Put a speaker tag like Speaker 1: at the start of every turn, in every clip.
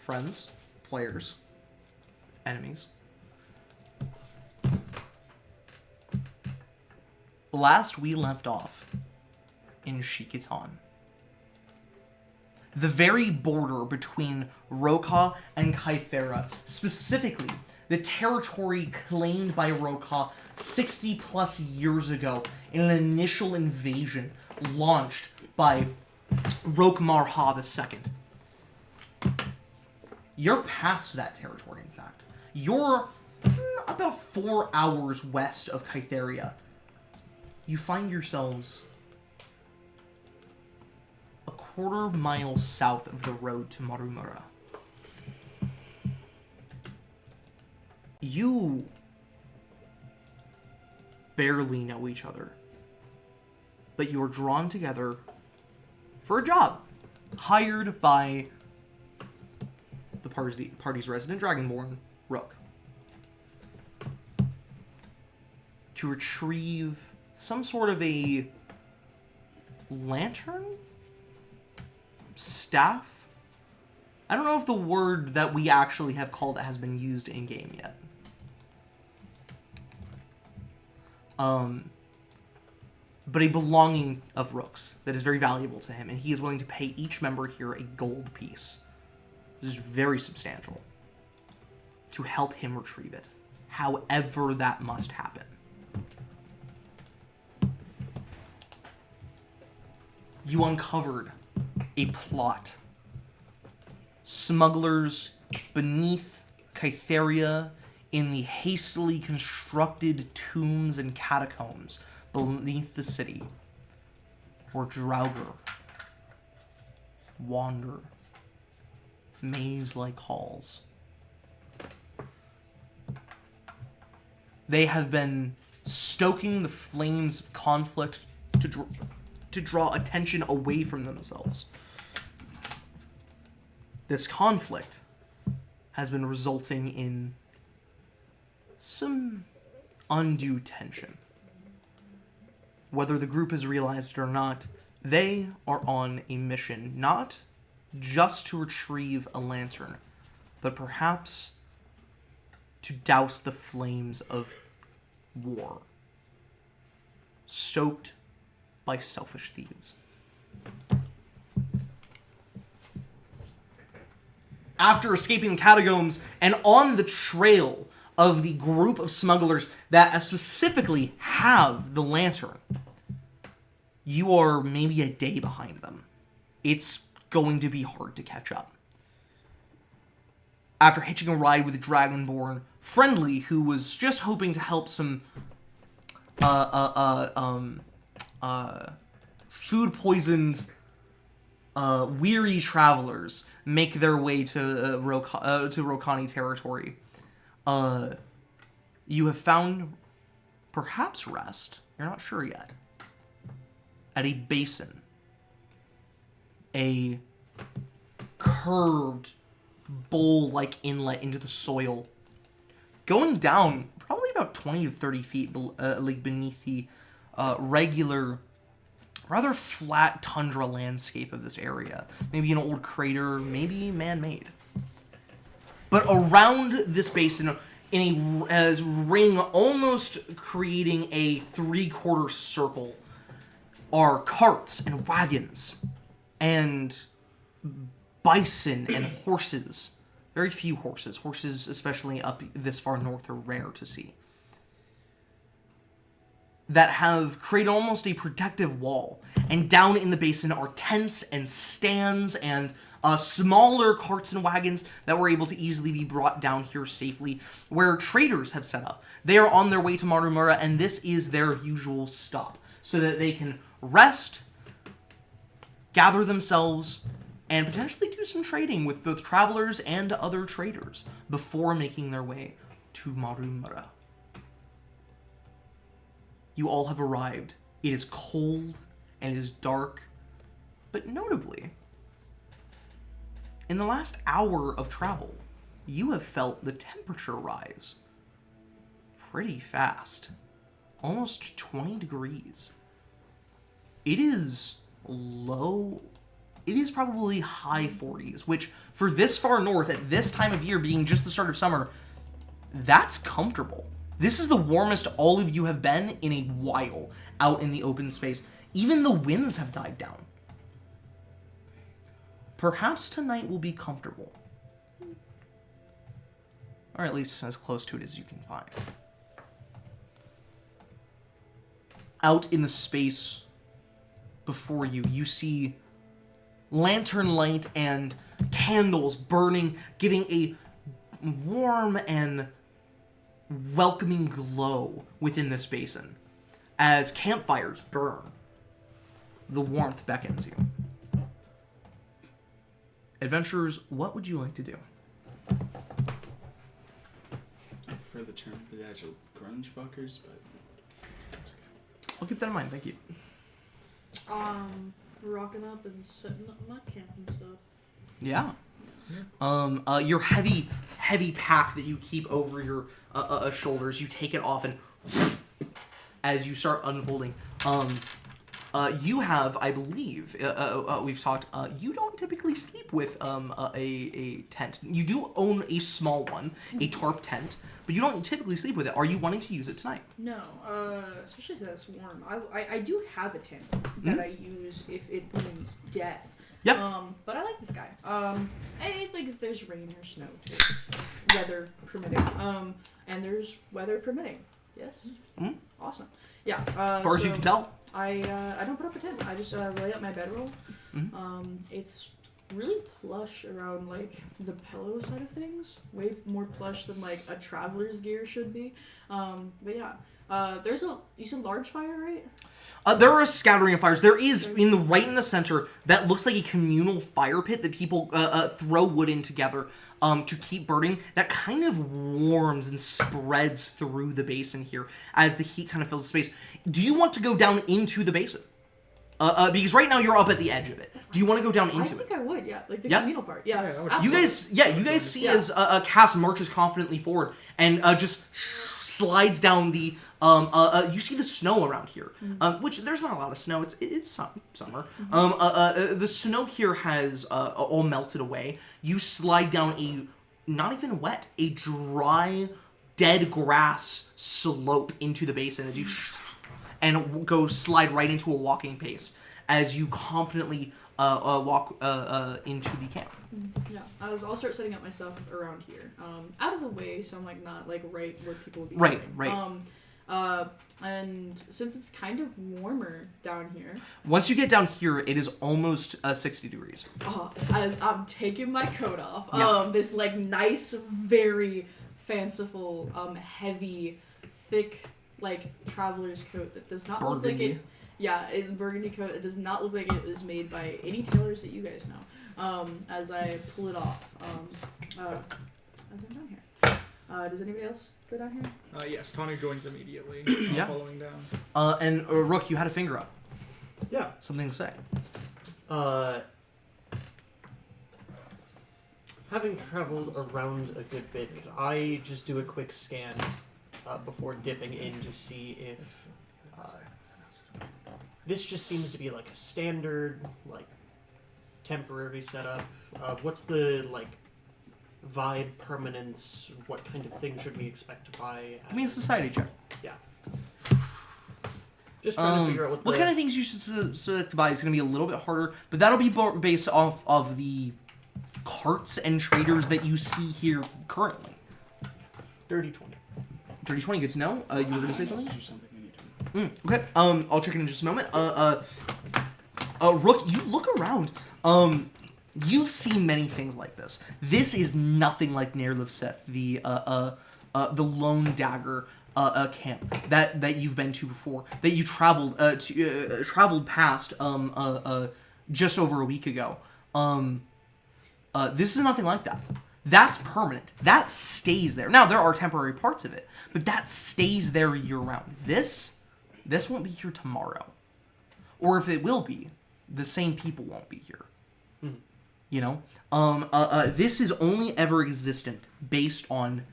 Speaker 1: friends, players, enemies. Last we left off in Shiquotan, the very border between Roka and Kythera, specifically the territory claimed by Roka 60 plus years ago in an initial invasion launched by Rokmarha II. You're past that territory, in fact. You're about 4 hours west of Kytheria. You find yourselves a quarter-mile south of the road to Marumura. You barely know each other, but you are drawn together for a job, hired by the party's resident Dragonborn, Rook, to retrieve some sort of a lantern? Staff? I don't know if the word that we actually have called it has been used in-game yet. But a belonging of Rook's that is very valuable to him, and he is willing to pay each member here a gold piece. This is very substantial. To help him retrieve it. However that must happen. You uncovered a plot. Smugglers beneath Kytheria in the hastily constructed tombs and catacombs beneath the city, where Draugr wander maze-like halls. They have been stoking the flames of conflict to draw attention away from themselves. This conflict has been resulting in some undue tension. Whether the group has realized it or not, they are on a mission not just to retrieve a lantern, but perhaps to douse the flames of war, stoked by selfish thieves. After escaping the catacombs and on the trail of the group of smugglers that specifically have the lantern, you are maybe a day behind them. It's going to be hard to catch up. After hitching a ride with a Dragonborn friendly who was just hoping to help some food-poisoned weary travelers make their way to Rokani territory, you have found perhaps rest, you're not sure yet, at a basin. A curved bowl-like inlet into the soil, going down probably about 20 to 30 feet beneath the regular, rather flat tundra landscape of this area. Maybe an old crater, maybe man-made. But around this basin, in a ring almost creating a 3/4 circle, are carts and wagons and bison and horses. Very few horses. Horses, especially up this far north, are rare to see. That have created almost a protective wall. And down in the basin are tents and stands and smaller carts and wagons that were able to easily be brought down here safely, where traders have set up. They are on their way to Marumura, and this is their usual stop, so that they can rest, gather themselves, and potentially do some trading with both travelers and other traders before making their way to Marumura. You all have arrived. It is cold and it is dark, but notably, in the last hour of travel, you have felt the temperature rise pretty fast. Almost 20 degrees. It is low it is probably high 40s, which for this far north at this time of year being just the start of summer, that's comfortable. This is the warmest all of you have been in a while out in the open space. Even the winds have died down. Perhaps tonight will be comfortable. Or at least as close to it as you can find. Out in the space before you, you see lantern light and candles burning, giving a warm and welcoming glow within this basin. As campfires burn, the warmth beckons you. Adventurers, what would you like to do?
Speaker 2: I prefer the term the actual grunge fuckers, but that's okay.
Speaker 1: I'll keep that in mind, thank you.
Speaker 3: Rocking up and setting up my camp and stuff.
Speaker 1: Yeah. Your heavy pack that you keep over your shoulders, you take it off and as you start unfolding. You have, I believe, we've talked, you don't typically sleep with a tent. You do own a small one, a tarp tent, but you don't typically sleep with it. Are you wanting to use it tonight?
Speaker 3: No, especially since it's warm. I do have a tent that I use if it means death.
Speaker 1: Yep.
Speaker 3: But I like this guy. I think if there's rain or snow too, weather permitting. And there's weather permitting. Yes. Mm-hmm. Awesome. Yeah.
Speaker 1: As far as you can tell.
Speaker 3: I don't put up a tent. I just lay out my bedroll.
Speaker 1: Mm-hmm.
Speaker 3: It's really plush around like the pillow side of things. Way more plush than like a traveler's gear should be. But yeah. You said large fire, right?
Speaker 1: There are a scattering of fires. There is right in the center that looks like a communal fire pit that people throw wood in together to keep burning. That kind of warms and spreads through the basin here as the heat kind of fills the space. Do you want to go down into the basin? Because right now you're up at the edge of it. Do you want to go down into it?
Speaker 3: I think I would, yeah. Like the communal part. Yeah.
Speaker 1: You guys see as Cass marches confidently forward and just slides down the you see the snow around here, which there's not a lot of snow. It's summer. The snow here has all melted away. You slide down a not even wet, a dry, dead grass slope into the basin as you and go slide right into a walking pace as you confidently walk into the camp.
Speaker 3: Yeah, I'll start setting up my stuff around here, out of the way, so I'm like not like right where people would be sitting.
Speaker 1: Right.
Speaker 3: And since it's kind of warmer down here.
Speaker 1: Once you get down here, it is almost 60 degrees.
Speaker 3: As I'm taking my coat off, this like nice, very fanciful, heavy, thick like traveler's coat that does not look like it. Yeah, burgundy coat. It does not look like it was made by any tailors that you guys know. As I pull it off, as I'm down here. Does anybody else go down here?
Speaker 4: Yes, Connor joins immediately.
Speaker 1: Yeah.
Speaker 4: Following down.
Speaker 1: And Rook, you had a finger up.
Speaker 5: Yeah.
Speaker 1: Something to say.
Speaker 5: Having traveled around a good bit, could I just do a quick scan before dipping in to see if this just seems to be like a standard, like, temporary setup? What's the, like, vibe, permanence? What kind of thing should we expect to buy?
Speaker 1: Give me a society check.
Speaker 5: Yeah. Just trying to figure out
Speaker 1: what kind of things you should select to buy is going to be a little bit harder, but that'll be based off of the carts and traders that you see here currently.
Speaker 5: Dirty 20.
Speaker 1: Dirty 20, good to know. You were going to say something? Okay. I'll check it in just a moment. Rook, you look around. You've seen many things like this. This is nothing like Nairliv Seth, the Lone Dagger camp that you've been to before, that you traveled past just over a week ago. This is nothing like that. That's permanent. That stays there. Now, there are temporary parts of it, but that stays there year-round. This won't be here tomorrow. Or if it will be, the same people won't be here.
Speaker 5: Mm-hmm.
Speaker 1: You know? This is only ever existent based on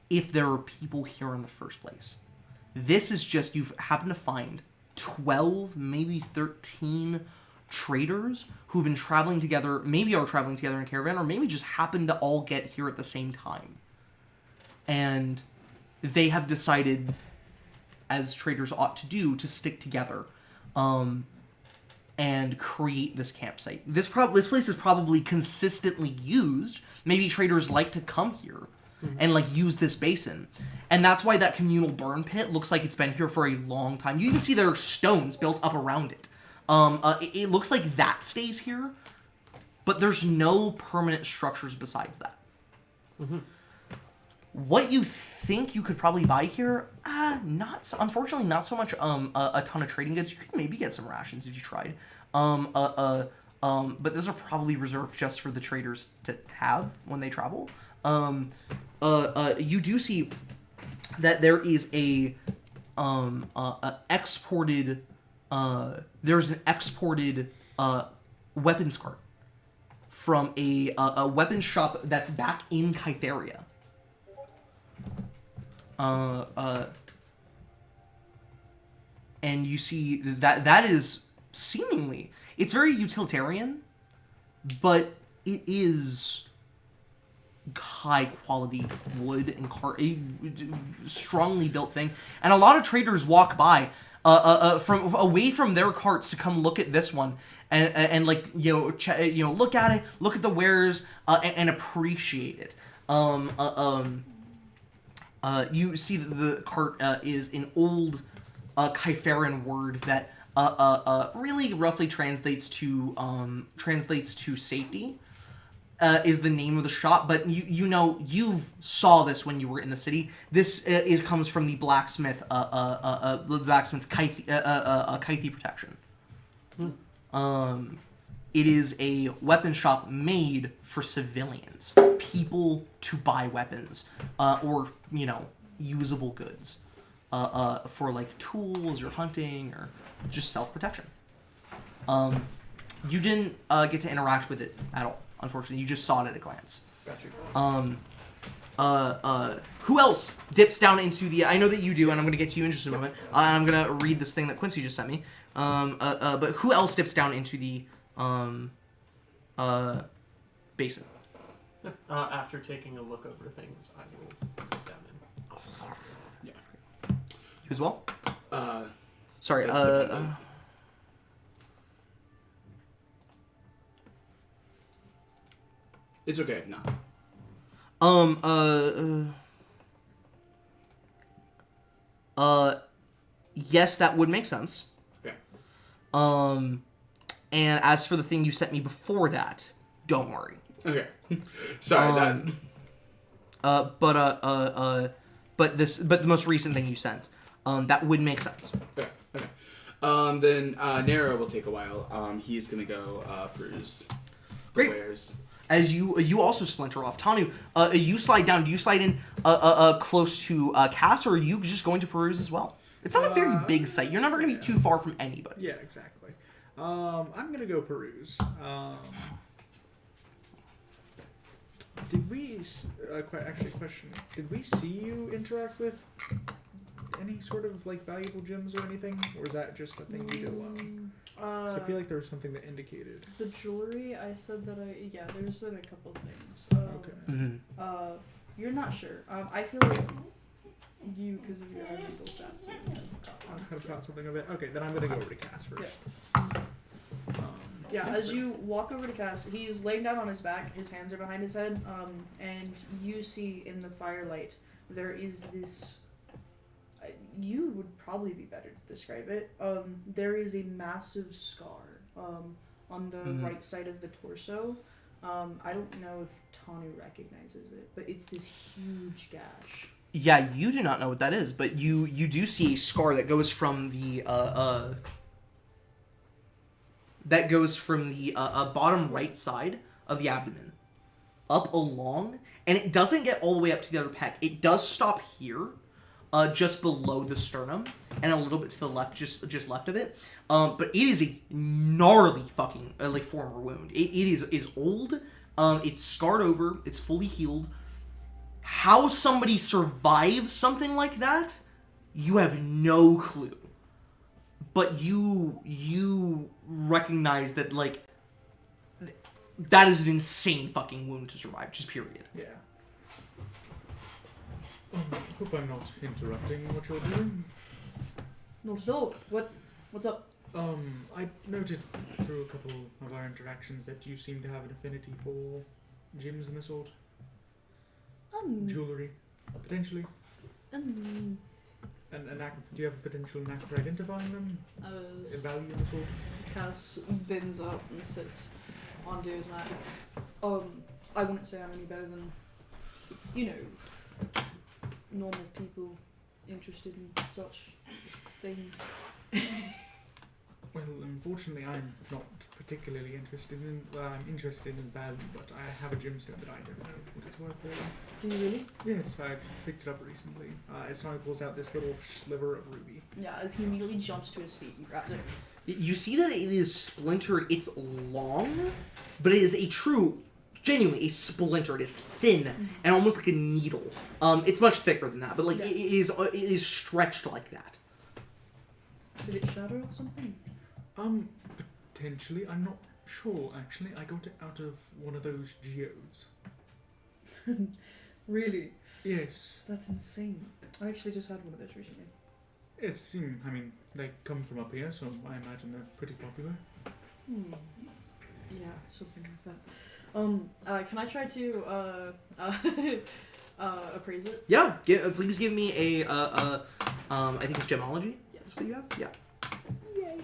Speaker 1: if there are people here in the first place. This is just, you've happened to find 12, maybe 13 traders who've been traveling together, maybe are traveling together in a caravan, or maybe just happen to all get here at the same time. And they have decided, as traders ought to do, to stick together and create this campsite. This place is probably consistently used. Maybe traders like to come here and like use this basin. And that's why that communal burn pit looks like it's been here for a long time. You can see there are stones built up around it. It looks like that stays here, but there's no permanent structures besides that. What you think you could probably buy here? Unfortunately, not so much a ton of trading goods. You could maybe get some rations if you tried. But those are probably reserved just for the traders to have when they travel. You do see that there is exported. There's an exported weapons cart from a weapons shop that's back in Kytheria. And you see that is seemingly, it's very utilitarian, but it is high quality wood and a strongly built thing. And a lot of traders walk by from away from their carts to come look at this one and like look at it, look at the wares and appreciate it. You see that the cart is an old Kypharan word that really roughly translates to safety. Is the name of the shop, but you saw this when you were in the city. This it comes from the blacksmith Kythe protection. It is a weapon shop made for civilians, people to buy weapons, or usable goods, for like tools or hunting or just self-protection. You didn't get to interact with it at all. Unfortunately, you just saw it at a glance.
Speaker 5: Gotcha.
Speaker 1: Who else dips down into the? I know that you do, and I'm gonna get to you in just a moment. And I'm gonna read this thing that Quincy just sent me. But who else dips down into the basin?
Speaker 5: After taking a look over things, I will dip down in.
Speaker 1: Yeah. You as well? Sorry.
Speaker 2: It's okay, no.
Speaker 1: Yes, that would make sense.
Speaker 2: Okay.
Speaker 1: And as for the thing you sent me before that, don't worry.
Speaker 2: Okay. Sorry,
Speaker 1: but the most recent thing you sent, that would make sense.
Speaker 2: Okay. Then Nero will take a while. He's gonna go peruse the wares.
Speaker 1: As you also splinter off. Tanu, you slide down. Do you slide in close to Cass, or are you just going to peruse as well? It's not a very big site. You're never going to be too far from anybody.
Speaker 4: Yeah, exactly. I'm going to go peruse. Did we... actually, question. Did we see you interact with any sort of like valuable gems or anything? Or is that just a thing you did alone? So I feel like there was something that indicated.
Speaker 3: The jewelry, I said that there's been a couple things.
Speaker 4: Okay.
Speaker 1: Mm-hmm.
Speaker 3: You're not sure. I feel like you, because of your mental stats,
Speaker 4: I have caught something of it. Okay, then I'm going to go over to Cass first.
Speaker 3: Yeah, as you walk over to Cass, he's laying down on his back, his hands are behind his head, and you see in the firelight there is this... you would probably be better to describe it. There is a massive scar on the right side of the torso. I don't know if Tanu recognizes it, but it's this huge gash.
Speaker 1: Yeah, you do not know what that is, but you do see a scar that goes from the bottom right side of the abdomen up along, and it doesn't get all the way up to the other pec. It does stop here. Just below the sternum, and a little bit to the left, just left of it. But it is a gnarly fucking former wound. It is old. It's scarred over. It's fully healed. How somebody survives something like that, you have no clue. but you recognize that like that is an insane fucking wound to survive, just period.
Speaker 4: Yeah. Hope I'm not interrupting what you're doing.
Speaker 3: Not at all. What's up?
Speaker 4: I noted through a couple of our interactions that you seem to have an affinity for gems and the sort. Jewelry, potentially.
Speaker 3: Um,
Speaker 4: And do you have a potential knack for identifying them?
Speaker 3: as
Speaker 4: Value and the sort?
Speaker 3: Cass bends up and sits onto his mat. I wouldn't say I'm any better than, normal people interested in such things.
Speaker 4: Well, unfortunately, I'm not particularly interested in. I'm interested in value, but I have a gemstone that I don't know what it's worth. Really.
Speaker 3: Do you really?
Speaker 4: Yes, I picked it up recently. As Tommy pulls out this little sliver of ruby.
Speaker 3: Yeah, as he immediately jumps to his feet and grabs it.
Speaker 1: You see that it is splintered. It's long, but it is genuinely a splinter. It is thin and almost like a needle. It's much thicker than that, but like
Speaker 3: Yeah.
Speaker 1: it is stretched like that.
Speaker 3: Did it shatter or something?
Speaker 4: Potentially. I'm not sure, actually. I got it out of one of those geodes.
Speaker 3: Really?
Speaker 4: Yes.
Speaker 3: That's insane. I actually just had one of those recently.
Speaker 4: I mean, they come from up here, so I imagine they're pretty popular.
Speaker 3: Yeah, something like that. Can I try to appraise it?
Speaker 1: Yeah. Please give me a I think it's gemology.
Speaker 3: Yes.
Speaker 1: What you have? Yeah.
Speaker 3: Yay.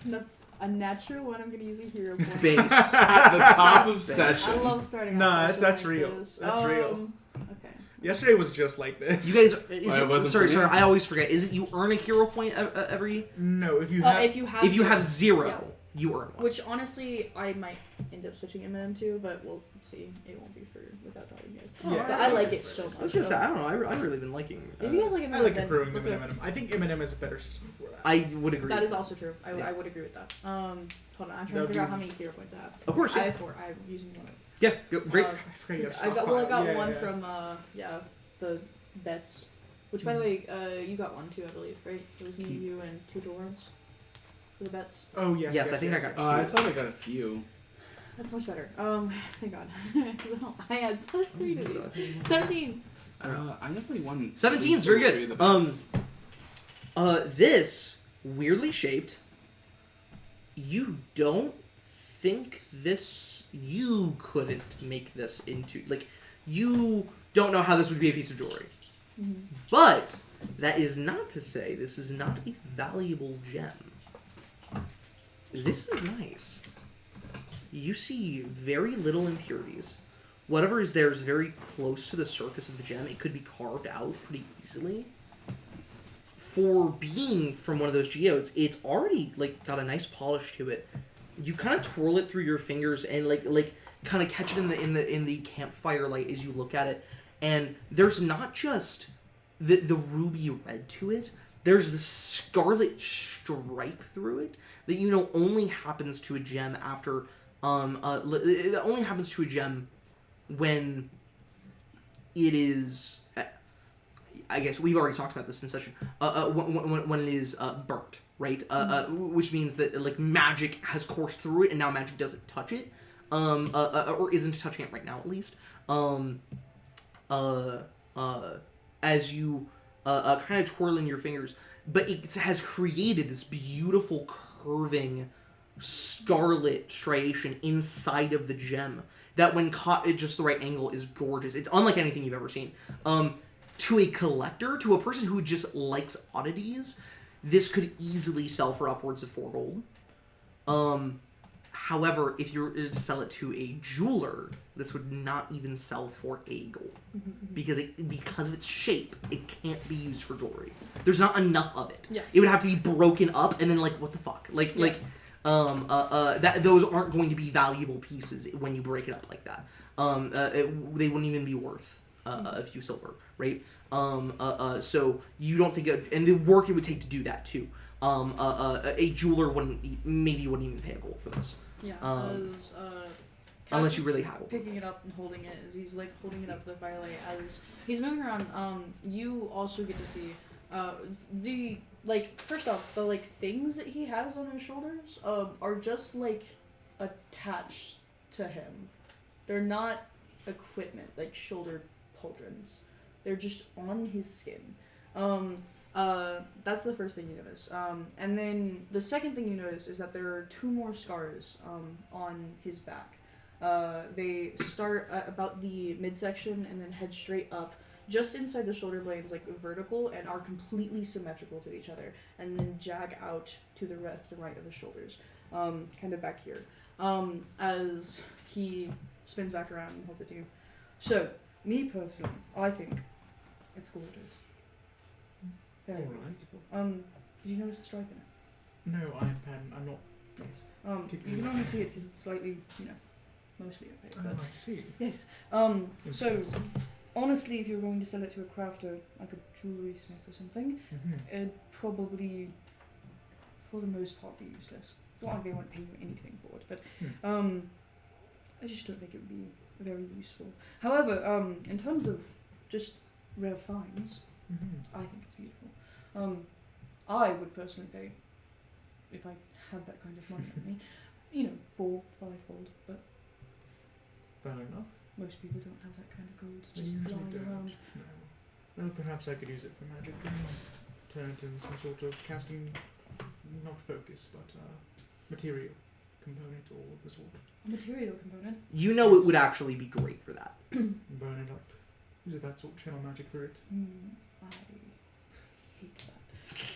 Speaker 3: That's a natural one. I'm gonna use a hero point.
Speaker 1: Base.
Speaker 2: At the top of
Speaker 3: I
Speaker 2: session.
Speaker 3: love starting.
Speaker 4: Nah,
Speaker 3: out
Speaker 4: that's
Speaker 3: like
Speaker 4: real.
Speaker 3: This.
Speaker 4: That's real.
Speaker 3: Okay.
Speaker 4: Yesterday was just like this.
Speaker 1: You guys,
Speaker 2: It wasn't
Speaker 1: sorry,
Speaker 2: for me?
Speaker 1: I always forget. Is it you earn a hero point every?
Speaker 4: No, if you have.
Speaker 3: If you have
Speaker 1: zero,
Speaker 3: yeah.
Speaker 1: you earn one.
Speaker 3: Which honestly, I might end up switching Eminem to, but we'll see. It won't be without telling you guys.
Speaker 4: Yeah.
Speaker 3: But I like it so much.
Speaker 1: I was gonna say I don't know. I've really been liking.
Speaker 3: If you guys like Eminem,
Speaker 4: I like
Speaker 3: then
Speaker 4: accruing
Speaker 3: let's go.
Speaker 4: Eminem. I think Eminem is a better system for that.
Speaker 1: I would agree.
Speaker 3: That
Speaker 1: with
Speaker 3: is also true.
Speaker 1: Yeah.
Speaker 3: I would agree with that. Hold on, I'm trying
Speaker 4: No,
Speaker 3: to figure out
Speaker 4: dude.
Speaker 3: how many hero points I have.
Speaker 1: Of course,
Speaker 3: I
Speaker 1: yeah.
Speaker 3: have 4. I'm using one.
Speaker 1: Yeah, great.
Speaker 3: Uh,
Speaker 4: I forgot you have
Speaker 3: I
Speaker 4: stockpile.
Speaker 3: got
Speaker 4: Yeah,
Speaker 3: one
Speaker 4: yeah.
Speaker 3: from the bets. Which, by the way, you got one too, I believe, right? It was me, you, and 2 Dorans for the bets.
Speaker 4: Oh yes.
Speaker 1: Yes, I think I got
Speaker 2: I thought I got a few.
Speaker 3: That's much better. Thank God. 'Cause I had +3 to these. 17.
Speaker 2: I definitely won.
Speaker 1: 17 is
Speaker 2: at
Speaker 1: very
Speaker 2: least 2 or 3
Speaker 1: good.
Speaker 2: of the bets.
Speaker 1: This weirdly shaped. You don't think this? You couldn't make this into like. You don't know how this would be a piece of jewelry.
Speaker 3: Mm-hmm.
Speaker 1: But that is not to say this is not a valuable gem. This is nice. You see very little impurities. Whatever is there is very close to the surface of the gem. It could be carved out pretty easily. For being from one of those geodes, it's already like got a nice polish to it. You kind of twirl it through your fingers and like kind of catch it in the campfire light as you look at it. And there's not just the ruby red to it. There's the scarlet stripe through it that you know only happens to a gem after it only happens to a gem when it is. I guess we've already talked about this in session. When it is burnt, right? Which means that like magic has coursed through it, and now magic doesn't touch it, or isn't touching it right now at least. As you kind of twirl in your fingers, but it has created this beautiful curving scarlet striation inside of the gem that when caught at just the right angle is gorgeous. It's unlike anything you've ever seen. To a collector, to a person who just likes oddities, this could easily sell for upwards of 4 gold. However, if you were to sell it to a jeweler, this would not even sell for a gold. Because of its shape, it can't be used for jewelry. There's not enough of it.
Speaker 3: Yeah.
Speaker 1: It would have to be broken up and then like, what the fuck? Those aren't going to be valuable pieces when you break it up like that. They wouldn't even be worth a few silver, right? So you don't think, and the work it would take to do that too. A jeweler wouldn't even pay a gold for this.
Speaker 3: Yeah.
Speaker 1: Unless you really have it.
Speaker 3: Picking it up and holding it as he's like holding it up to the firelight as he's moving around. You also get to see The first off, the things that he has on his shoulders are just attached to him. They're not equipment like shoulder pauldrons. They're just on his skin. That's the first thing you notice. And then the second thing you notice is that there are 2 more scars on his back. They start at about the midsection and then head straight up just inside the shoulder blades, vertical, and are completely symmetrical to each other, and then jag out to the left and right of the shoulders, kind of back here. As he spins back around and holds it to you. So, me personally, I think it's gorgeous. Very beautiful. Did you notice the stripe in it?
Speaker 4: No, I'm not.
Speaker 3: Yes. You can only see it because it's slightly, mostly opaque.
Speaker 4: Oh,
Speaker 3: But
Speaker 4: I see.
Speaker 3: yes. So, honestly, if you're going to sell it to a crafter, like a jewelry smith or something, it'd probably, for the most part, be useless. It's not like they won't pay you anything for it, but I just don't think it would be very useful. However, in terms of just rare finds, I think it's beautiful. I would personally pay, if I had that kind of money on me, 4, 5 gold, but
Speaker 4: Fair enough.
Speaker 3: most people don't have that kind of gold
Speaker 4: They
Speaker 3: just
Speaker 4: usually
Speaker 3: lying
Speaker 4: don't.
Speaker 3: around.
Speaker 4: No. Well, perhaps I could use it for magic and turn it into some sort of casting, not focus, but material component or the sort.
Speaker 3: A material component.
Speaker 1: You know it would actually be great for that.
Speaker 4: Burn it up. Use it that sort of channel magic through it.
Speaker 3: I hate that.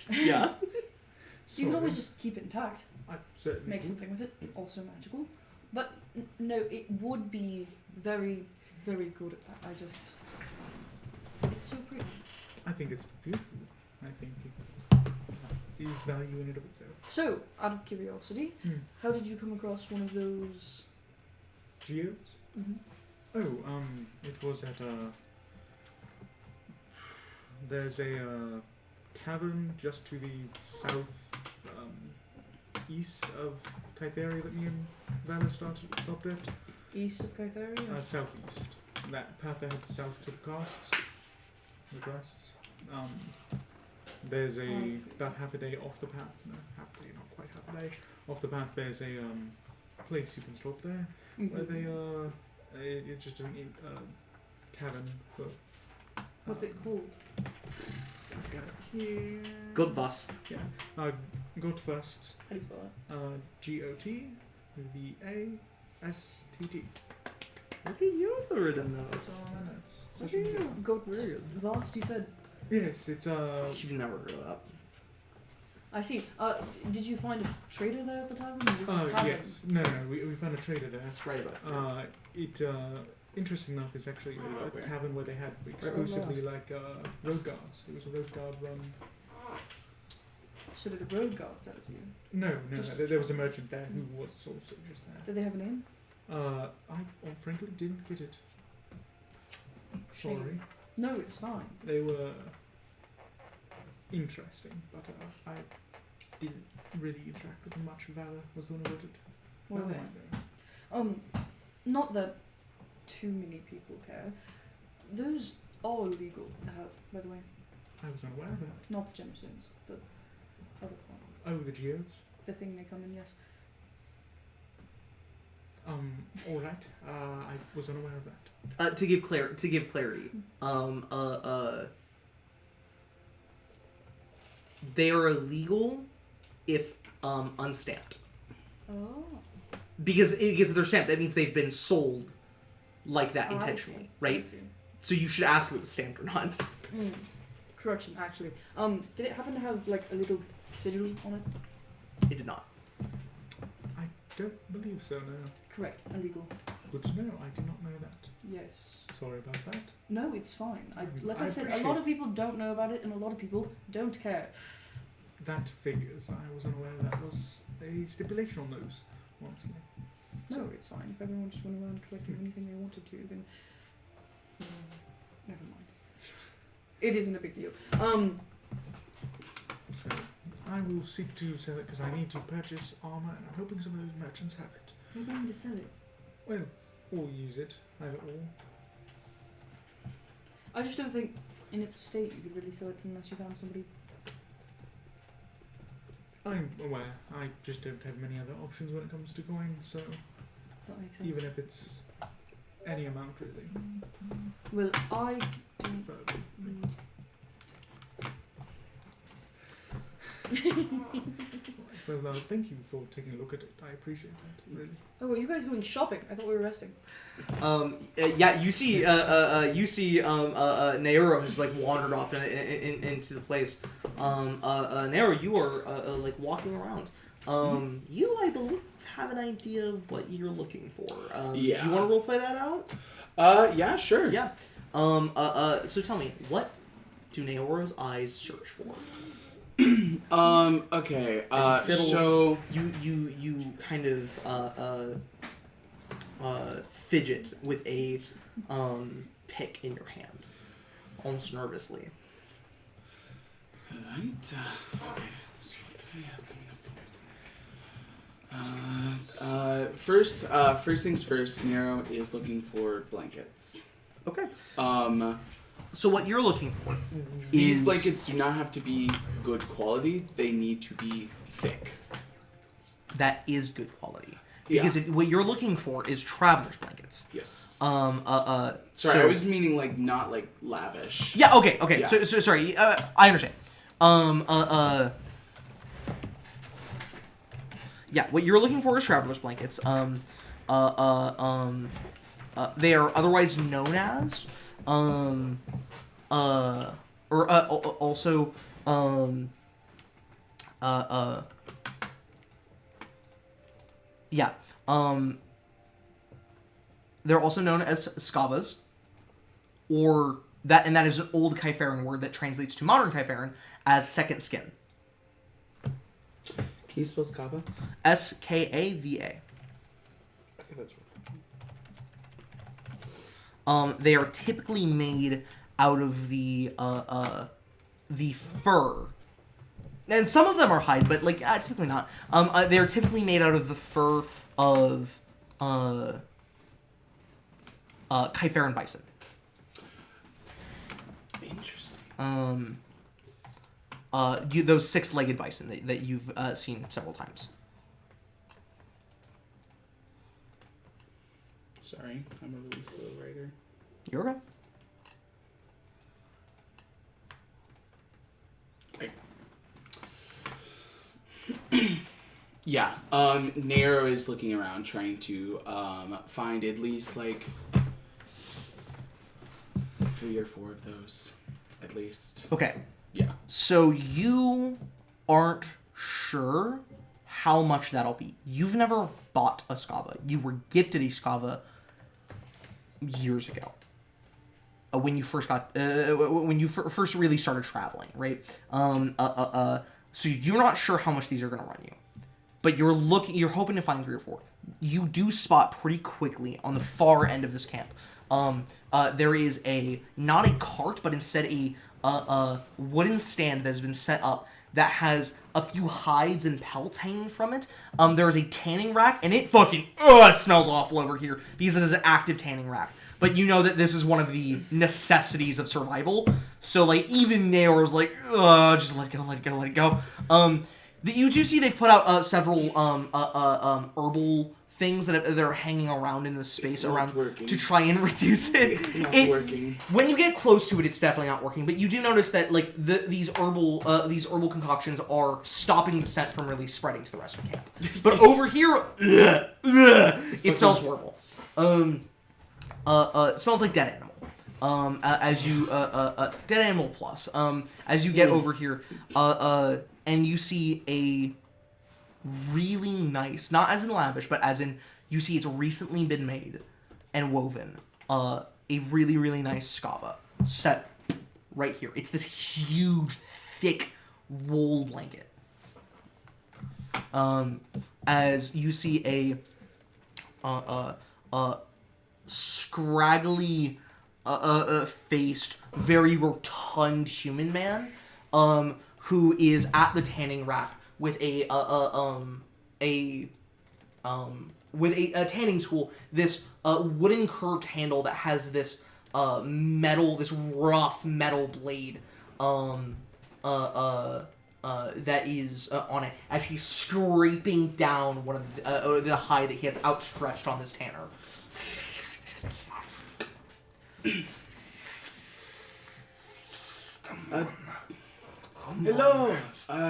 Speaker 1: Yeah.
Speaker 3: You can always just keep it intact,
Speaker 4: I certainly
Speaker 3: make
Speaker 4: would.
Speaker 3: something with it, also magical. But no, it would be very, very good at that. It's so pretty.
Speaker 4: I think it's beautiful. I think it is value in and of itself.
Speaker 3: So, out of curiosity, how did you come across one of those?
Speaker 4: Geodes?
Speaker 3: Mm-hmm.
Speaker 4: Oh, it was at there's a tavern just to the south east of Kytheria that me and Valor stopped at.
Speaker 3: East of Kytheria?
Speaker 4: Southeast. That path that heads south to the coasts. The crests. There's
Speaker 3: I
Speaker 4: a
Speaker 3: see.
Speaker 4: about half a day off the path. No, half a day, not quite half a day. Off the path, there's a place you can stop there where they it's just a tavern for.
Speaker 3: What's it called?
Speaker 4: I've got it here.
Speaker 1: Good bust.
Speaker 4: Yeah. Got first.
Speaker 3: How do you spell it?
Speaker 4: GOTVASTT.
Speaker 1: Look at you with the written
Speaker 4: That's
Speaker 1: notes.
Speaker 4: all my notes.
Speaker 1: Look at you.
Speaker 3: Goat
Speaker 1: Very good.
Speaker 3: vast, you said.
Speaker 4: Yes, it's
Speaker 1: You've never heard of that.
Speaker 3: I see. Did you find a trader there at the tavern? Or was it a tavern?
Speaker 4: yes. No, we found a trader there.
Speaker 1: That's right about
Speaker 4: It interesting enough is actually a tavern where they had
Speaker 1: Right,
Speaker 4: exclusively road guards. It was a road guard run.
Speaker 3: So did the road guard sell it to you?
Speaker 4: No,
Speaker 3: Just-
Speaker 4: there was a merchant there who was also just there.
Speaker 3: Did they have a name?
Speaker 4: I frankly didn't get it.
Speaker 3: Shame.
Speaker 4: Sorry.
Speaker 3: No, it's fine.
Speaker 4: They were interesting, but I didn't really interact with them much. Valor was the one who wrote it.
Speaker 3: Were
Speaker 4: Valor
Speaker 3: they?
Speaker 4: might know.
Speaker 3: Not that too many people care. Those are illegal to have, by the way.
Speaker 4: I was unaware of that.
Speaker 3: Not the gemstones. The other one.
Speaker 4: Oh, the geodes?
Speaker 3: The thing they come in, yes.
Speaker 4: Alright. I was unaware of that.
Speaker 1: To give clarity, they are illegal if unstamped.
Speaker 3: Oh.
Speaker 1: Because if they're stamped, that means they've been sold like that
Speaker 3: I
Speaker 1: intentionally,
Speaker 3: see. I
Speaker 1: right?
Speaker 3: see.
Speaker 1: So you should ask if it was stamped or not.
Speaker 3: Correction, actually. Did it happen to have a little sigil on it?
Speaker 1: It did not.
Speaker 4: I don't believe so, no.
Speaker 3: Correct. Illegal.
Speaker 4: Good to know. I did not know that.
Speaker 3: Yes.
Speaker 4: Sorry about that.
Speaker 3: No, it's fine. Like
Speaker 4: I
Speaker 3: I said, a
Speaker 4: appreciate
Speaker 3: lot of people don't know about it, and a lot of people don't care.
Speaker 4: That figures. I was unaware that was a stipulation on those, honestly.
Speaker 3: No, it's fine. If everyone just went around collecting anything they wanted to, then never mind. It isn't a big deal.
Speaker 4: So, I will seek to sell it because I need to purchase armor, and I'm hoping some of those merchants have it.
Speaker 3: You're going to sell it.
Speaker 4: Well, or use it, either or.
Speaker 3: I just don't think in its state, you could really sell it unless you found somebody.
Speaker 4: I'm aware. I just don't have many other options when it comes to coin, so
Speaker 3: That makes sense.
Speaker 4: even if it's any amount, really.
Speaker 3: Well, I don't
Speaker 4: Preferably. Well, thank you for taking a look at it. I appreciate that, really.
Speaker 3: Oh, are you guys going shopping? I thought we were resting.
Speaker 1: Yeah, you see Nairo has like wandered off into the place. Nairo, you are like walking around. You, I believe, have an idea of what you're looking for.
Speaker 2: Yeah.
Speaker 1: Do you want to roleplay that out?
Speaker 2: Yeah, sure.
Speaker 1: Yeah. So tell me, what do Naoro's eyes search for?
Speaker 2: Okay.
Speaker 1: As you fiddle-
Speaker 2: So
Speaker 1: You kind of fidget with a pick in your hand, almost nervously.
Speaker 2: right. Okay. So what do we have coming up for it? First things first. Nero is looking for blankets.
Speaker 1: Okay.
Speaker 2: So
Speaker 1: what you're looking for
Speaker 2: these
Speaker 1: is
Speaker 2: blankets do not have to be good quality. They need to be thick.
Speaker 1: that is good quality.
Speaker 2: Yeah.
Speaker 1: Because what you're looking for is traveler's blankets.
Speaker 2: Yes.
Speaker 1: Sorry,
Speaker 2: Sorry, I was meaning like not like lavish.
Speaker 1: Yeah. Okay.
Speaker 2: Yeah.
Speaker 1: So sorry. I understand. Yeah. What you're looking for is traveler's blankets. They are otherwise known as, yeah. They're also known as scavas, or that is an old Kypharan word that translates to modern Kypharan as second skin.
Speaker 2: Can you spell Skava?
Speaker 1: Skava.
Speaker 2: If that's
Speaker 1: They are typically made out of the fur, and some of them are hide, but like typically not. They are typically made out of the fur of Kypharan bison.
Speaker 2: interesting.
Speaker 1: Those six-legged bison that you've seen several times.
Speaker 2: Sorry, I'm a really slow writer.
Speaker 1: You're okay.
Speaker 2: Yeah. Nero is looking around trying to find at least like 3 or 4 of those, at least.
Speaker 1: Okay.
Speaker 2: Yeah.
Speaker 1: So you aren't sure how much that'll be. You've never bought a scava. You were gifted a scava years ago. When you first got, first really started traveling, right? So you're not sure how much these are going to run you, but you're hoping to find 3 or 4. You do spot pretty quickly on the far end of this camp. There is not a cart, but instead a wooden stand that has been set up that has a few hides and pelts hanging from it. There is a tanning rack, and it smells awful over here because it is an active tanning rack. But you know that this is one of the necessities of survival. So, like, even Nair's like, just let it go. You do see they've put out several herbal things that are hanging around in the space around to try and reduce it.
Speaker 2: It's not working.
Speaker 1: When you get close to it, it's definitely not working. But you do notice that like these herbal concoctions are stopping the scent from really spreading to the rest of the camp. But over here, it smells horrible. It smells like dead animal. As you dead animal plus. As you get over here, and you see a really nice, not as in lavish, but as in you see it's recently been made and woven. A really, really nice scava set right here. It's this huge, thick wool blanket. As you see a scraggly faced, very rotund human man, who is at the tanning rack with a tanning tool, this wooden curved handle that has this metal, this rough metal blade, that is on it as he's scraping down one of the hide that he has outstretched on this tanner.
Speaker 2: Hello.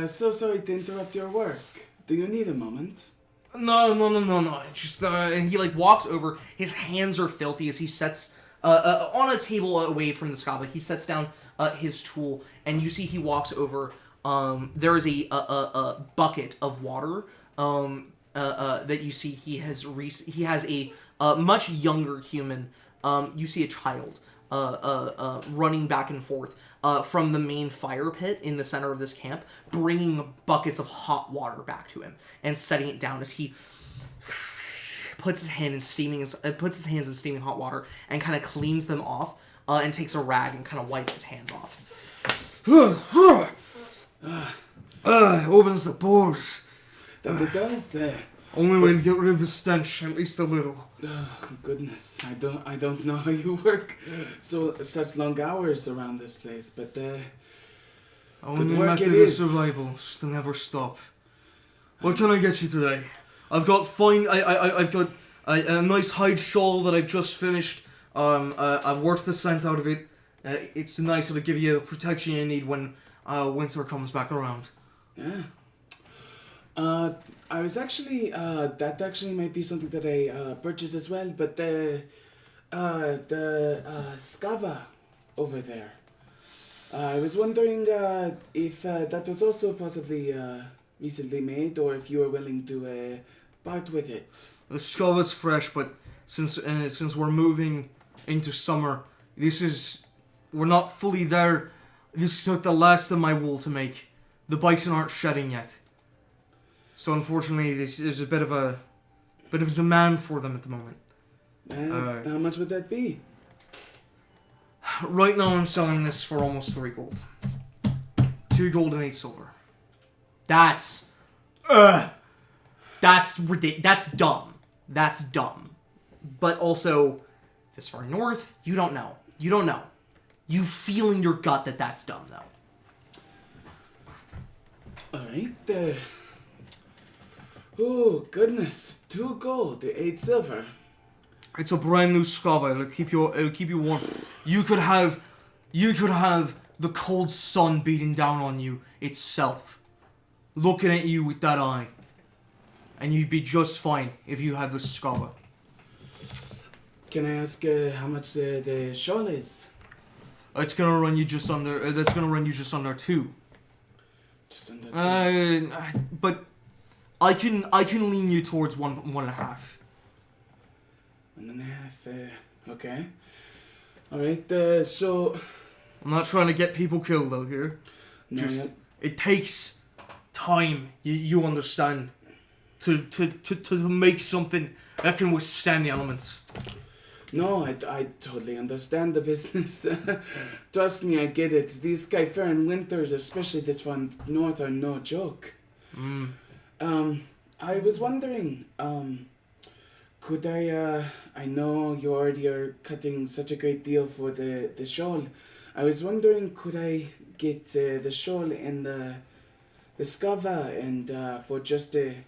Speaker 2: So sorry to interrupt your work. Do you need a moment?
Speaker 1: No. Just and he like walks over. His hands are filthy as he sets on a table away from the scaba. He sets down his tool, and you see he walks over. There is a bucket of water that you see he has a much younger human. You see a child running back and forth from the main fire pit in the center of this camp, bringing buckets of hot water back to him and setting it down as he puts his hands in steaming hot water and kind of cleans them off and takes a rag and kind of wipes his hands off.
Speaker 6: Opens the pores.
Speaker 2: That it does.
Speaker 6: Only way to get rid of the stench, at least a little.
Speaker 2: Oh, goodness, I don't know how you work such long hours around this place, but
Speaker 6: Only
Speaker 2: work
Speaker 6: method
Speaker 2: it
Speaker 6: of
Speaker 2: is.
Speaker 6: survival is to never stop. What can I get you today? I've got I've got a nice hide shawl that I've just finished. I've worked the scent out of it. It's nice. It'll give you the protection you need when winter comes back around.
Speaker 2: yeah. I was actually that actually might be something that I purchased as well, but the scava over there. I was wondering if that was also possibly recently made, or if you were willing to part with it.
Speaker 6: The skull is fresh, but since we're moving into summer, we're not fully there. This took the last of my wool to make. The bison aren't shedding yet, so unfortunately, there's a bit of a demand for them at the moment.
Speaker 2: How much would that be?
Speaker 6: Right now, I'm selling this for almost 3 gold. 2 gold and 8 silver.
Speaker 1: That's ridiculous. That's dumb. That's dumb. But also, this far north, you don't know. You feel in your gut that that's dumb, though.
Speaker 2: Alright, oh, goodness. 2 gold, 8 silver.
Speaker 6: It's a brand new scava. It'll keep you warm. You could have the cold sun beating down on you itself, looking at you with that eye, and you'd be just fine if you had the scava.
Speaker 2: Can I ask how much the shawl is?
Speaker 6: It's gonna run you just under. That's gonna run you just under 2.
Speaker 2: Just under.
Speaker 6: But I can lean you towards 1.5.
Speaker 2: 1.5. Okay. Alright, so.
Speaker 6: I'm not trying to get people killed out here.
Speaker 2: No,
Speaker 6: Just it takes time. You understand to make something that can withstand the elements.
Speaker 2: No, I totally understand the business. Trust me, I get it. These Skyfaring winters, especially this one north, are no joke. I was wondering, could I know you already are cutting such a great deal for the shawl. I was wondering, could I get the shawl and the scava and for just a...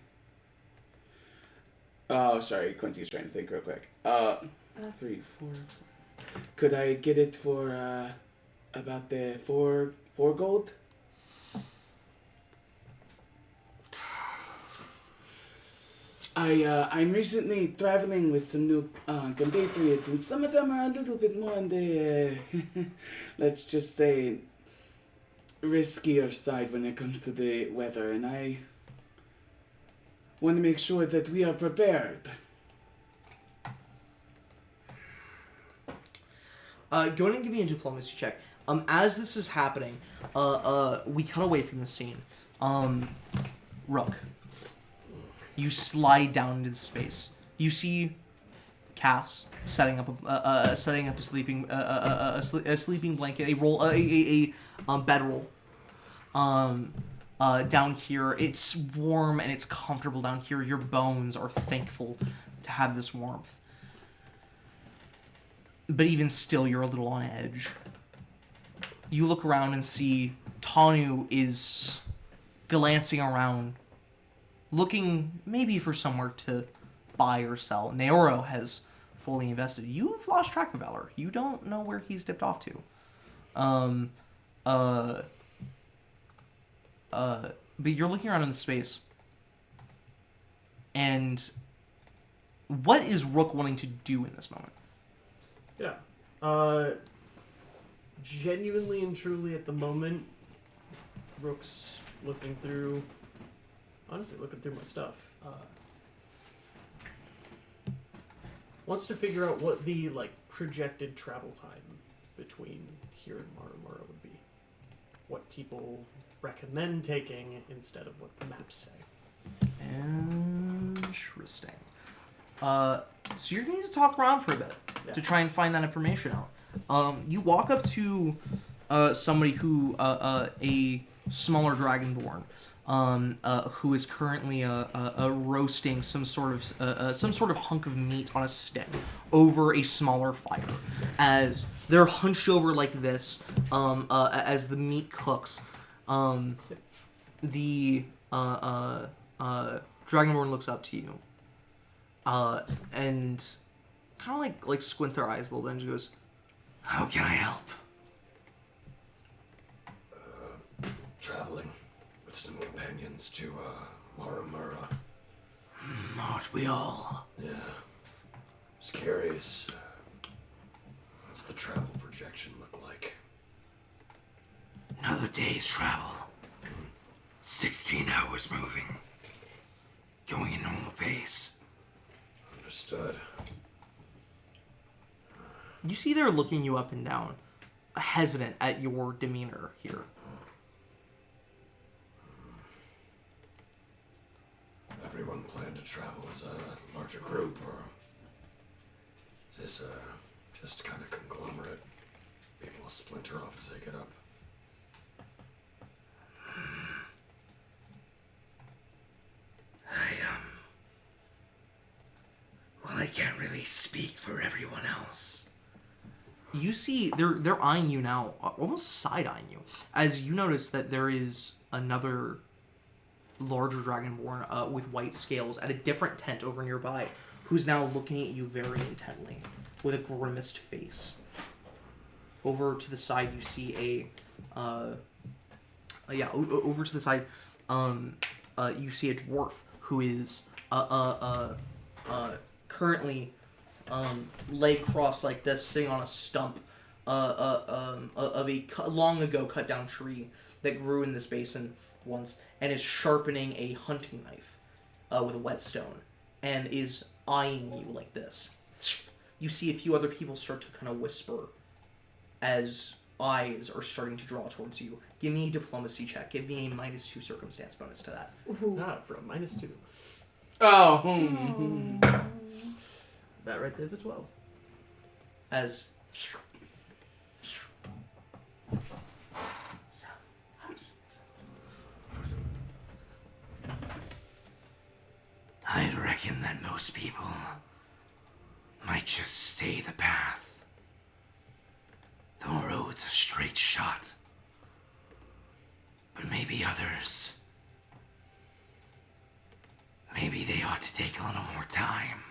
Speaker 2: Oh, sorry, Quincy's trying to think real quick. 3, 4. Could I get it for about the 4 gold? I'm recently traveling with some new compatriots, and some of them are a little bit more on the let's just say riskier side when it comes to the weather, and I want to make sure that we are prepared.
Speaker 1: Go ahead and give me a diplomacy check. As this is happening, we cut away from the scene. Rook, you slide down into the space. You see Cass setting up a sleeping blanket, a bedroll. Down here, it's warm and it's comfortable down here. Your bones are thankful to have this warmth. but even still, you're a little on edge. You look around and see Tanu is glancing around, looking maybe for somewhere to buy or sell. Naoro has fully invested. You've lost track of Valor. You don't know where he's dipped off to. But you're looking around in the space, and what is Rook wanting to do in this moment?
Speaker 5: Yeah. Genuinely and truly at the moment, Rook's looking through my stuff. Wants to figure out what the projected travel time between here and Maramura would be. What people recommend taking instead of what the maps say.
Speaker 1: Interesting. So you're going to need to talk around for a bit to try and find that information out. You walk up to somebody who, a smaller dragonborn, who is currently roasting some sort of hunk of meat on a stick over a smaller fire. As they're hunched over like this, as the meat cooks, the dragonborn looks up to you, and kind of like squints their eyes a little bit and just goes, "How can I help?"
Speaker 7: Traveling with some companions to Maramura.
Speaker 1: Aren't we all?
Speaker 7: Yeah. Just curious. What's the travel projection look like?
Speaker 8: Another day's travel. 16 hours moving. Going at normal pace.
Speaker 7: Understood.
Speaker 1: You see they're looking you up and down, hesitant at your demeanor here.
Speaker 7: Everyone plan to travel as a larger group, or is this just kind of conglomerate? People will splinter off as they get up.
Speaker 8: Well, I can't really speak for everyone else.
Speaker 1: You see they're eyeing you now, almost side-eyeing you, as you notice that there is another larger dragonborn with white scales at a different tent over nearby, who's now looking at you very intently with a grimaced face. Over to the side, you see over to the side, you see a dwarf who is currently leg crossed like this, sitting on a stump of a long ago cut down tree that grew in this basin once, and is sharpening a hunting knife with a whetstone, and is eyeing you like this. You see a few other people start to kind of whisper as eyes are starting to draw towards you. Give me a diplomacy check. Give me a -2 circumstance bonus to that.
Speaker 5: For a -2.
Speaker 2: Oh.
Speaker 5: That right there's a 12.
Speaker 1: As
Speaker 8: I'd reckon that most people might just stay the path. The road's a straight shot. But maybe others, maybe they ought to take a little more time.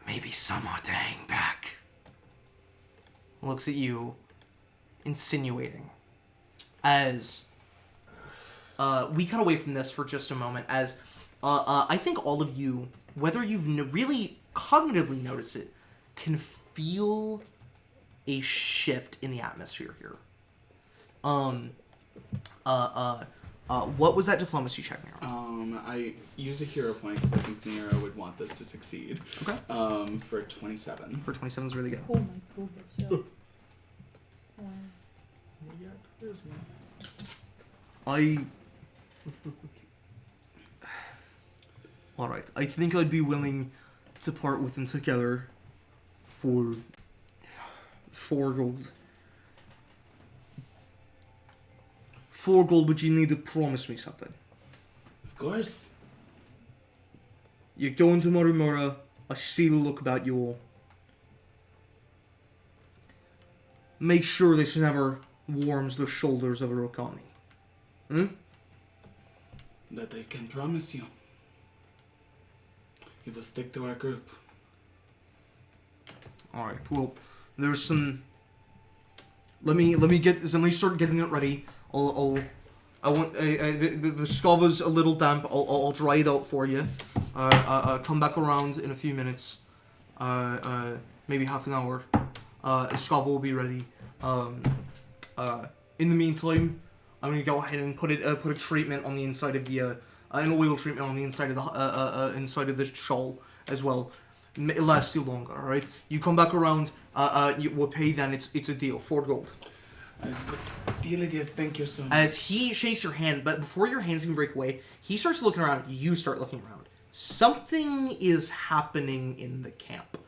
Speaker 8: Maybe some ought to hang back.
Speaker 1: looks at you, insinuating. As we cut away from this for just a moment, as I think all of you, whether you've really cognitively noticed it, can feel a shift in the atmosphere here. What was that diplomacy check now?
Speaker 2: I use a hero point because I think Nero would want this to succeed.
Speaker 1: Okay.
Speaker 2: For 27.
Speaker 1: For 27 is really good.
Speaker 3: Oh my goodness, yeah.
Speaker 1: Alright, I think I'd be willing to part with them together for 4 gold. 4 gold, but you need to promise me something.
Speaker 2: Of course.
Speaker 1: You're going to Morimura
Speaker 6: I see the look about you all. Make sure this never warms the shoulders of a Rokani.
Speaker 2: That I can promise you. We will stick to our group.
Speaker 6: Alright, well, there's some... Let me start getting it ready. I want the scava's a little damp. I'll dry it out for you. Come back around in a few minutes. Maybe half an hour. Scava will be ready. In the meantime, I'm gonna go ahead and put a treatment on the inside of the an oil treatment on the inside of the shawl as well. It lasts you longer. All right. You come back around. We'll pay then. It's a deal. 4 gold.
Speaker 2: Deal it is. Thank you so much.
Speaker 6: As he shakes your hand, but before your hands can break away, he starts looking around. You start looking around. Something is happening in the camp,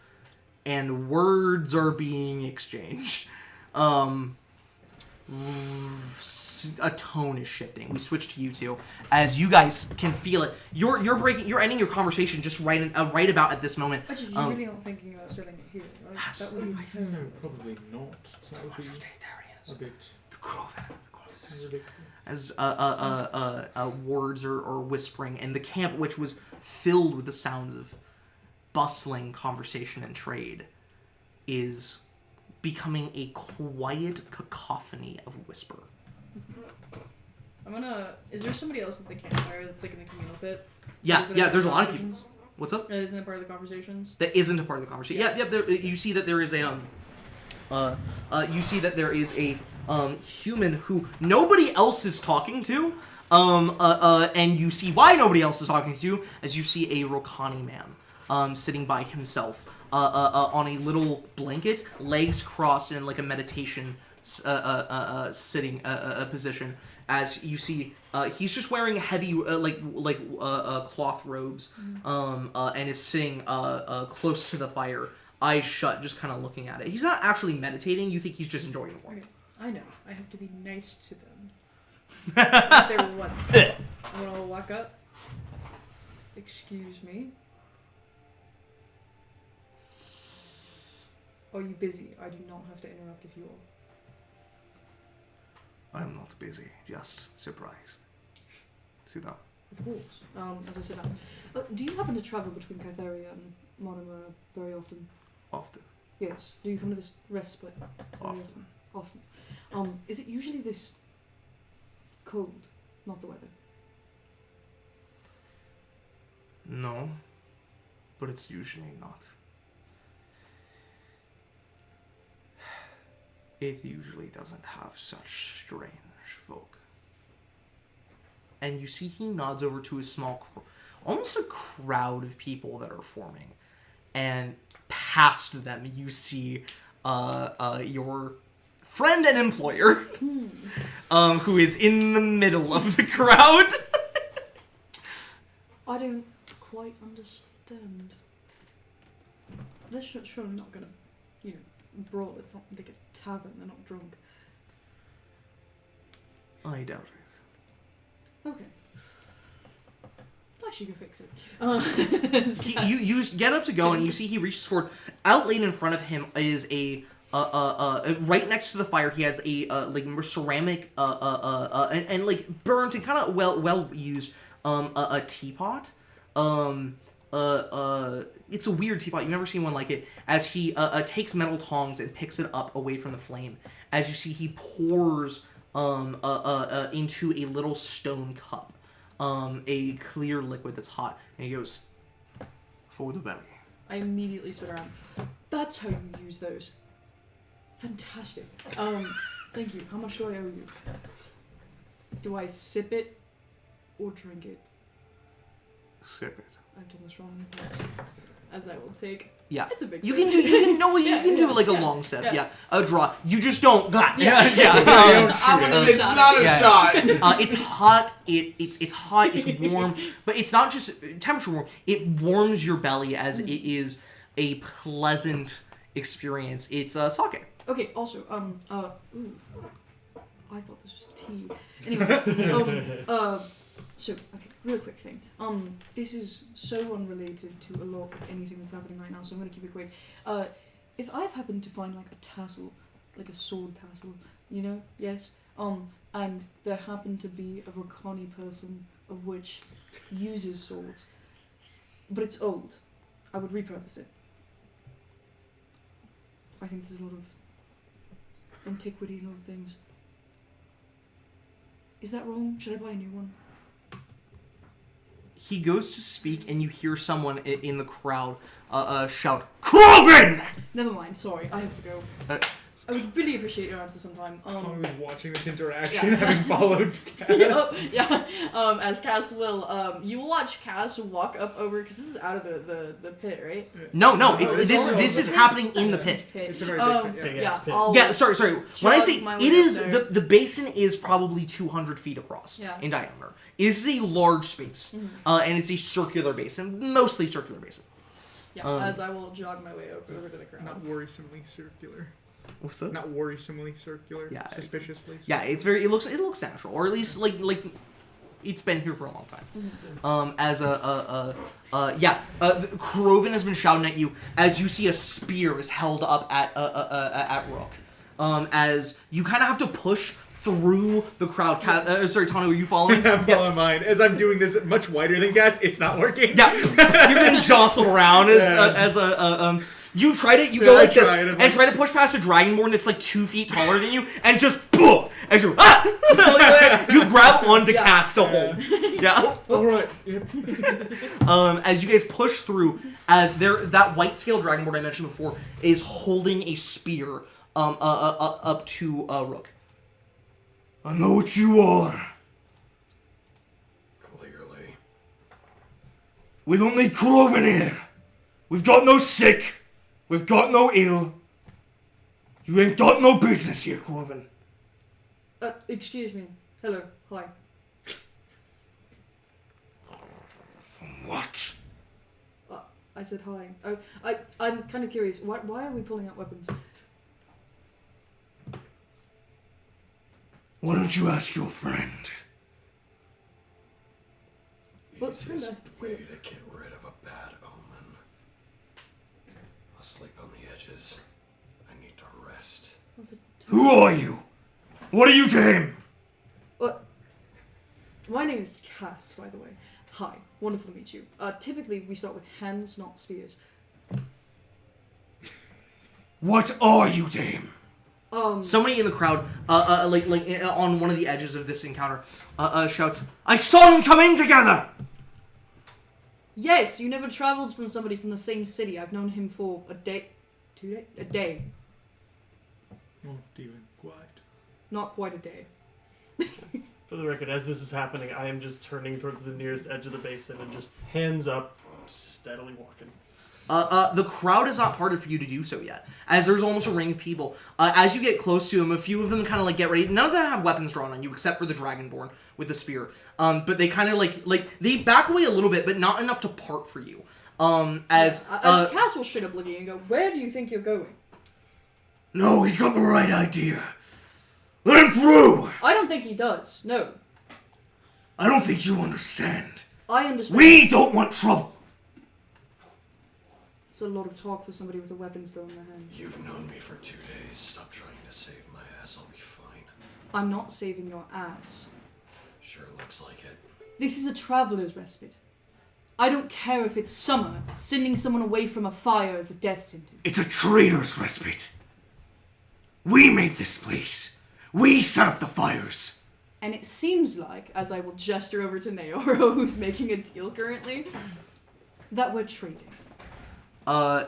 Speaker 6: and words are being exchanged. A tone is shifting. We switch to you two, as you guys can feel it. You're ending your conversation just right about at this moment.
Speaker 3: Actually, you're really not thinking about selling it here, right? That would be
Speaker 4: No, probably not. That would be a bit ridiculous.
Speaker 6: As words are whispering, and the camp, which was filled with the sounds of bustling conversation and trade, is becoming a quiet cacophony of whisper.
Speaker 3: Is there somebody else at the campfire that's like in the communal pit?
Speaker 6: Yeah, there's a lot of people. What's up?
Speaker 3: That isn't a part of the conversations?
Speaker 6: That isn't a part of the conversation. Yeah. You see that there is a human who nobody else is talking to. And you see why nobody else is talking to, as you see a Rokani man sitting by himself on a little blanket, legs crossed in like a meditation sitting position. As you see, he's just wearing heavy cloth robes, and is sitting close to the fire, eyes shut, just kind of looking at it. He's not actually meditating. You think he's just enjoying the warmth.
Speaker 3: I know. I have to be nice to them. Not there once. I'm gonna walk up. Excuse me. Are you busy? I do not have to interrupt if you are.
Speaker 6: I'm not busy, just surprised. Sit down.
Speaker 3: Of course. As I said that. Do you happen to travel between Kytheria and Monomura very often?
Speaker 6: Often.
Speaker 3: Yes. Do you come to this respite?
Speaker 6: Often.
Speaker 3: Often. Is it usually this cold, not the weather?
Speaker 6: No, but it's usually not. It usually doesn't have such strange folk. And you see he nods over to a small, almost a crowd of people that are forming. And past them you see your friend and employer, who is in the middle of the crowd.
Speaker 3: I don't quite understand. They're surely not gonna, brawl. It's not like a tavern. They're not drunk.
Speaker 6: I doubt it.
Speaker 3: Okay. I should go fix it.
Speaker 6: You get up to go, and you see he reaches forward. Outlaid in front of him is a right next to the fire. He has a ceramic and like burnt and kind of well used a teapot. It's a weird teapot. You've never seen one like it. As he takes metal tongs and picks it up away from the flame. As you see, he pours into a little stone cup a clear liquid that's hot, and he goes, "For the belly."
Speaker 3: I immediately spit around. That's how you use those. Fantastic. Thank you. How much do I owe you? Do I sip it or drink it?
Speaker 6: Sip it.
Speaker 3: I've done this wrong. As I will take.
Speaker 6: Yeah.
Speaker 3: It's a big
Speaker 6: You
Speaker 3: sip.
Speaker 6: can do. You can no. You
Speaker 3: Yeah,
Speaker 6: can do
Speaker 3: yeah,
Speaker 6: like a
Speaker 3: yeah,
Speaker 6: long sip.
Speaker 3: yeah.
Speaker 6: Yeah. A draw. You just don't.
Speaker 3: Yeah.
Speaker 4: I want
Speaker 3: a
Speaker 2: It's
Speaker 3: shot.
Speaker 2: not a
Speaker 6: Yeah.
Speaker 2: shot.
Speaker 6: It's hot. It's hot. It's warm, but it's not just temperature warm. It warms your belly as it is a pleasant experience. It's sake.
Speaker 3: Okay, also, ooh. I thought this was tea. Anyways, So, okay, real quick thing. This is so unrelated to a lot of anything that's happening right now, so I'm gonna keep it quick. If I've happened to find like a tassel, like a sword tassel, you know, yes, and there happened to be a Rakani person of which uses swords, but it's old, I would repurpose it. I think there's a lot of antiquity in all things. Is that wrong? Should I buy a new one?
Speaker 1: He goes to speak, and you hear someone in the crowd shout, "Croven!"
Speaker 3: Never mind. Sorry, I have to go. I would really appreciate your answer sometime.
Speaker 4: I was watching this interaction, having followed Cass.
Speaker 3: As Cass will, you will watch Cass walk up over, because this is out of the pit, right?
Speaker 1: No,
Speaker 4: it's
Speaker 1: this is happening in the pit.
Speaker 4: It's a very big pit.
Speaker 5: Big ass pit.
Speaker 1: Yeah, sorry. When I say
Speaker 3: chug my way
Speaker 1: it is,
Speaker 3: up there.
Speaker 1: the basin is probably 200 feet across in diameter. This is a large space, and it's a circular basin, mostly circular basin.
Speaker 3: Yeah, as I will jog my way over to the crowd.
Speaker 4: Not worrisomely circular.
Speaker 1: What's that?
Speaker 4: Not worrisomely circular.
Speaker 1: Yeah.
Speaker 4: Suspiciously.
Speaker 1: Yeah, it's very. It looks natural, or at least like it's been here for a long time. Croven has been shouting at you as you see a spear is held up at Rook. As you kind of have to push through the crowd. Sorry, Tano, are you following?
Speaker 4: I'm following mine. As I'm doing this much wider than Cass, it's not working.
Speaker 1: Yeah, you're getting jostled around you try to go like this and try to push past a dragonborn that's like 2 feet taller than you, and just boom as you you grab onto Cass to hold. Yeah.
Speaker 4: All right.
Speaker 1: As you guys push through, as that white scale dragonborn I mentioned before is holding a spear up to Rook.
Speaker 8: I know what you are.
Speaker 7: Clearly.
Speaker 8: We don't need Croven here. We've got no sick. We've got no ill. You ain't got no business here, Croven.
Speaker 3: Excuse me. Hello. Hi.
Speaker 8: What?
Speaker 3: I said hi. Oh, I'm kind of curious. Why are we pulling out weapons?
Speaker 8: Why don't you ask your friend?
Speaker 3: What's
Speaker 7: Easiest
Speaker 3: that?
Speaker 7: way to get rid of a bad omen. I'll sleep on the edges. I need to rest.
Speaker 8: Who are you? What are you to him?
Speaker 3: My name is Cass, by the way. Hi. Wonderful to meet you. Typically, we start with hands, not spears.
Speaker 8: What are you to him?
Speaker 1: Somebody in the crowd, like on one of the edges of this encounter, shouts, "I saw them come in together!"
Speaker 3: Yes, you never traveled from somebody from the same city. I've known him for a day. 2 days? A day.
Speaker 4: Not even quite.
Speaker 3: Not quite a day.
Speaker 5: For the record, as this is happening, I am just turning towards the nearest edge of the basin and just hands up, steadily walking.
Speaker 1: The crowd is not harder for you to do so yet, as there's almost a ring of people. As you get close to them, a few of them kind of like get ready. None of them have weapons drawn on you, except for the Dragonborn with the spear. But they kind of like they back away a little bit, but not enough to part for you. As
Speaker 3: Cass will straight up look at you and go, "Where do you think you're going?"
Speaker 8: No, he's got the right idea. Let him through!
Speaker 3: I don't think he does. No,
Speaker 8: I don't think you understand.
Speaker 3: I understand.
Speaker 8: We don't want trouble.
Speaker 3: It's a lot of talk for somebody with a weapon still in their hands.
Speaker 7: You've known me for 2 days. Stop trying to save my ass. I'll be fine.
Speaker 3: I'm not saving your ass.
Speaker 7: Sure looks like it.
Speaker 3: This is a traveler's respite. I don't care if it's summer. Sending someone away from a fire is a death sentence.
Speaker 8: It's a traitor's respite. We made this place. We set up the fires.
Speaker 3: And it seems like, as I will gesture over to Naoro, who's making a deal currently, that we're trading.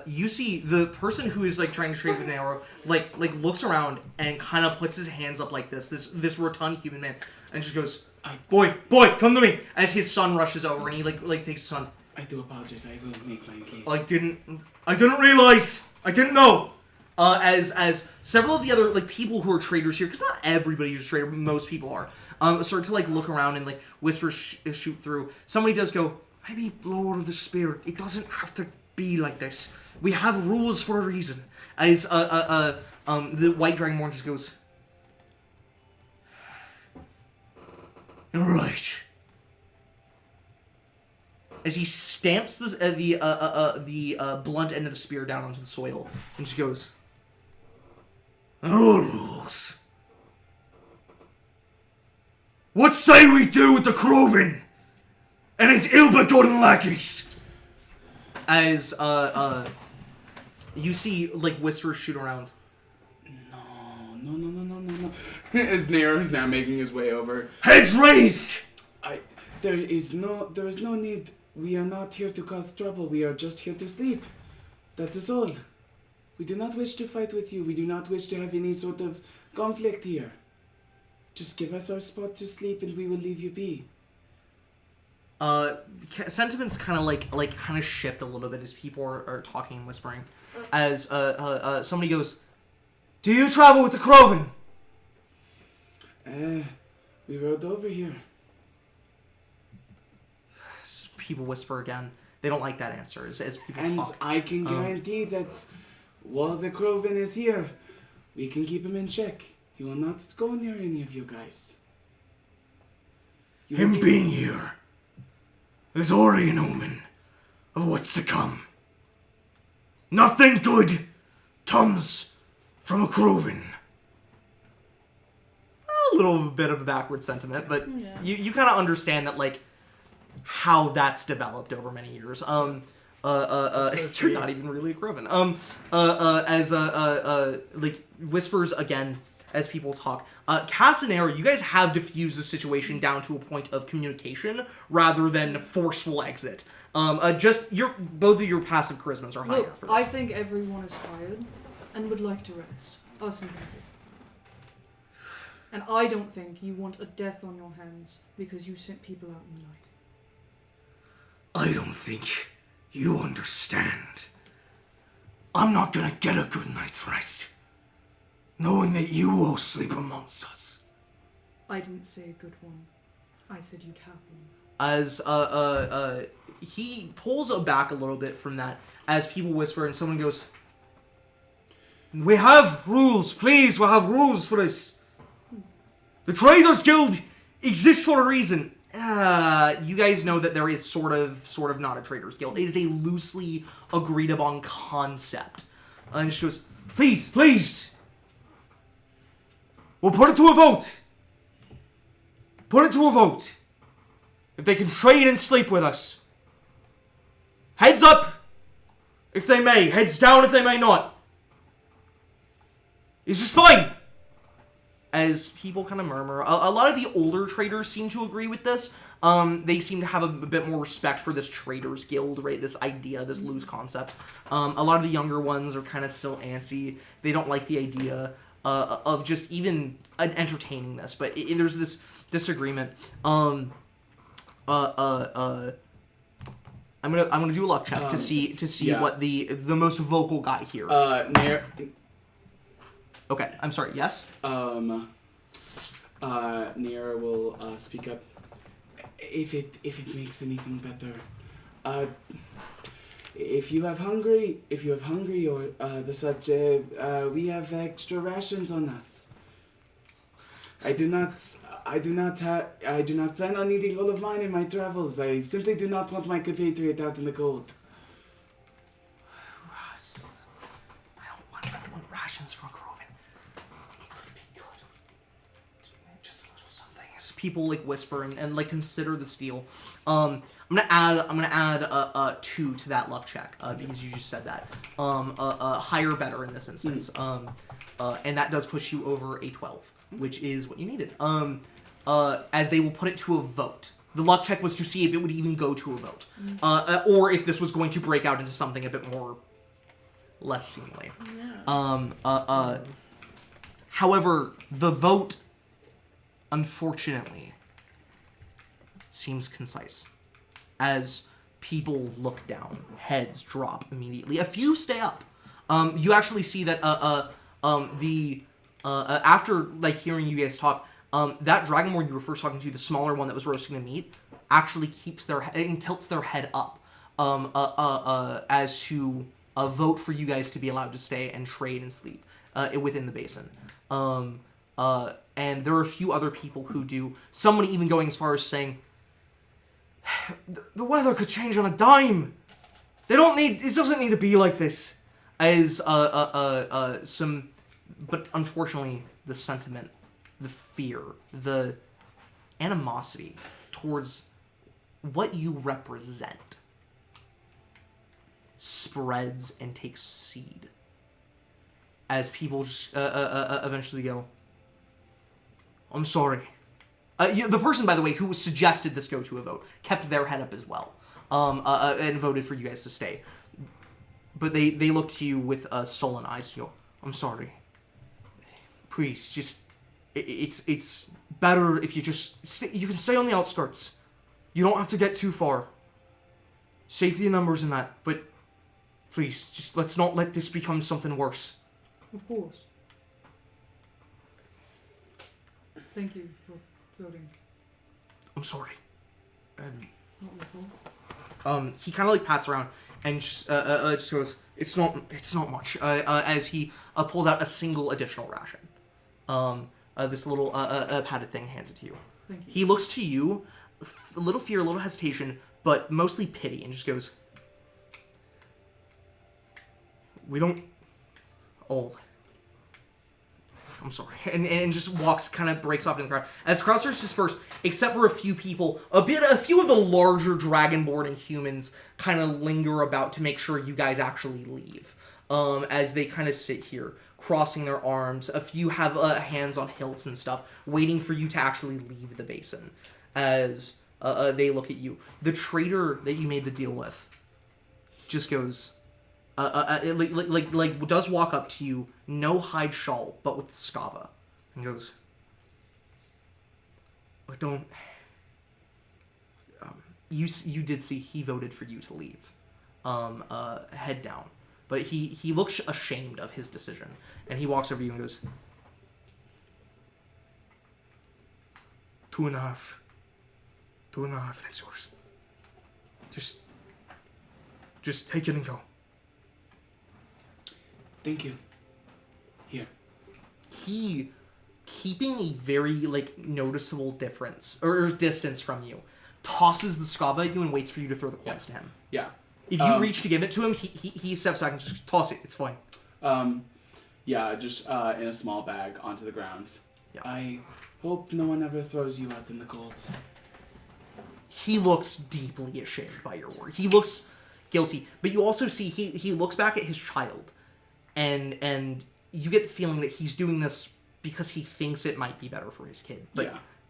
Speaker 1: You see the person who is like trying to trade with Naoro, like looks around and kind of puts his hands up like this rotund human man, and just goes, boy, come to me!" As his son rushes over and he like takes his son.
Speaker 2: I do apologize. I will make my leave.
Speaker 1: I didn't realize. I didn't know. As several of the other like people who are traders here, because not everybody is a trader, but most people are, start to like look around and like whispers shoot through. Somebody does go, "Maybe Lord of the Spirit, it doesn't have to be like this. We have rules for a reason." As the white dragonborn just goes,
Speaker 8: You're right.
Speaker 1: as he stamps the blunt end of the spear down onto the soil, and she goes,
Speaker 8: "No rules. What say we do with the Croven and his ill-begotten lackeys?"
Speaker 1: As you see like whispers shoot around.
Speaker 2: No. As Nero is now making his way over.
Speaker 8: Heads raised!
Speaker 2: There is no need. We are not here to cause trouble. We are just here to sleep. That is all. We do not wish to fight with you. We do not wish to have any sort of conflict here. Just give us our spot to sleep and we will leave you be.
Speaker 1: Sentiments kind of shift a little bit as people are talking and whispering. As somebody goes,
Speaker 8: "Do you travel with the Croven?"
Speaker 2: We rode over here.
Speaker 1: People whisper again. They don't like that answer as people
Speaker 2: And
Speaker 1: talk.
Speaker 2: I can guarantee that while the Croven is here, we can keep him in check. He will not go near any of you guys.
Speaker 8: Him being here is already an omen of what's to come. Nothing good comes from a Croven.
Speaker 1: A little bit of a backward sentiment, but
Speaker 3: Yeah.
Speaker 1: you kind of understand that like how that's developed over many years. You're not even really a Groven. As like whispers again as people talk. Casanera, you guys have diffused the situation down to a point of communication rather than forceful exit. Just both of your passive charismas are higher
Speaker 3: Look,
Speaker 1: for this.
Speaker 3: I think everyone is tired and would like to rest. Us included. And I don't think you want a death on your hands because you sent people out in the night.
Speaker 8: I don't think you understand. I'm not gonna get a good night's rest, knowing that you all sleep amongst us.
Speaker 3: I didn't say a good one. I said you'd have one.
Speaker 1: As he pulls back a little bit from that as people whisper and someone goes,
Speaker 8: We have rules, please, we have rules for this. The Traders Guild
Speaker 1: exists for a reason. You guys know that there is sort of not a traders guild. It is a loosely agreed upon concept. And she goes,
Speaker 8: Please. We'll put it to a vote. Put it to a vote. If they can trade and sleep with us. Heads up, if they may. Heads down if they may not. Is this fine?
Speaker 1: as people kind of murmur. A lot of the older traders seem to agree with this. They seem to have a bit more respect for this traders guild, right? This idea, this loose concept. A lot of the younger ones are kind of still antsy. They don't like the idea of just even entertaining this. But there's this disagreement. I'm gonna do a luck check to see
Speaker 2: yeah.
Speaker 1: what the most vocal guy here. Okay, I'm sorry. Yes.
Speaker 2: Nira will speak up. If it makes anything better, if you have hungry or the such, we have extra rations on us. I do not plan on eating all of mine in my travels. I simply do not want my compatriot out in the cold.
Speaker 1: Ross, I don't want rations for Groven. It could be good. Just a little something. As people like whisper and like consider the steal. I'm gonna add 2 to that luck check because you just said that. Higher better in this instance. And that does push you over a 12. Which is what you needed. As they will put it to a vote. The luck check was to see if it would even go to a vote. Or if this was going to break out into something a bit more less seemly. Yeah. However, the vote, unfortunately, seems concise. As people look down, heads drop immediately. A few stay up. You actually see that after like hearing you guys talk, that dragonborn you were first talking to, the smaller one that was roasting the meat, actually keeps their and tilts their head up, as to vote for you guys to be allowed to stay and trade and sleep within the basin. And there are a few other people who do. Someone even going as far as saying,
Speaker 8: The weather could change on a dime. They don't need. It doesn't need to be like this. As some, but unfortunately, the sentiment, the fear, the animosity towards what you represent spreads and takes seed. As people just, eventually go, I'm sorry. The person, by the way, who suggested this go to a vote, kept their head up as well, and voted for you guys to stay. But they look to you with sullen eyes and go, I'm sorry. Please, just, it's better if you just, you can stay on the outskirts. You don't have to get too far. Safety in numbers and that, but please, just let's not let this become something worse.
Speaker 3: Of course. Thank you for voting.
Speaker 8: I'm sorry.
Speaker 3: Not my fault.
Speaker 1: He kind of like pats around and just goes, it's not much. As he pulls out a single additional ration. This little padded thing, hands it to you.
Speaker 3: Thank you.
Speaker 1: He looks to you, a little fear, a little hesitation, but mostly pity, and just goes, we don't all. I'm sorry. And just walks, kind of breaks off in the crowd. As the crowd starts to disperse, except for a few people, a few of the larger dragonborn and humans kind of linger about to make sure you guys actually leave. As they kind of sit here, crossing their arms. A few have hands on hilts and stuff, waiting for you to actually leave the basin. As they look at you. The trader that you made the deal with just goes, does walk up to you, no hide shawl, but with the scava, and goes, I don't. You did see he voted for you to leave. Head down, but he looks ashamed of his decision, and he walks over to you and goes,
Speaker 8: 2.5. 2.5, that's yours. Just take it and go.
Speaker 2: Thank you. Here.
Speaker 1: He, keeping a very, noticeable difference, or distance from you, tosses the scava at you and waits for you to throw the coins to him.
Speaker 2: Yeah.
Speaker 1: If you reach to give it to him, he steps back and just toss it. It's fine.
Speaker 2: Yeah, just in a small bag onto the ground.
Speaker 1: Yeah.
Speaker 2: I hope no one ever throws you out in the cold.
Speaker 1: He looks deeply ashamed by your word. He looks guilty. But you also see he looks back at his child, and you get the feeling that he's doing this because he thinks it might be better for his kid.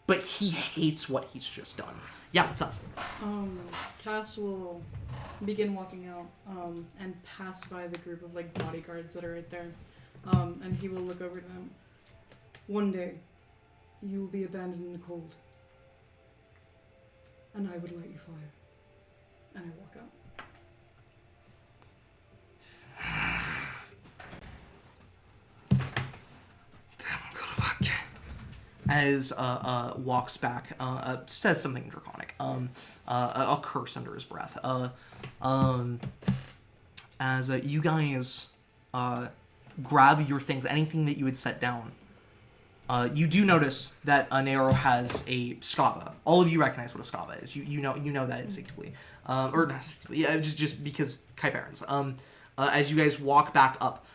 Speaker 1: But he hates what he's just done. Yeah, what's up?
Speaker 3: Cass will begin walking out and pass by the group of bodyguards that are right there. And he will look over to them. One day, you will be abandoned in the cold. And I would light you fire. And I walk out.
Speaker 1: As walks back, says something draconic, a curse under his breath. As you guys grab your things, anything that you had set down, you do notice that Nero has a scava. All of you recognize what a scava is. You know that instinctively, or not instinctively, yeah, just because Kyfarans. As you guys walk back up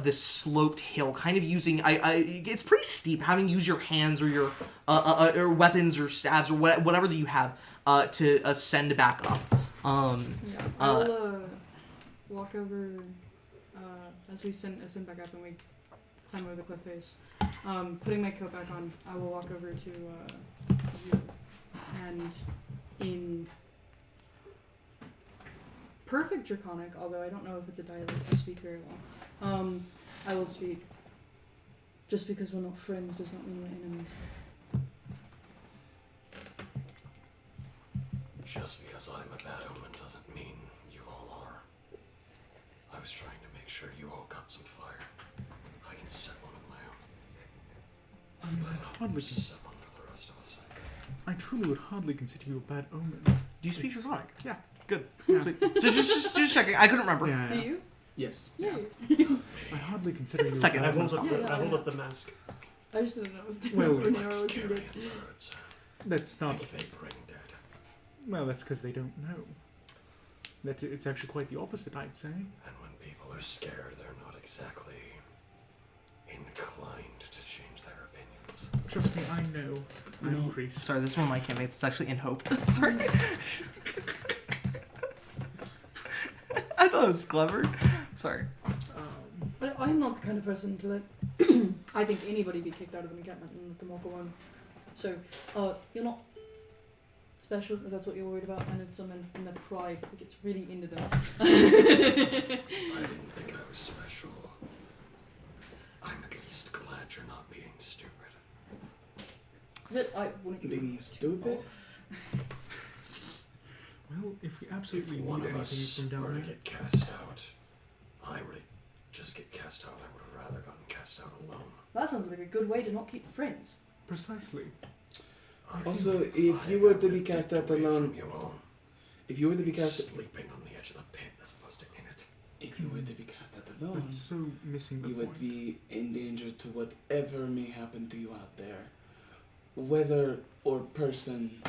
Speaker 1: this sloped hill, kind of using it's pretty steep, having used your hands or your or weapons or staves or whatever that you have to ascend back up.
Speaker 3: I'll walk over as we ascend back up and we climb over the cliff face. Putting my coat back on, I will walk over to you, and in perfect Draconic, although I don't know if it's a dialect I speak very well, I will speak. Just because we're not friends does not mean we're enemies.
Speaker 7: Just because I'm a bad omen doesn't mean you all are. I was trying to make sure you all got some fire. I can set one of my own.
Speaker 4: I'd hardly
Speaker 7: Set one for the rest of us.
Speaker 4: I truly would hardly consider you a bad omen.
Speaker 1: Do you speak Draconic?
Speaker 4: Yeah.
Speaker 1: Good.
Speaker 4: Yeah.
Speaker 1: Sweet. So just checking. I couldn't remember.
Speaker 4: Yeah.
Speaker 3: Do you?
Speaker 2: Yes.
Speaker 3: Yeah.
Speaker 4: I hardly consider
Speaker 1: It's a
Speaker 4: you
Speaker 1: second.
Speaker 4: a
Speaker 5: I
Speaker 4: bad
Speaker 5: hold up,
Speaker 3: Yeah,
Speaker 5: I hold up the mask.
Speaker 3: I just didn't know if
Speaker 4: Well,
Speaker 3: Nero was
Speaker 7: Scary
Speaker 3: good.
Speaker 7: birds.
Speaker 4: That's not.
Speaker 7: Think they bring dead.
Speaker 4: Well, that's because they don't know. It's actually quite the opposite, I'd say.
Speaker 7: And when people are scared, they're not exactly inclined to change their opinions.
Speaker 4: Trust me, I know. I'm
Speaker 2: No.
Speaker 4: a priest.
Speaker 1: Sorry, this is one of my campmates. It's actually in Hope. Sorry. I thought it was clever. Sorry.
Speaker 3: I'm not the kind of person to let. I think anybody be kicked out of an encampment and let them walk alone. So, you're not special if that's what you're worried about, and it's someone in that pride that gets really into them.
Speaker 7: I didn't think I was special. I'm at least glad you're not being stupid.
Speaker 3: But I wouldn't
Speaker 2: Being stupid?
Speaker 4: Well, if we
Speaker 7: If
Speaker 4: absolutely
Speaker 7: one
Speaker 4: need
Speaker 7: of us
Speaker 4: anything from
Speaker 7: were
Speaker 4: down
Speaker 7: to
Speaker 4: there,
Speaker 7: get cast out, I were to just get cast out, I would have rather gotten cast out alone.
Speaker 3: That sounds like a good way to not keep friends.
Speaker 4: precisely.
Speaker 2: Also, if you were to be cast out
Speaker 7: Away
Speaker 2: alone,
Speaker 7: from you all,
Speaker 2: if you were to be cast,
Speaker 7: sleeping on the edge of the pit as opposed to in it.
Speaker 2: if you were to be cast out alone,
Speaker 4: But so missing the
Speaker 2: you
Speaker 4: point.
Speaker 2: would be in danger to whatever may happen to you out there, whether or person.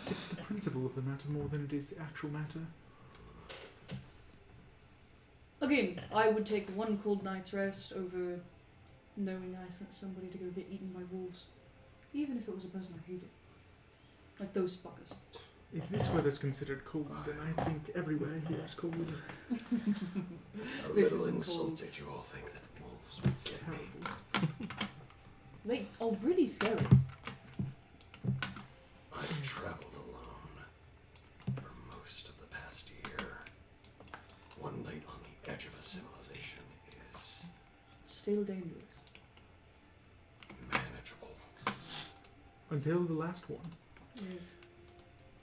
Speaker 4: It's the principle of the matter more than it is the actual matter.
Speaker 3: Again, I would take one cold night's rest over knowing I sent somebody to go get eaten by wolves. Even if it was a person I hated. Like those fuckers.
Speaker 4: If this weather's considered cold, then I think everywhere here is cold.
Speaker 7: A
Speaker 3: This
Speaker 7: little
Speaker 3: isn't
Speaker 7: insulted you all think that wolves would
Speaker 4: It's
Speaker 7: get me.
Speaker 4: terrible.
Speaker 3: They are really scary.
Speaker 7: I've traveled alone for most of the past year. One night on the edge of a civilization is
Speaker 3: Still dangerous.
Speaker 7: manageable.
Speaker 4: Until the last one.
Speaker 3: Yes.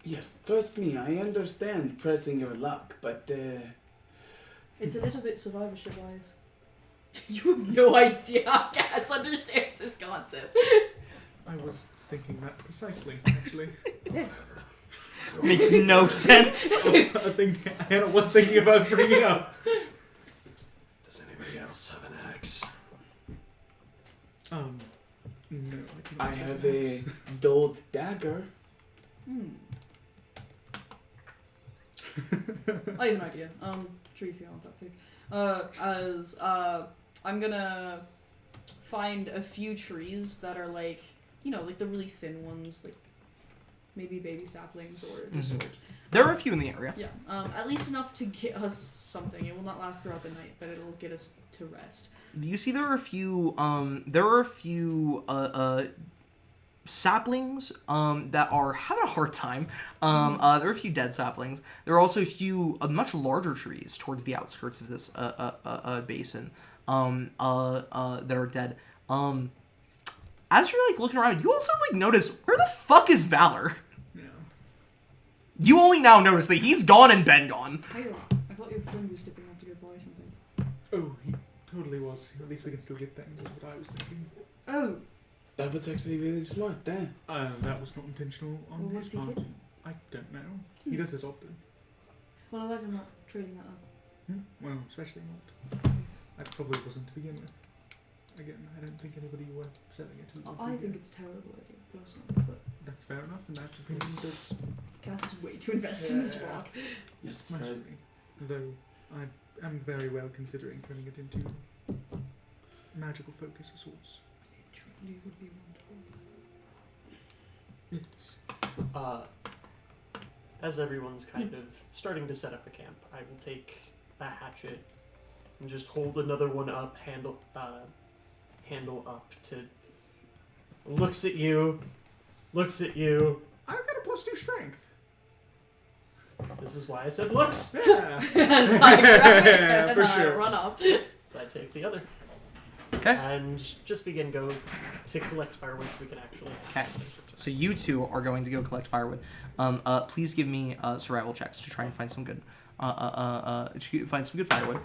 Speaker 2: Yes, trust me, I understand pressing your luck, but
Speaker 3: It's a little bit survivorship wise. You have no idea how Cass understands this concept.
Speaker 4: I was thinking that precisely, actually.
Speaker 3: Yes.
Speaker 7: However,
Speaker 1: Makes no sense.
Speaker 4: I think Hannah was thinking about bringing up.
Speaker 7: does anybody else have an axe?
Speaker 4: No,
Speaker 2: I
Speaker 4: think
Speaker 2: have
Speaker 4: it's
Speaker 2: a dulled dagger.
Speaker 3: I have an idea. Tracy, I want that thing. I'm gonna find a few trees that are like, you know, like the really thin ones, like maybe baby saplings or the
Speaker 1: Mhm.
Speaker 3: sort.
Speaker 1: There are a few in the area.
Speaker 3: Yeah, at least enough to get us something. It will not last throughout the night, but it'll get us to rest.
Speaker 1: You see, there are a few saplings that are having a hard time. There are a few dead saplings. There are also a few much larger trees towards the outskirts of this basin that are dead. As you're like looking around, you also like notice, where the fuck is Valor?
Speaker 4: Yeah.
Speaker 1: You only now notice that he's gone and been gone.
Speaker 3: Hey, I thought your friend was stepping out to go buy something.
Speaker 4: Oh, he totally was. At least we can still get things, is what I was thinking.
Speaker 3: Oh,
Speaker 2: That was actually really smart, then.
Speaker 4: That was not intentional on
Speaker 3: Well,
Speaker 4: his
Speaker 3: what's he
Speaker 4: part.
Speaker 3: getting?
Speaker 4: I don't know. He does this often.
Speaker 3: well, I like him not trading that up.
Speaker 4: Well, especially not. I probably wasn't to begin with. Again, I don't think anybody worth selling it to. would
Speaker 3: I
Speaker 4: be
Speaker 3: think
Speaker 4: here.
Speaker 3: it's a terrible idea, personally, but
Speaker 4: That's fair enough, in that opinion, that's
Speaker 3: Cass is way too invested in this
Speaker 4: Yeah.
Speaker 3: rock.
Speaker 2: Yes,
Speaker 4: naturally. Though I am very well considering turning it into magical focus of sorts.
Speaker 3: It truly would be wonderful.
Speaker 4: Yes.
Speaker 5: As everyone's kind of starting to set up a camp, I will take a hatchet and just hold another one up, handle up to. Looks at you. I've got
Speaker 4: a +2 strength.
Speaker 5: This is why I said looks.
Speaker 4: Yeah.
Speaker 3: So I grab it and
Speaker 4: For
Speaker 3: I
Speaker 4: sure.
Speaker 3: run up.
Speaker 5: So I take the other.
Speaker 1: Okay.
Speaker 5: And just begin go to collect firewood so we can actually.
Speaker 1: Okay. So you two are going to go collect firewood. Please give me survival checks to try and find some good, firewood.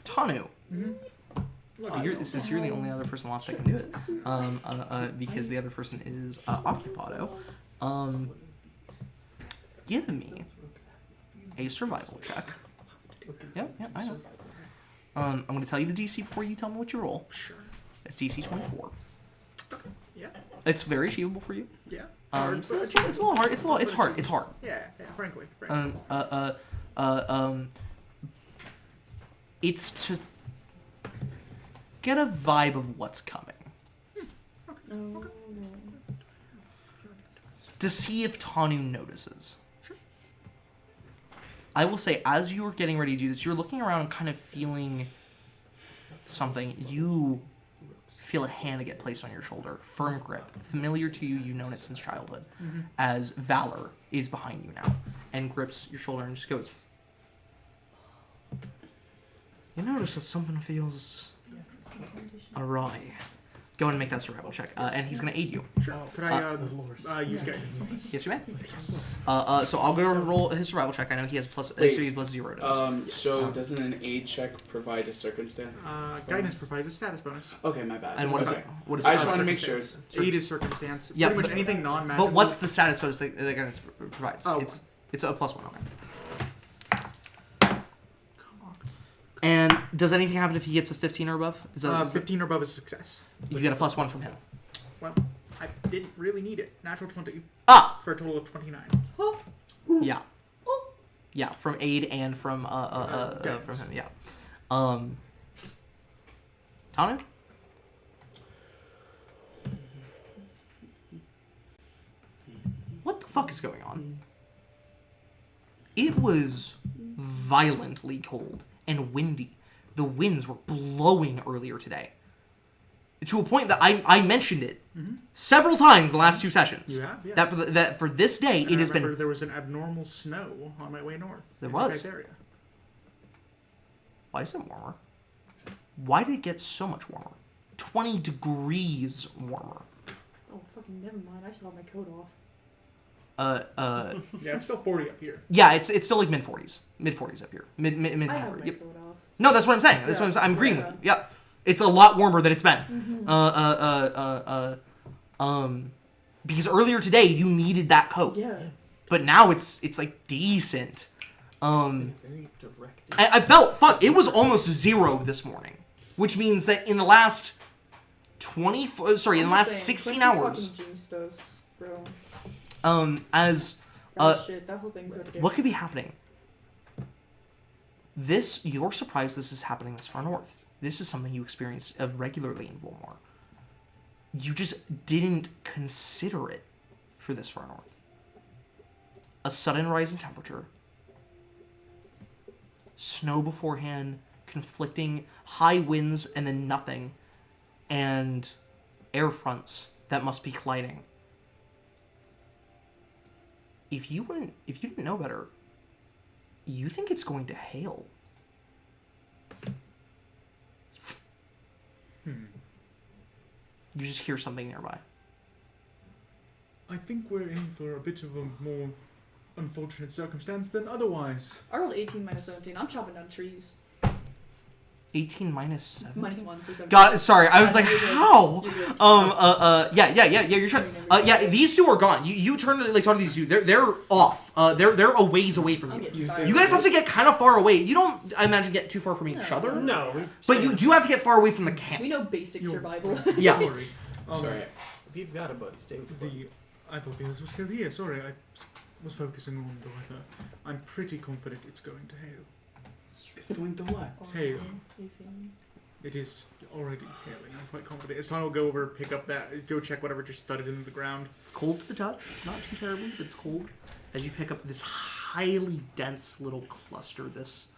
Speaker 1: Tanu, since you're the only other person left that can do it, because the other person is occupado. Give me a survival check. Yeah, I know. I'm going to tell you the DC before you tell me what you roll.
Speaker 4: Sure.
Speaker 1: It's DC 24.
Speaker 4: Yeah.
Speaker 1: It's very achievable for you.
Speaker 4: Yeah.
Speaker 1: It's a little hard. It's hard. It's hard.
Speaker 4: Yeah. Frankly.
Speaker 1: It's to get a vibe of what's coming.
Speaker 3: Oh.
Speaker 1: To see if Tanu notices. I will say, as you are getting ready to do this, you're looking around and kind of feeling something. You feel a hand get placed on your shoulder. Firm grip. Familiar to you. You've known it since childhood. As Valor is behind you now and grips your shoulder and just goes, you notice that something feels awry. Go ahead and make that survival check. And he's going to aid you.
Speaker 4: Sure. Could I use guidance on this?
Speaker 1: Yes, you may. So I'll go and roll his survival check. I know he has plus.
Speaker 2: Wait.
Speaker 1: So he has plus 0 to this.
Speaker 2: So doesn't an aid check provide a circumstance?
Speaker 4: Guidance provides a status bonus.
Speaker 2: Okay, my bad.
Speaker 1: And what is it? What is
Speaker 2: I
Speaker 1: it?
Speaker 2: just want to make sure.
Speaker 4: Aid is circumstance.
Speaker 1: Yeah,
Speaker 4: Pretty much
Speaker 1: but-
Speaker 4: anything non-magical.
Speaker 1: But what's the status bonus that guidance provides?
Speaker 4: Oh,
Speaker 1: It's a plus 1. Okay. And does anything happen if he gets a 15 or above? Is that
Speaker 4: 15 or above is a success.
Speaker 1: you get a plus 1 from him?
Speaker 4: Well, I didn't really need it. Natural 20
Speaker 1: Ah,
Speaker 4: for a total of 29.
Speaker 3: Oh.
Speaker 1: yeah, yeah, from aid and from from him. Yeah. Tanu? What the fuck is going on? It was violently cold and windy. The winds were blowing earlier today. To a point that I mentioned it several times the last 2 sessions.
Speaker 4: You have, yeah.
Speaker 1: That for this day,
Speaker 4: And
Speaker 1: it
Speaker 4: I
Speaker 1: has
Speaker 4: remember
Speaker 1: been.
Speaker 4: there was an abnormal snow on my way north.
Speaker 1: There
Speaker 4: in
Speaker 1: was.
Speaker 4: this area.
Speaker 1: Why is it warmer? Why did it get so much warmer? 20 degrees warmer.
Speaker 3: Oh, fucking never mind. I still have my coat off.
Speaker 4: Yeah, it's still 40 up here.
Speaker 1: Yeah, it's still like mid 40s up here, mid
Speaker 3: I
Speaker 1: to high
Speaker 3: have
Speaker 1: 40s.
Speaker 3: my
Speaker 1: Yep.
Speaker 3: coat off.
Speaker 1: No, that's what I'm saying. That's what I'm saying. I'm agreeing with you. Yep. It's a lot warmer than it's been. Because earlier today you needed that coat,
Speaker 3: Yeah.
Speaker 1: but now it's like decent.
Speaker 5: Very direct.
Speaker 1: I felt it was almost 0 this morning, which means that in the last in the last 16 hours,
Speaker 3: Jinxed us, bro.
Speaker 1: as
Speaker 3: Shit, that whole thing's gonna get.
Speaker 1: what could be happening? You're surprised this is happening this far north. This is something you experience regularly in Volmar. You just didn't consider it for this far north. A sudden rise in temperature, snow beforehand, conflicting high winds and then nothing, and air fronts that must be colliding. If you didn't know better, you think it's going to hail. You just hear something nearby.
Speaker 4: I think we're in for a bit of a more unfortunate circumstance than otherwise.
Speaker 3: I rolled 18 minus 17. I'm chopping down trees.
Speaker 1: 18 minus 7?
Speaker 3: Minus 1 for 17.
Speaker 1: God, sorry, I was like,
Speaker 3: You're good.
Speaker 1: how?
Speaker 3: You're good.
Speaker 1: Yeah, you're trying. Yeah, these two are gone. You turn to like talk to these two. They're off. They're a ways away from
Speaker 3: I'm
Speaker 1: you.
Speaker 3: getting
Speaker 2: You
Speaker 3: tired.
Speaker 1: You guys have to get kind of far away. You don't, I imagine, get too far from each
Speaker 3: No.
Speaker 1: other.
Speaker 5: No.
Speaker 1: But you do have to get far away from the camp.
Speaker 3: We know basic survival.
Speaker 1: Yeah.
Speaker 4: Sorry.
Speaker 2: Sorry.
Speaker 5: If you've got a buddy, stay with the buddy.
Speaker 4: I thought Venus was still here. Sorry, I was focusing on the weather. I'm pretty confident it's going to hail.
Speaker 2: It's going to what?
Speaker 4: Hail. It is already hailing. I'm quite confident. It's time I'll go over, pick up go check whatever just thudded into the ground.
Speaker 1: It's cold to the touch, not too terribly, but it's cold. As you pick up this highly dense little cluster, this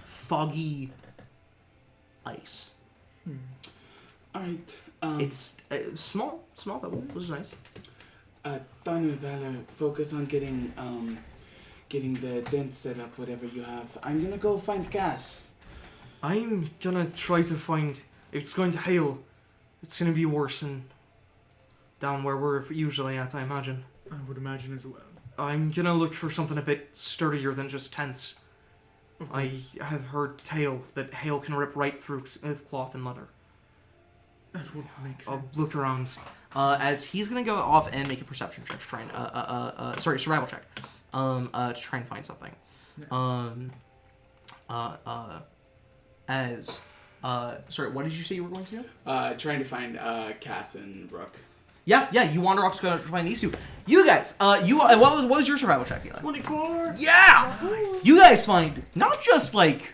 Speaker 1: foggy ice.
Speaker 2: All right.
Speaker 1: It's small pebble, which is nice.
Speaker 2: Tanu, Valor, focus on getting the dent set up, whatever you have. I'm gonna go find gas.
Speaker 8: I'm gonna try to find. If it's going to hail, it's gonna be worse than down where we're usually at, I imagine.
Speaker 4: I would imagine as well.
Speaker 8: I'm gonna look for something a bit sturdier than just tents.
Speaker 4: Of
Speaker 8: I
Speaker 4: course.
Speaker 8: have heard tale that hail can rip right through cloth and leather.
Speaker 4: That would make sense.
Speaker 8: I'll look around.
Speaker 1: As he's gonna go off and make a perception check to try and survival check. To try and find something.
Speaker 4: Yeah.
Speaker 1: As Sorry, what did you say you were going to do?
Speaker 2: Trying to find Cass and Brooke.
Speaker 1: Yeah, you wander off to go find these two. You guys, what was your survival check, Eli?
Speaker 5: 24.
Speaker 1: Yeah! You guys find not just like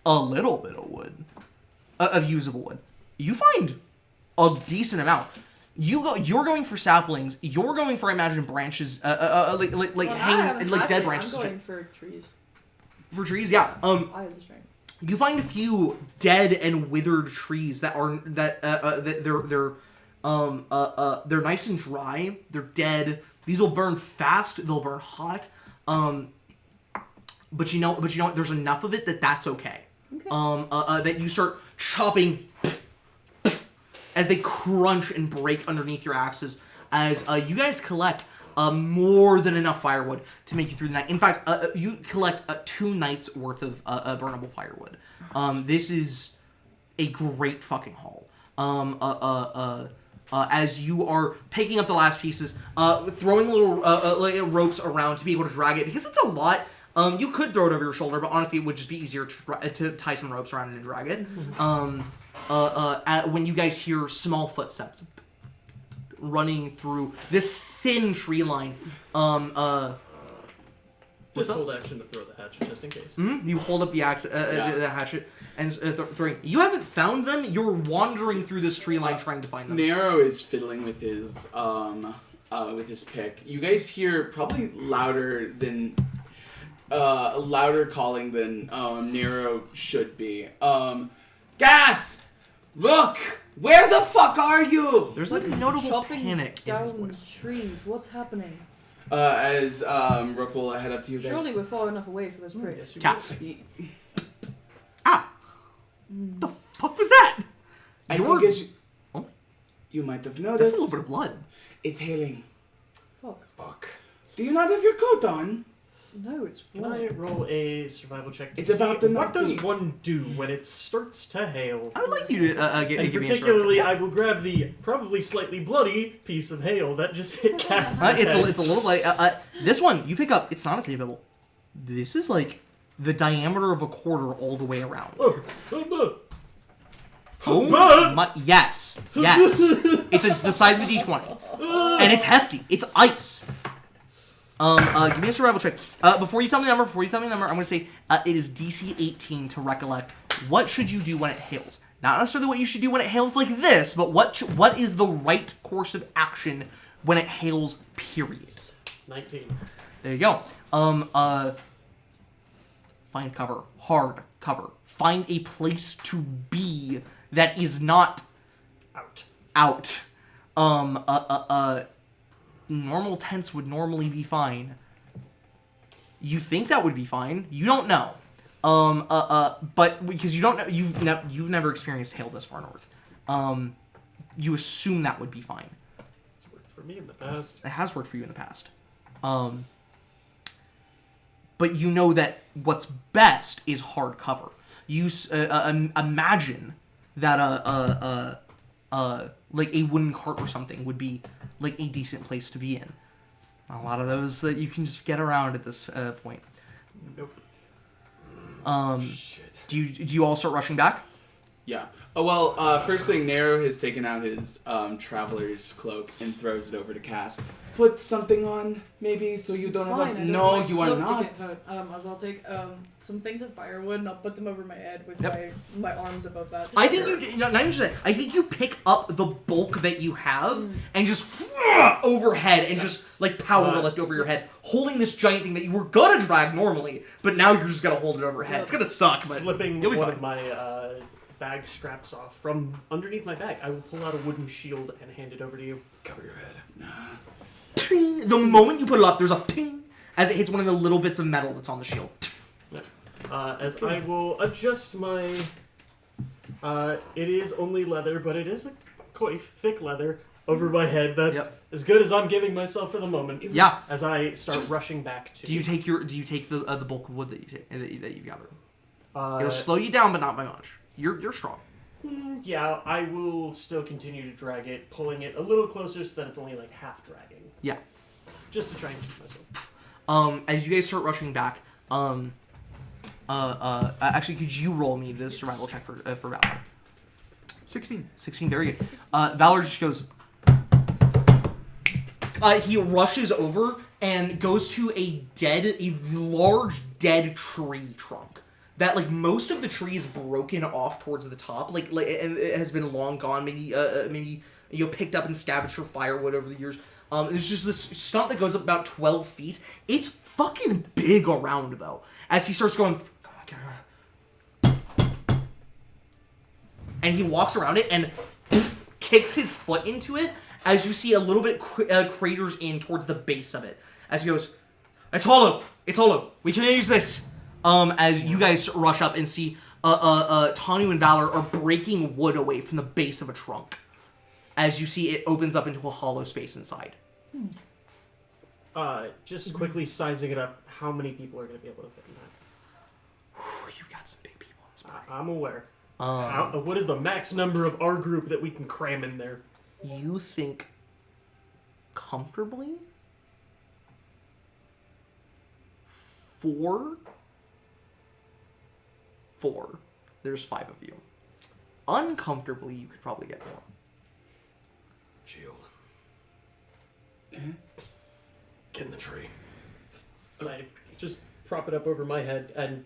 Speaker 1: a little bit of wood, of usable wood. You find a decent amount. You're going for saplings. You're going for, I imagine, branches, dead branches.
Speaker 3: I'm going for trees.
Speaker 1: For trees, yeah.
Speaker 3: I have the strength.
Speaker 1: You find a few dead and withered trees that they're nice and dry. They're dead. These will burn fast. They'll burn hot. But you know what? There's enough of it that's okay. That you start chopping as they crunch and break underneath your axes. As you guys collect more than enough firewood to make you through the night. In fact, you collect 2 nights worth of burnable firewood. This is a great fucking haul. As you are picking up the last pieces, throwing little ropes around to be able to drag it, because it's a lot. You could throw it over your shoulder, but honestly, it would just be easier to tie some ropes around it and drag it. When you guys hear small footsteps running through this thin tree line,
Speaker 5: Just hold action to throw the hatchet, just in case.
Speaker 1: you hold up the axe, the hatchet, and throwing. You haven't found them. You're wandering through this tree line trying to find them.
Speaker 2: Nero is fiddling with his pick. You guys hear probably louder calling than Nero should be. Gas! Look! Where the fuck are you?
Speaker 1: There's like a notable
Speaker 3: Chopping
Speaker 1: panic in his
Speaker 3: down
Speaker 1: voice.
Speaker 3: trees. What's happening?
Speaker 2: As Rook will head up to you guys.
Speaker 3: Surely we're far enough away for this praise.
Speaker 1: Cats. Ah! The fuck was that?
Speaker 2: I
Speaker 1: You're-
Speaker 2: think as
Speaker 1: Oh.
Speaker 2: you might have
Speaker 1: That's
Speaker 2: noticed,
Speaker 1: a little bit of blood.
Speaker 2: it's hailing.
Speaker 7: Fuck.
Speaker 2: Do you not have your coat on?
Speaker 3: No, it's
Speaker 5: Can
Speaker 3: warm.
Speaker 5: I roll a survival check to
Speaker 2: It's
Speaker 5: see
Speaker 2: about to
Speaker 5: what
Speaker 2: not
Speaker 5: does
Speaker 2: be.
Speaker 5: one do when it starts to hail?
Speaker 1: I would like you to
Speaker 5: And
Speaker 1: give me a
Speaker 5: particularly, I will grab the probably slightly bloody piece of hail that just hit Cass. in the
Speaker 1: It's
Speaker 5: head.
Speaker 1: a little like this one you pick up. It's not a savable. This is like the diameter of a quarter all the way around. Oh my! Yes. It's the size of a D20, and it's hefty. It's ice. Give me a survival check. Before you tell me the number, I'm going to say it is DC 18 to recollect. What should you do when it hails? Not necessarily what you should do when it hails like this, but what is the right course of action when it hails, period.
Speaker 5: 19.
Speaker 1: There you go. Find cover. Hard cover. Find a place to be that is not out. Normal tents would normally be fine. You think that would be fine. You don't know. But because you don't know, you've never experienced hail this far north. You assume that would be fine.
Speaker 5: It's worked for me in the past.
Speaker 1: It has worked for you in the past. But you know that what's best is hard cover. You imagine that like a wooden cart or something would be like a decent place to be in. A lot of those that you can just get around at this point.
Speaker 5: Nope.
Speaker 7: Shit.
Speaker 1: Do you all start rushing back?
Speaker 2: Yeah. Oh well. First thing, Nero has taken out his traveler's cloak and throws it over to Cass. Put something on, maybe, so you don't
Speaker 3: Fine,
Speaker 2: have.
Speaker 3: I don't
Speaker 2: No,
Speaker 3: like
Speaker 2: you are
Speaker 3: cloak to
Speaker 2: not.
Speaker 3: get hurt. As I'll take some things of firewood and I'll put them over my head with
Speaker 1: Yep.
Speaker 3: my arms above that.
Speaker 1: I think not even just that. I think you pick up the bulk that you have and just overhead and just like power lift over your head, holding this giant thing that you were gonna drag normally, but now you're just gonna hold it overhead.
Speaker 3: Yep.
Speaker 1: It's gonna suck, but
Speaker 5: Slipping
Speaker 1: you'll be
Speaker 5: one
Speaker 1: fine.
Speaker 5: of my bag straps off from underneath my bag, I will pull out a wooden shield and hand it over to you.
Speaker 7: Cover your head.
Speaker 1: Ting. The moment you put it up, there's a ping as it hits one of the little bits of metal that's on the shield.
Speaker 5: As I will adjust my... it is only leather, but it is a quite thick leather over my head. That's
Speaker 1: Yep.
Speaker 5: as good as I'm giving myself for the moment.
Speaker 1: Yeah.
Speaker 5: As I start rushing back to...
Speaker 1: Do you take the bulk of wood that you gathered?
Speaker 5: Uh,
Speaker 1: It'll slow you down, but not by much. You're strong.
Speaker 5: Yeah, I will still continue to drag it, pulling it a little closer so that it's only like half dragging.
Speaker 1: Yeah.
Speaker 5: Just to try and keep myself.
Speaker 1: As you guys start rushing back, Actually, could you roll me the survival check for Valor?
Speaker 4: 16.
Speaker 1: 16, very good. Valor just goes. He rushes over and goes to a large dead tree trunk. That like most of the tree is broken off towards the top, like it has been long gone. Maybe picked up and scavenged for firewood over the years. It's just this stump that goes up about 12 feet. It's fucking big around though. As he starts going, and he walks around it and kicks his foot into it. As you see a little bit craters in towards the base of it. As he goes, it's hollow. It's hollow. We can use this. As you guys rush up and see Tanu and Valor are breaking wood away from the base of a trunk. As you see it opens up into a hollow space inside.
Speaker 5: Just quickly sizing it up, how many people are going to be able to fit in that?
Speaker 1: You've got some big people in this party.
Speaker 5: I'm aware. What is the max number of our group that we can cram in there?
Speaker 1: You think comfortably? 4? There's 5 of you. Uncomfortably, you could probably get more.
Speaker 7: Shield. Get in the tree.
Speaker 5: So I just prop it up over my head and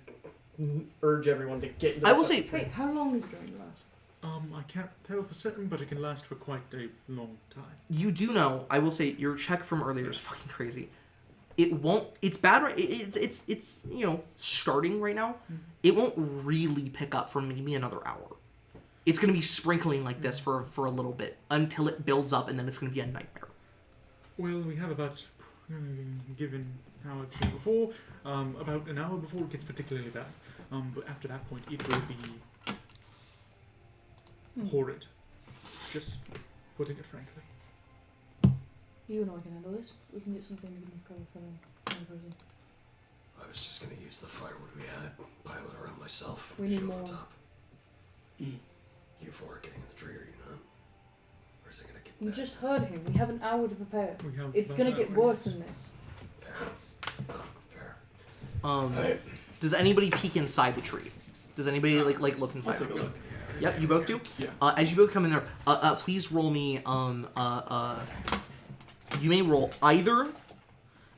Speaker 5: urge everyone to get in the
Speaker 1: I will say,
Speaker 3: Wait, how long is it going to last?
Speaker 4: I can't tell for certain, but it can last for quite a long time.
Speaker 1: you do know, I will say, your check from earlier is fucking crazy. It won't, it's bad, right? It's starting right now. It won't really pick up for maybe another hour. It's going to be sprinkling like this for a little bit until it builds up, and then it's going to be a nightmare.
Speaker 4: Well, we have about, given how I've seen before, about an hour before it gets particularly bad. But after that point, it will be horrid. Just putting it frankly.
Speaker 3: You and I can handle this. We can get something to cover for another person.
Speaker 7: I was just gonna use the firewood we had, pile it around myself.
Speaker 3: We need
Speaker 7: shield
Speaker 3: more.
Speaker 7: on top. You four are getting in the tree, are you not? Or is it gonna get
Speaker 3: You
Speaker 7: bad?
Speaker 3: just heard him. We have an hour to prepare.
Speaker 4: We have
Speaker 3: It's
Speaker 4: about
Speaker 3: gonna
Speaker 4: an
Speaker 3: get
Speaker 4: hour,
Speaker 3: worse
Speaker 4: yes.
Speaker 3: than this.
Speaker 7: Fair.
Speaker 1: Does anybody peek inside the tree? Does anybody like look inside?
Speaker 2: I'll take a look.
Speaker 1: Yep, you both do.
Speaker 2: Yeah.
Speaker 1: As you both come in there, please roll me. You may roll either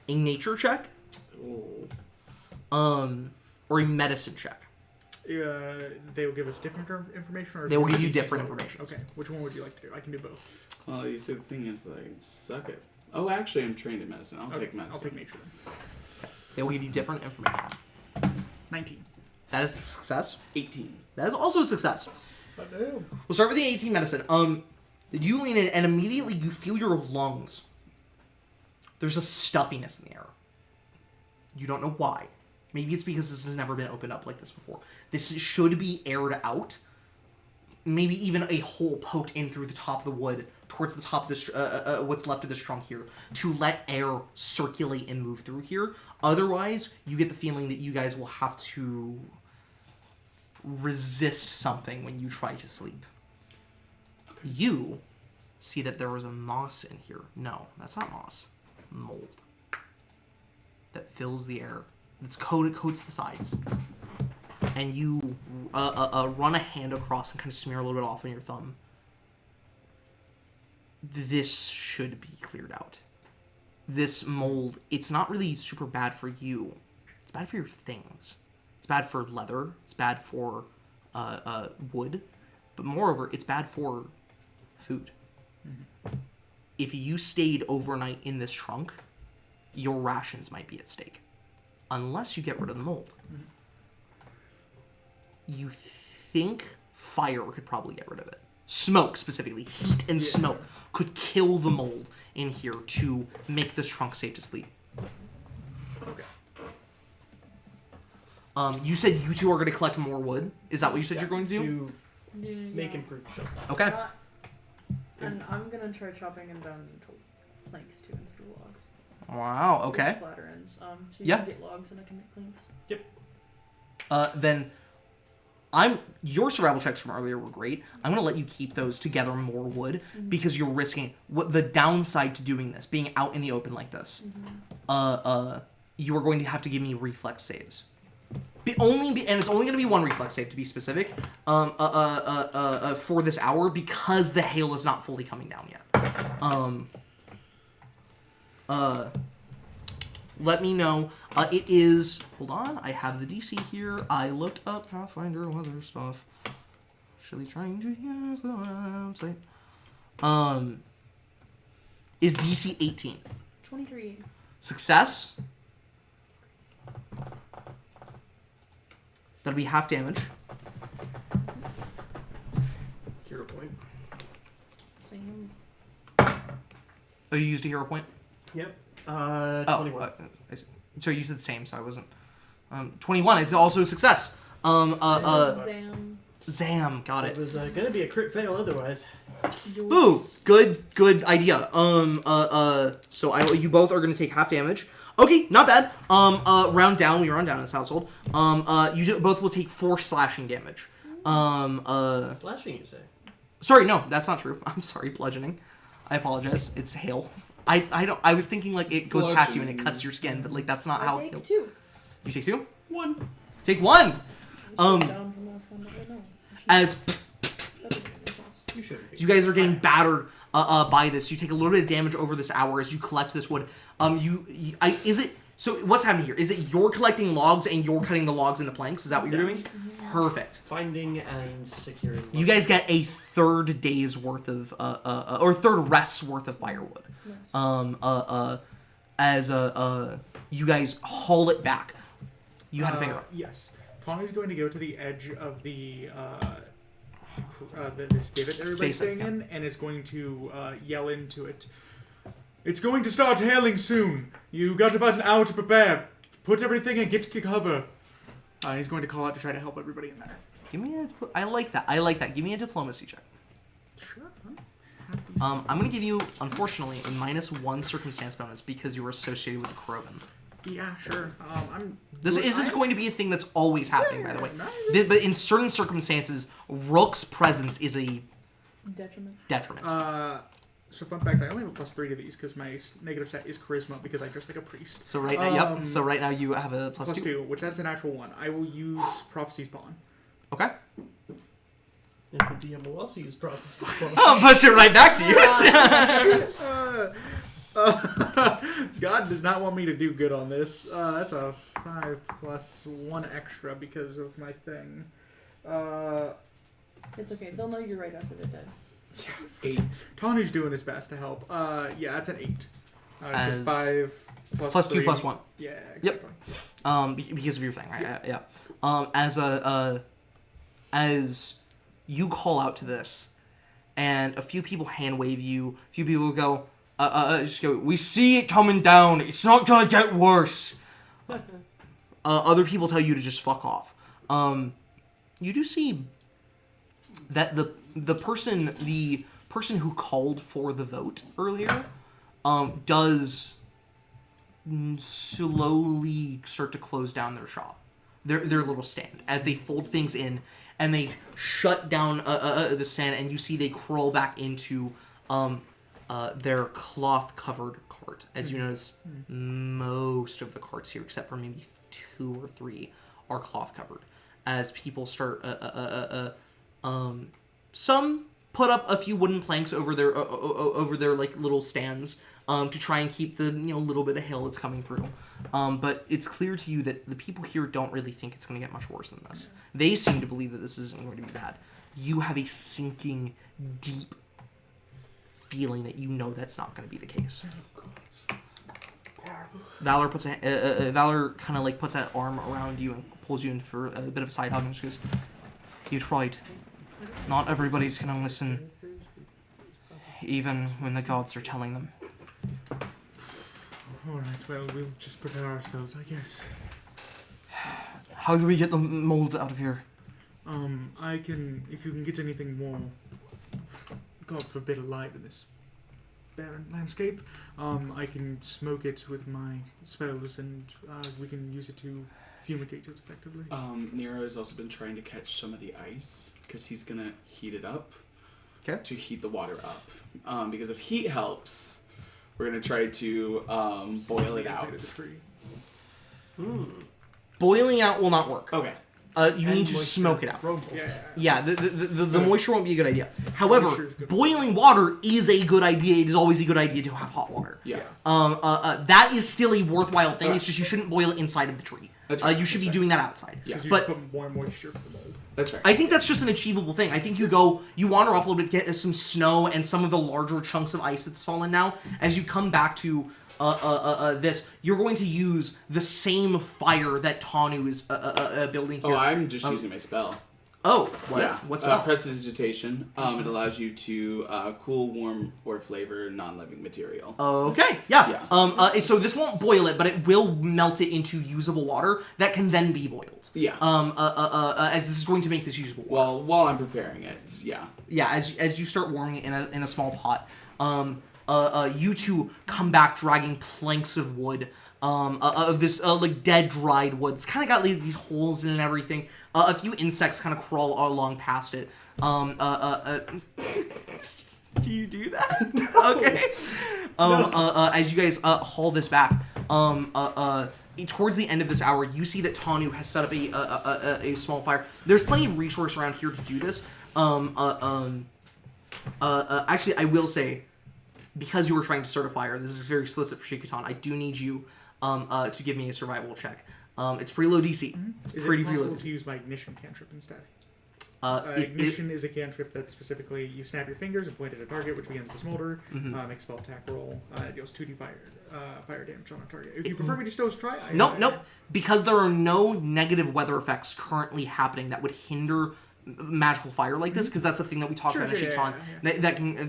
Speaker 1: a nature check, or a medicine check.
Speaker 4: They will give us different information, or
Speaker 1: They will give you
Speaker 4: DC
Speaker 1: different
Speaker 4: lower?
Speaker 1: information.
Speaker 4: Okay, which one would you like to do? I can do both.
Speaker 2: Well, you said the thing is, like, suck it. Oh, actually, I'm trained in medicine. I'll take medicine.
Speaker 4: I'll take nature then.
Speaker 1: They will give you different information.
Speaker 4: 19.
Speaker 1: That is a success.
Speaker 2: 18.
Speaker 1: That is also a success.
Speaker 5: Damn.
Speaker 1: We'll start with the 18 medicine. You lean in and immediately you feel your lungs. There's a stuffiness in the air. You don't know why. Maybe it's because this has never been opened up like this before. This should be aired out. Maybe even a hole poked in through the top of the wood towards the top of this, what's left of this trunk here, to let air circulate and move through here. Otherwise, you get the feeling that you guys will have to resist something when you try to sleep. Okay. You see that there was a moss in here. No, that's not moss. Mold. That fills the air. It's coats the sides. And you run a hand across and kind of smear a little bit off on your thumb. This should be cleared out. This mold, it's not really super bad for you. It's bad for your things. It's bad for leather. It's bad for wood. But moreover, it's bad for food. Mm-hmm. If you stayed overnight in this trunk, your rations might be at stake. Unless you get rid of the mold. Mm-hmm. You think fire could probably get rid of it. Smoke, specifically. Heat and smoke could kill the mold in here to make this trunk safe to sleep.
Speaker 4: Okay.
Speaker 1: You said you two are going to collect more wood? Is that what you said you're going to do?
Speaker 5: Make improved shelter.
Speaker 1: Okay.
Speaker 3: And I'm gonna try chopping them down into planks too instead of logs.
Speaker 1: Wow, okay.
Speaker 3: Flatter ends. So you
Speaker 1: Yeah.
Speaker 3: can get logs and I can make planks.
Speaker 1: Then your survival checks from earlier were great. I'm gonna let you keep those to gather more wood because you're risking what the downside to doing this, being out in the open like this. You are going to have to give me reflex saves. and it's only going to be one reflex save to be specific. For this hour because the hail is not fully coming down yet. Let me know. It is. Hold on. I have the DC here. I looked up Pathfinder weather stuff. Actually, trying to use the website. Is DC 18?
Speaker 3: 23.
Speaker 1: Success. That'll be half damage.
Speaker 5: Hero point.
Speaker 3: Same.
Speaker 1: Oh, you used a hero point?
Speaker 5: Yep. 21.
Speaker 1: So you said same, so I wasn't. 21 is also a success.
Speaker 3: Zam.
Speaker 1: Zam, got
Speaker 5: It
Speaker 1: it.
Speaker 5: was gonna be a crit fail otherwise.
Speaker 1: Ooh, good idea. So you both are gonna take half damage. Okay, not bad. Round down. We round down in this household. Both will take 4 slashing damage.
Speaker 5: Slashing, you say?
Speaker 1: Sorry, no, that's not true. I'm sorry, bludgeoning. I apologize. It's hail. I was thinking like it goes past you and it cuts your skin, but like that's not how.
Speaker 3: I take 2.
Speaker 1: You take 2?
Speaker 5: 1.
Speaker 1: Take 1.
Speaker 3: Down from last combat. No.
Speaker 1: As
Speaker 5: You should.
Speaker 1: you guys are getting battered by this, you take a little bit of damage over this hour as you collect this wood. So what's happening here? Is it you're collecting logs and you're cutting the logs into planks? Is that what you're doing? Perfect.
Speaker 5: Finding and securing.
Speaker 1: You guys get a third day's worth of or third rest's worth of firewood. As you guys haul it back. You had to figure out.
Speaker 4: Yes. Tawny's going to go to the edge of this divot everybody's
Speaker 1: Basic,
Speaker 4: staying
Speaker 1: yeah.
Speaker 4: in and is going to yell into it. It's going to start hailing soon. You got about an hour to prepare. Put everything and get to cover. He's going to call out to try to help everybody in there.
Speaker 1: Give me I like that. Give me a diplomacy check.
Speaker 4: Sure.
Speaker 1: I'm gonna give you, unfortunately, a -1 circumstance bonus because you were associated with the Krogan.
Speaker 4: Yeah, sure.
Speaker 1: This isn't going to be a thing that's always happening, by the way.
Speaker 4: No,
Speaker 1: But in certain circumstances, Rook's presence is a detriment.
Speaker 4: So fun fact, I only have a +3 to these because my negative set is charisma because I dress like a priest.
Speaker 1: So right now, So right now you have a plus two.
Speaker 4: +2, which that's a natural 1. I will use Prophecy's Bond.
Speaker 1: Okay.
Speaker 5: And the DM will also use prophecy.
Speaker 1: I'll push it right back to you.
Speaker 4: God does not want me to do good on this. That's a 5 + 1 extra because of my thing.
Speaker 3: It's okay. They'll know you're right after they're dead.
Speaker 4: Yes, 8. Tawny's doing his best to help. Yeah, that's an 8.
Speaker 1: As
Speaker 4: Just 5
Speaker 1: plus 2
Speaker 4: 3.
Speaker 1: plus 1.
Speaker 4: Yeah, exactly.
Speaker 1: Because of your thing, right? Yeah. As you call out to this, and a few people hand wave you, a few people go, just go, we see it coming down. It's not gonna get worse. Other people tell you to just fuck off. You do see that the person who called for the vote earlier, does slowly start to close down their shop, their little stand, as they fold things in and they shut down the stand, and you see they crawl back into their cloth-covered cart. As you notice, most of the carts here, except for maybe 2 or 3, are cloth-covered. As people start, some put up a few wooden planks over their like little stands to try and keep the little bit of hail that's coming through. But it's clear to you that the people here don't really think it's going to get much worse than this. They seem to believe that this isn't going to be bad. You have a sinking, deep feeling that that's not going to be the case. Valor Valor kind of like puts that arm around you and pulls you in for a bit of a side hug and just goes, "You tried. Not everybody's going to listen, even when the gods are telling them."
Speaker 4: Alright, well, we'll just prepare ourselves, I guess.
Speaker 1: How do we get the mold out of here?
Speaker 4: If you can get anything more, God forbid, alive in this barren landscape, I can smoke it with my spells and we can use it to fumigate it effectively.
Speaker 2: Nero has also been trying to catch some of the ice because he's going to heat it up to heat the water up. Because if heat helps, we're going to try to boil it out.
Speaker 1: Boiling out will not work.
Speaker 2: Okay.
Speaker 1: You need to smoke it out.
Speaker 4: Yeah.
Speaker 1: Yeah, the moisture won't be a good idea. However,
Speaker 4: Moisture's good.
Speaker 1: boiling water is a good idea. It is always a good idea to have hot water.
Speaker 2: Yeah.
Speaker 1: That is still a worthwhile thing. It's just you shouldn't boil it inside of the tree.
Speaker 2: That's right.
Speaker 1: You should be doing that outside.
Speaker 2: Yeah.
Speaker 4: Because you
Speaker 1: But
Speaker 4: just put more moisture for the mold.
Speaker 2: That's right.
Speaker 1: I think that's just an achievable thing. I think you wander off a little bit to get some snow and some of the larger chunks of ice that's fallen now. As you come back to this, you're going to use the same fire that Tanu is building here.
Speaker 2: Oh, I'm just using my spell.
Speaker 1: Oh, what?
Speaker 2: Yeah.
Speaker 1: What's that?
Speaker 2: Prestidigitation. It allows you to cool, warm, or flavor non-living material.
Speaker 1: Okay, yeah. So this won't boil it, but it will melt it into usable water that can then be boiled.
Speaker 2: Yeah.
Speaker 1: As this is going to make this usable water.
Speaker 2: Well, while I'm preparing it, yeah.
Speaker 1: Yeah, as you start warming it in a small pot, you two come back dragging planks of wood, of this like dead dried wood. It's kind of got like, these holes in it and everything. A few insects kind of crawl along past it. Do you do that? Okay. As you guys haul this back, towards the end of this hour, you see that Tanu has set up a small fire. There's plenty of resource around here to do this. Actually, I will say, because you were trying to start a fire, this is very explicit for Shiquotan. I do need you to give me a survival check. It's pretty low DC. It's
Speaker 4: Is
Speaker 1: pretty
Speaker 4: it possible
Speaker 1: low.
Speaker 4: to use my ignition cantrip instead?
Speaker 1: It-
Speaker 4: Ignition is a cantrip that specifically you snap your fingers and point at a target, which begins to smolder. Make a spell attack roll. It deals 2d fire damage on a target. If you prefer me to still try,
Speaker 1: Nope. Because there are no negative weather effects currently happening that would hinder magical fire like this, because that's a thing that we talked about in Shiquotan.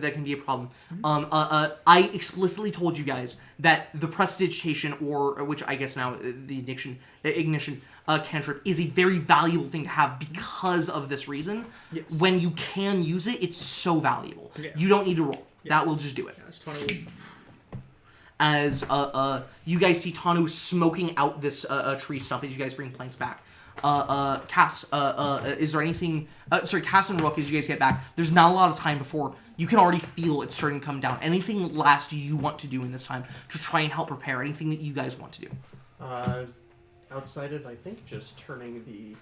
Speaker 1: That can be a problem. I explicitly told you guys that the prestidigitation, or which I guess now the ignition cantrip, is a very valuable thing to have because of this reason.
Speaker 4: Yes.
Speaker 1: When you can use it, it's so valuable.
Speaker 4: Yeah.
Speaker 1: You don't need to roll. That will just do it.
Speaker 4: Yeah, it's 20.
Speaker 1: As you guys see Tanu smoking out this tree stump as you guys bring planks back. Cass, is there anything... Cass and Rook, as you guys get back, there's not a lot of time before. You can already feel it starting to come down. Anything last you want to do in this time to try and help prepare? Anything that you guys want to do?
Speaker 5: Outside of, I think, just turning the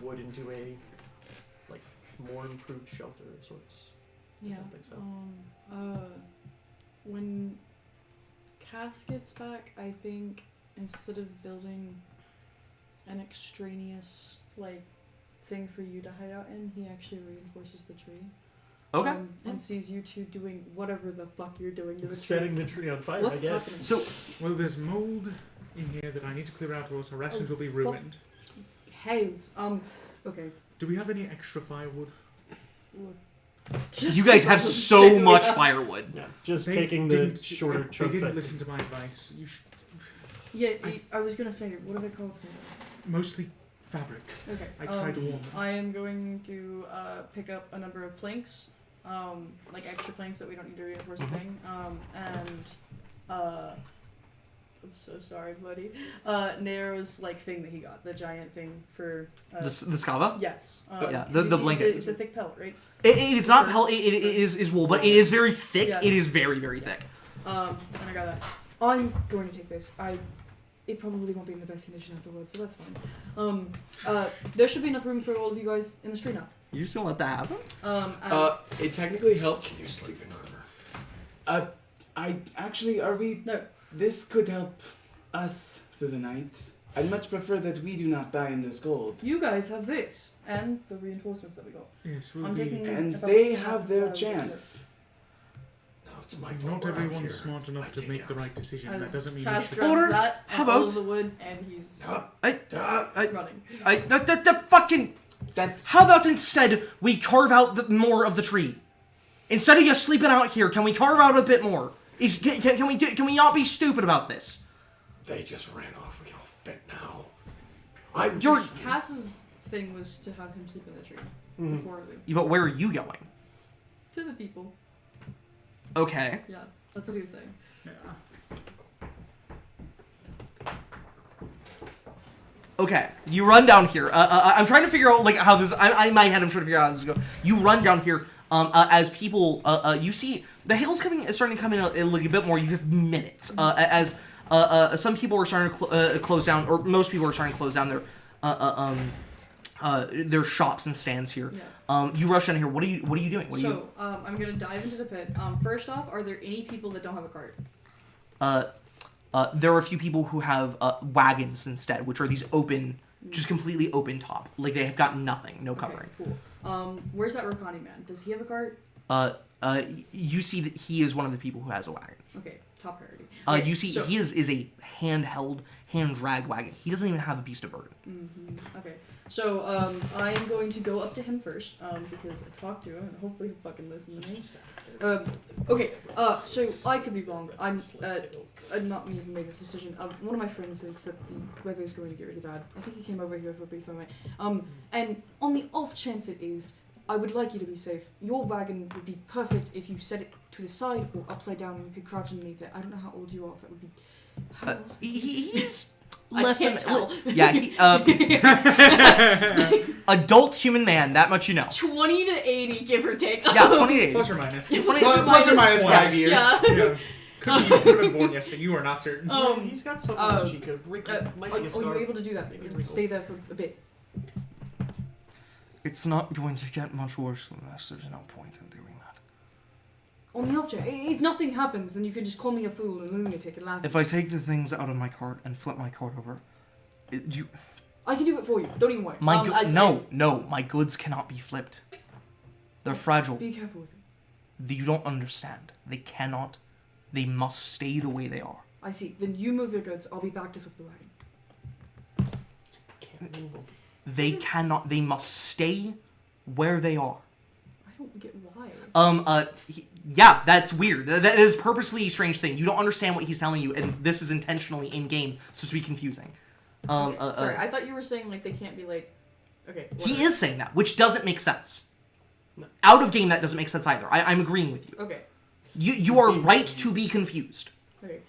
Speaker 5: wood into a, like, more improved shelter of sorts.
Speaker 3: Yeah.
Speaker 5: I don't think so.
Speaker 3: When Cass gets back, I think instead of building an extraneous thing for you to hide out in, he actually reinforces the tree.
Speaker 1: Okay.
Speaker 3: And sees you two doing whatever the fuck you're doing to the
Speaker 5: Setting
Speaker 3: tree.
Speaker 5: the tree on fire,
Speaker 3: What's
Speaker 5: I guess.
Speaker 3: happening?
Speaker 1: So,
Speaker 4: Well, there's mold in here that I need to clear out, or else our rations will be ruined.
Speaker 3: Haze. Okay.
Speaker 4: Do we have any extra firewood?
Speaker 3: Look.
Speaker 1: you guys have so much firewood.
Speaker 5: Yeah, just
Speaker 4: They
Speaker 5: taking the
Speaker 4: didn't-
Speaker 5: shorter
Speaker 4: They
Speaker 5: chunks.
Speaker 4: didn't
Speaker 5: I
Speaker 4: listen
Speaker 5: think.
Speaker 4: to my advice. You should
Speaker 3: Yeah, I was gonna say, what are they called?
Speaker 4: mostly fabric.
Speaker 3: Okay.
Speaker 4: I tried to warn them.
Speaker 3: I am going to pick up a number of planks, like extra planks that we don't need to reinforce the thing, and I'm so sorry, buddy. Nero's thing that he got, the giant thing for
Speaker 1: The Scava?
Speaker 3: yes.
Speaker 1: Yeah, the blanket.
Speaker 3: It's a thick pellet, right?
Speaker 1: It's not pellet, it is wool, but it is very thick.
Speaker 3: Yeah.
Speaker 1: It is very, very thick.
Speaker 3: And I got that. I'm going to take this. It probably won't be in the best condition afterwards, but that's fine. There should be enough room for all of you guys in the street now.
Speaker 1: You just gonna let that happen?
Speaker 3: As
Speaker 2: It technically helps.
Speaker 7: You sleep in armor.
Speaker 2: Are we...
Speaker 3: no,
Speaker 2: This could help us through the night. I'd much prefer that we do not die in this cold.
Speaker 3: you guys have this and the reinforcements that we got.
Speaker 4: Yes, we'll
Speaker 3: I'm
Speaker 4: be.
Speaker 3: taking-
Speaker 2: And
Speaker 3: about
Speaker 2: they
Speaker 3: half
Speaker 2: have their
Speaker 3: of
Speaker 2: chance.
Speaker 7: No, it's my fault.
Speaker 4: Not
Speaker 7: we're out
Speaker 4: everyone's
Speaker 7: here.
Speaker 4: smart enough
Speaker 7: I
Speaker 4: to
Speaker 7: take
Speaker 4: make the
Speaker 7: out.
Speaker 4: right decision. That
Speaker 3: As
Speaker 4: doesn't mean
Speaker 3: Cass
Speaker 4: you
Speaker 3: grabs
Speaker 1: Order.
Speaker 3: that
Speaker 1: How
Speaker 3: and all
Speaker 1: about-
Speaker 3: of the wood, and he's running.
Speaker 1: How about instead we carve out more of the tree? Instead of just sleeping out here, can we carve out a bit more? Can we not be stupid about this?
Speaker 7: They just ran off. We can all fit now. I'm
Speaker 1: You're-
Speaker 7: just...
Speaker 3: Cass's thing was to have him sleep in the tree before we
Speaker 1: Yeah, but where are you going?
Speaker 3: to the people.
Speaker 1: Okay.
Speaker 3: Yeah, that's what he was saying.
Speaker 4: Yeah.
Speaker 1: Okay, you run down here. I'm trying to figure out how this. In my head, I'm trying to figure out how this is going. You run down here. As people, you see the hail's starting to come in a bit more. You have minutes. As some people are starting to close down, or most people are starting to close down their shops and stands here.
Speaker 3: Yeah.
Speaker 1: You rush down here. What are you doing?
Speaker 3: I'm gonna dive into the pit. First off, are there any people that don't have a cart?
Speaker 1: There are a few people who have wagons instead, which are these open, just completely open top. Like they have got nothing, no covering.
Speaker 3: Okay, cool. Where's that Rokani man? Does he have a cart?
Speaker 1: You see that he is one of the people who has a wagon.
Speaker 3: Okay, top priority. Okay,
Speaker 1: You see he is a handheld, hand-drag wagon. He doesn't even have a beast of burden.
Speaker 3: Mm-hmm. Okay, so I am going to go up to him first because I talked to him and hopefully he'll fucking listen to me. Okay, so I could be wrong. I'm not me who made this decision. One of my friends thinks that the weather is going to get really bad. I think he came over here for a brief moment. And on the off chance it is, I would like you to be safe. Your wagon would be perfect if you set it to the side or upside down and you could crouch underneath it. I don't know how old you are. That would be. How old?
Speaker 1: He's
Speaker 3: I
Speaker 1: less
Speaker 3: can't
Speaker 1: than.
Speaker 3: tell.
Speaker 1: Yeah, adult human man. That much you know.
Speaker 3: 20 to 80, give or take.
Speaker 1: Yeah, 20 days.
Speaker 4: Plus or minus.
Speaker 2: Plus or minus 5 years.
Speaker 3: Yeah.
Speaker 4: Yeah. Could have been born yesterday. You are not certain.
Speaker 5: He's got something on his cheek. Might be a
Speaker 3: Are
Speaker 5: scar.
Speaker 3: you able to do that?
Speaker 5: Maybe
Speaker 3: And
Speaker 5: wrinkle.
Speaker 3: stay there for a bit.
Speaker 6: It's not going to get much worse than this. There's no point in doing that.
Speaker 3: On the off chance, if nothing happens, then you can just call me a fool and lunatic and laugh.
Speaker 6: If I take the things out of my cart and flip my cart over,
Speaker 3: I can do it for you. Don't even worry.
Speaker 1: No, my goods cannot be flipped. They're fragile.
Speaker 3: Be careful with them.
Speaker 1: You don't understand. They cannot. They must stay the way they are.
Speaker 3: I see. Then you move your goods. I'll be back to flip the wagon.
Speaker 5: Can't move them.
Speaker 1: They cannot. They must stay where they are.
Speaker 3: I don't get why.
Speaker 1: Yeah, that's weird. That is purposely a strange thing. You don't understand what he's telling you, and this is intentionally in game, so to be confusing.
Speaker 3: Sorry, I thought you were saying like they can't be like. Okay.
Speaker 1: He
Speaker 3: whatever.
Speaker 1: is saying that, which doesn't make sense.
Speaker 5: No.
Speaker 1: Out of game, that doesn't make sense either. I'm agreeing with you.
Speaker 3: Okay.
Speaker 1: You are right to be confused.
Speaker 3: Okay.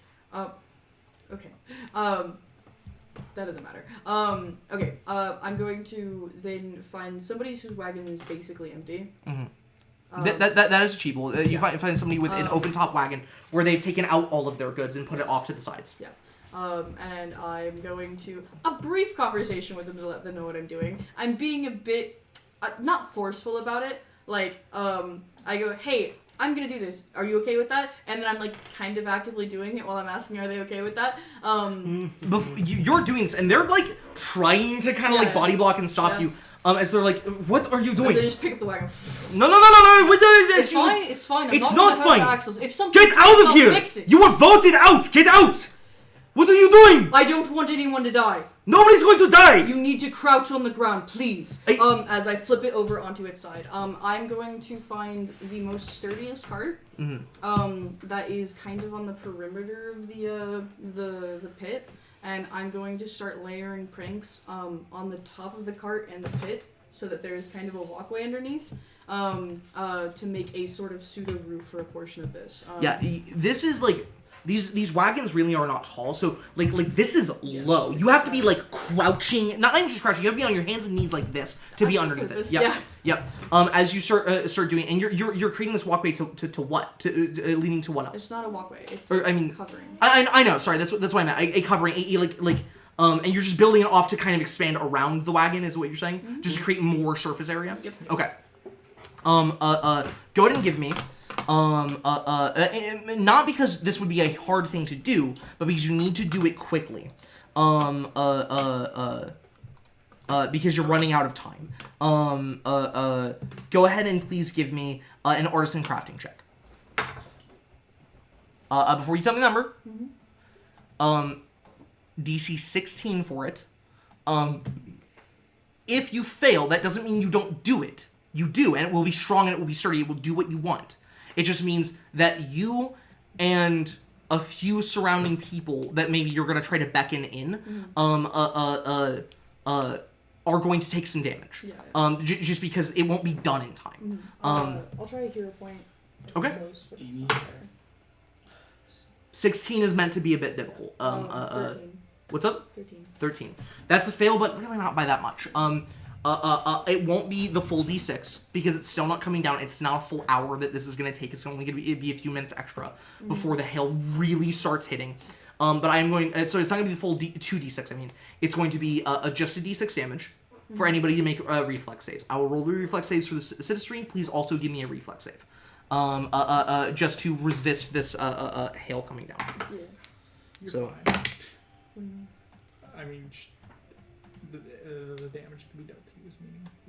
Speaker 3: Okay. That doesn't matter. Okay. I'm going to then find somebody whose wagon is basically empty.
Speaker 1: Mm-hmm. That is achievable. You
Speaker 3: yeah.
Speaker 1: find somebody with an open top wagon where they've taken out all of their goods and put it off to the sides.
Speaker 3: Yeah. And I'm going to a brief conversation with them to let them know what I'm doing. I'm being a bit not forceful about it. Like, I go, hey, I'm gonna do this. Are you okay with that? And then I'm like kind of actively doing it while I'm asking, are they okay with that?
Speaker 1: You're doing this, and they're like trying to kind of like body block and stop you. As they're like, what are you doing?
Speaker 3: They just pick up the wagon.
Speaker 1: No.
Speaker 3: It's fine. It's fine. I'm
Speaker 1: It's
Speaker 3: not
Speaker 1: not
Speaker 3: gonna hurt the
Speaker 1: fine.
Speaker 3: axles. If something
Speaker 1: Get out of
Speaker 3: I'll
Speaker 1: here!
Speaker 3: Fix it.
Speaker 1: You were voted out! Get out! What are you doing?
Speaker 3: I don't want anyone to die.
Speaker 1: Nobody's going to die!
Speaker 3: You need to crouch on the ground, please. As I flip it over onto its side. I'm going to find the most sturdiest cart.
Speaker 1: Mm-hmm.
Speaker 3: That is kind of on the perimeter of the pit, and I'm going to start layering pranks on the top of the cart and the pit, so that there is kind of a walkway underneath. To make a sort of pseudo roof for a portion of this.
Speaker 1: This is like these wagons really are not tall, so like this is low. You have to be like crouching, not even just crouching. You have to be on your hands and knees like this to be underneath it. Yep. As you start doing, and you're creating this walkway to what? To leading to what else?
Speaker 3: It's not a walkway. It's covering.
Speaker 1: I know. Sorry, that's what I meant. A covering, and you're just building it off to kind of expand around the wagon, is what you're saying? Mm-hmm. Just to create more surface area.
Speaker 3: Yep.
Speaker 1: Okay. Go ahead and give me. Not because this would be a hard thing to do, but because you need to do it quickly. Because you're running out of time. Go ahead and please give me an artisan crafting check. Before you tell me the number, DC 16 for it. If you fail, that doesn't mean you don't do it. You do, and it will be strong and it will be sturdy. It will do what you want. It just means that you and a few surrounding people that maybe you're going to try to beckon in are going to take some damage.
Speaker 3: Yeah.
Speaker 1: Just because it won't be done in time.
Speaker 3: I'll try a hero point.
Speaker 1: Okay. 16 is meant to be a bit difficult.
Speaker 3: 13.
Speaker 1: What's up?
Speaker 3: 13.
Speaker 1: 13. That's a fail, but really not by that much. It won't be the full D6 because it's still not coming down. It's not a full hour that this is going to take. It's only going to be a few minutes extra before the hail really starts hitting. But I'm going. So it's not going to be the full 2d6. I mean, it's going to be just a d6 damage for anybody to make reflex saves. I will roll the reflex saves for the citizenry. Please also give me a reflex save, just to resist this hail coming down.
Speaker 3: Yeah.
Speaker 4: You're
Speaker 1: So-
Speaker 4: fine.
Speaker 3: What do you mean?
Speaker 4: I mean, the damage to be dealt to you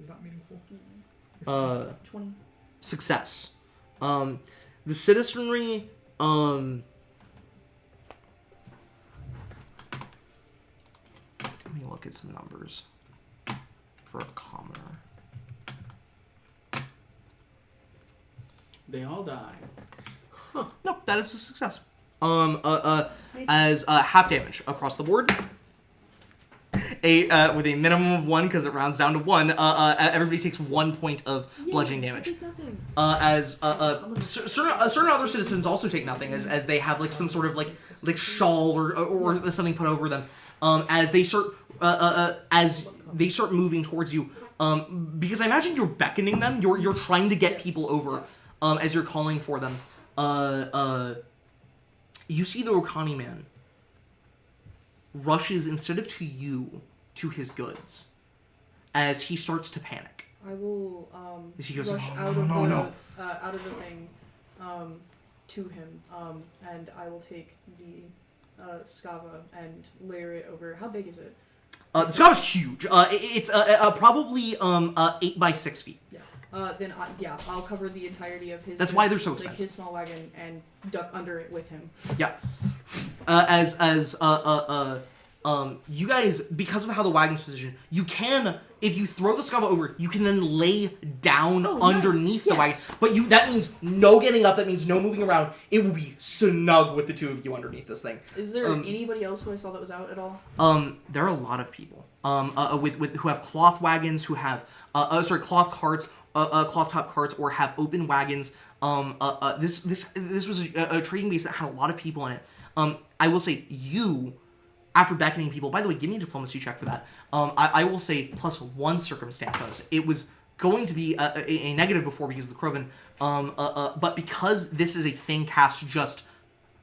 Speaker 4: is not meaningful.
Speaker 3: 20.
Speaker 1: Success. The citizenry. Let me look at some numbers for a commoner.
Speaker 2: They all die.
Speaker 1: Nope, that is a success. As half damage across the board. With a minimum of 1 because it rounds down to 1. Everybody takes 1 point of bludgeoning damage. Certain other citizens also take nothing as they have like some sort of like shawl or something put over them. As they start moving towards you. Because I imagine you're beckoning them. You're trying to get people over as you're calling for them. You see the Rokani man rushes instead of to you to his goods as he starts to panic.
Speaker 3: I will
Speaker 1: As he goes,
Speaker 3: rush
Speaker 1: "No,
Speaker 3: out
Speaker 1: no,
Speaker 3: of
Speaker 1: no,
Speaker 3: the
Speaker 1: no."
Speaker 3: out of the thing to him, and I will take the Skava and layer it over. How big is it?
Speaker 1: The Skava's huge. It's probably 8 by 6 feet.
Speaker 3: Yeah. Then I'll cover the entirety of his.
Speaker 1: That's why they're so
Speaker 3: like
Speaker 1: expensive.
Speaker 3: his small wagon and duck under it with him.
Speaker 1: Yeah. You guys, because of how the wagon's positioned, you can, if you throw the Skava over, you can then lay down underneath the wagon. But that means no getting up, that means no moving around. It will be snug with the two of you underneath this thing.
Speaker 3: Is there anybody else who I saw that was out at all?
Speaker 1: There are a lot of people. With who have cloth wagons, who have cloth carts, cloth top carts, or have open wagons. This was a trading base that had a lot of people in it. I will say you, after beckoning people. By the way, give me a diplomacy check for that. I will say +1 circumstance bonus. It was going to be a negative before because of the Krovan. But because this is a thing Cass just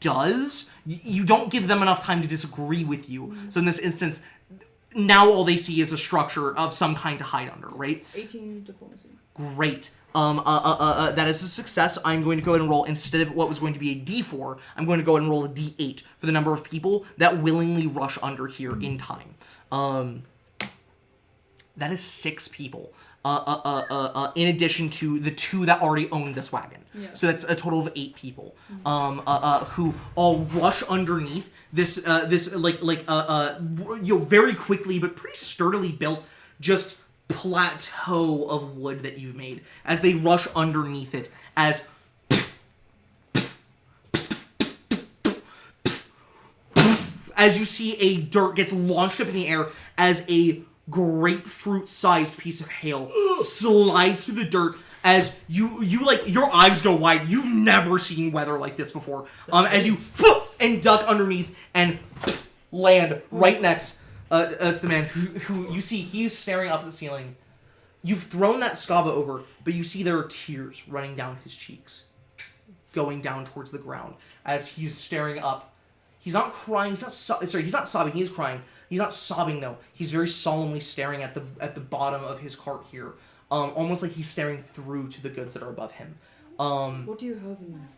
Speaker 1: does, you don't give them enough time to disagree with you. So in this instance, now all they see is a structure of some kind to hide under, right?
Speaker 3: 18 diplomacy.
Speaker 1: Great. That is a success. I'm going to go ahead and roll, instead of what was going to be a D4, I'm going to go ahead and roll a D8 for the number of people that willingly rush under here in time. That is 6 people. In addition to the 2 that already owned this wagon.
Speaker 3: Yeah.
Speaker 1: So that's a total of 8 people. Who all rush underneath this very quickly but pretty sturdily built just plateau of wood that you've made as they rush underneath it as you see a dirt gets launched up in the air as a grapefruit-sized piece of hail slides through the dirt as you your eyes go wide. You've never seen weather like this before. As you and duck underneath and land right next to the man who you see he's staring up at the ceiling. You've thrown that Skava over, but you see there are tears running down his cheeks, going down towards the ground as he's staring up. He's not crying. He's not sobbing. He is crying. He's not sobbing though. He's very solemnly staring at the bottom of his cart here, almost like he's staring through to the goods that are above him.
Speaker 3: What do you have in there?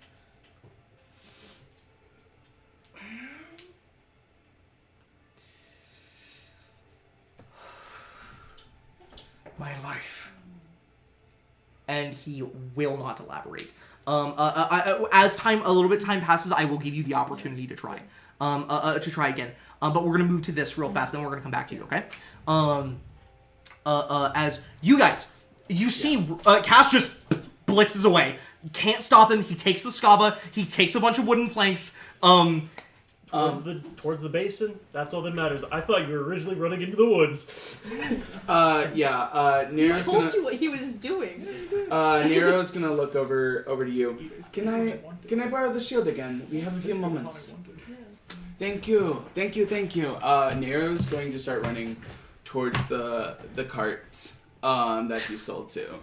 Speaker 1: My life. And he will not elaborate. As a little bit time passes, I will give you the opportunity to try. To try again. But we're gonna move to this real fast, then we're gonna come back to you, okay? As you guys, you see, Cass just blitzes away. You can't stop him. He takes the Skava. He takes a bunch of wooden planks.
Speaker 5: Towards the basin. That's all that matters. I thought you were originally running into the woods.
Speaker 2: Nero's
Speaker 3: Told
Speaker 2: gonna
Speaker 3: you what he was doing.
Speaker 2: Nero's gonna look over to you. Can I borrow the shield again? We have a few moments. Thank you. Nero's going to start running towards the cart that he sold to,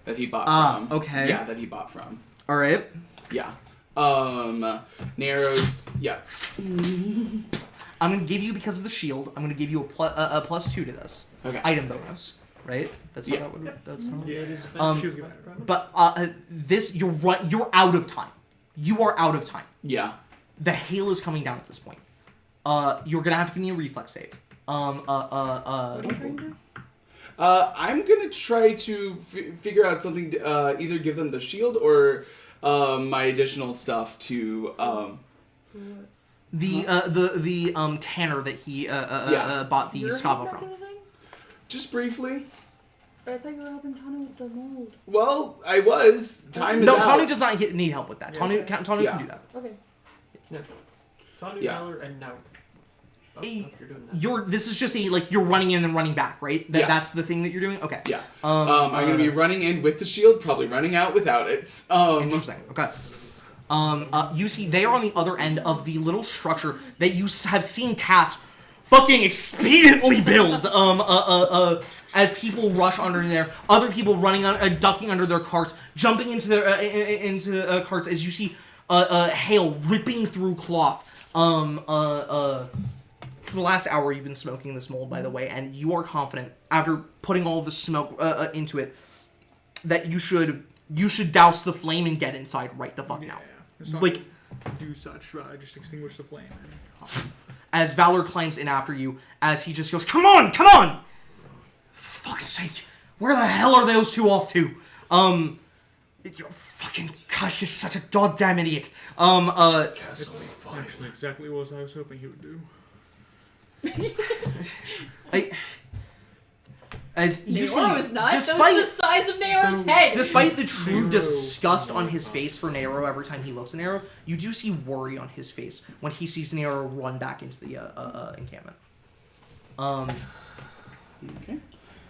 Speaker 2: that he bought from.
Speaker 1: Okay.
Speaker 2: Yeah, that he bought from.
Speaker 1: All right.
Speaker 2: Yeah. Narrows. Yeah.
Speaker 1: I'm gonna give you, because of the shield, I'm gonna give you a +2 to this.
Speaker 2: Okay.
Speaker 1: Item bonus, right? That's how
Speaker 2: Yeah.
Speaker 1: that would. That's how.
Speaker 4: Yeah, it is.
Speaker 1: Um,
Speaker 4: She was giving it.
Speaker 1: But this, you're out of time. You are out of time.
Speaker 2: Yeah.
Speaker 1: The hail is coming down at this point. You're gonna have to give me a reflex save.
Speaker 3: What are you trying to do?
Speaker 2: I'm gonna try to figure out something to either give them the shield or my additional stuff to
Speaker 1: The tanner that he bought the
Speaker 3: You're
Speaker 1: Scava
Speaker 3: helping
Speaker 1: from.
Speaker 3: that kind of thing?
Speaker 2: just briefly.
Speaker 3: I thought you were helping Tanu with the mold.
Speaker 2: Well, I was. Time is
Speaker 1: No,
Speaker 2: out.
Speaker 1: Tanu does not need help with that.
Speaker 5: Yeah.
Speaker 1: Tanu can
Speaker 2: Yeah.
Speaker 1: do that.
Speaker 3: Okay.
Speaker 5: Tanu,
Speaker 2: Yeah.
Speaker 5: Valor, and now. Oh,
Speaker 1: Eh,
Speaker 5: you're doing that.
Speaker 1: This is just you're running in and running back, right?
Speaker 2: Yeah.
Speaker 1: That's the thing that you're doing. Okay.
Speaker 2: Yeah. I'm gonna be running in with the shield, probably running out without it.
Speaker 1: Interesting. Okay. You see, they are on the other end of the little structure that you have seen Cass fucking expediently build. As people rush under there, other people running on, ducking under their carts, jumping into their carts. As you see, hail ripping through cloth. For the last hour, you've been smoking this mold, by the way, and you are confident, after putting all of the smoke into it, that you should douse the flame and get inside right the fuck now.
Speaker 4: It's not
Speaker 1: Like,
Speaker 4: do such. Just extinguish the flame.
Speaker 1: as Valor climbs in after you, as he just goes, "Come on, come on! Fuck's sake, where the hell are those two off to? You're fucking gosh, you're such a goddamn idiot.
Speaker 7: Castle
Speaker 4: It's
Speaker 7: fine.
Speaker 4: actually exactly what I was hoping he would do.
Speaker 1: As you
Speaker 3: Nero
Speaker 1: see,
Speaker 3: is not.
Speaker 1: despite
Speaker 3: That was the size of Nero's head.
Speaker 1: Despite the true
Speaker 4: Nero.
Speaker 1: disgust on his face for Nero every time he looks at Nero, you do see worry on his face when he sees Nero run back into the encampment.
Speaker 2: Okay.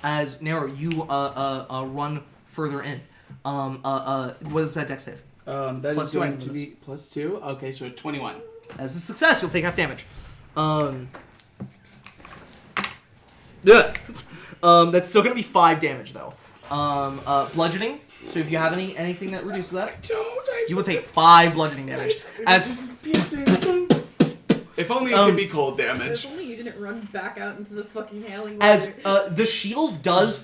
Speaker 1: As Nero, you run further in. What is that dex save?
Speaker 2: That
Speaker 1: Plus
Speaker 2: is
Speaker 1: two
Speaker 2: going
Speaker 1: items.
Speaker 2: to be +2. Okay, so 21.
Speaker 1: As a success, you'll take half damage. That's still gonna be 5 damage though. Bludgeoning. So if you have anything that reduces that, you will take 5 bludgeoning damage. As
Speaker 2: If only it could be cold
Speaker 3: If
Speaker 2: damage.
Speaker 3: only you didn't run back out into the fucking hailing water.
Speaker 1: as the shield does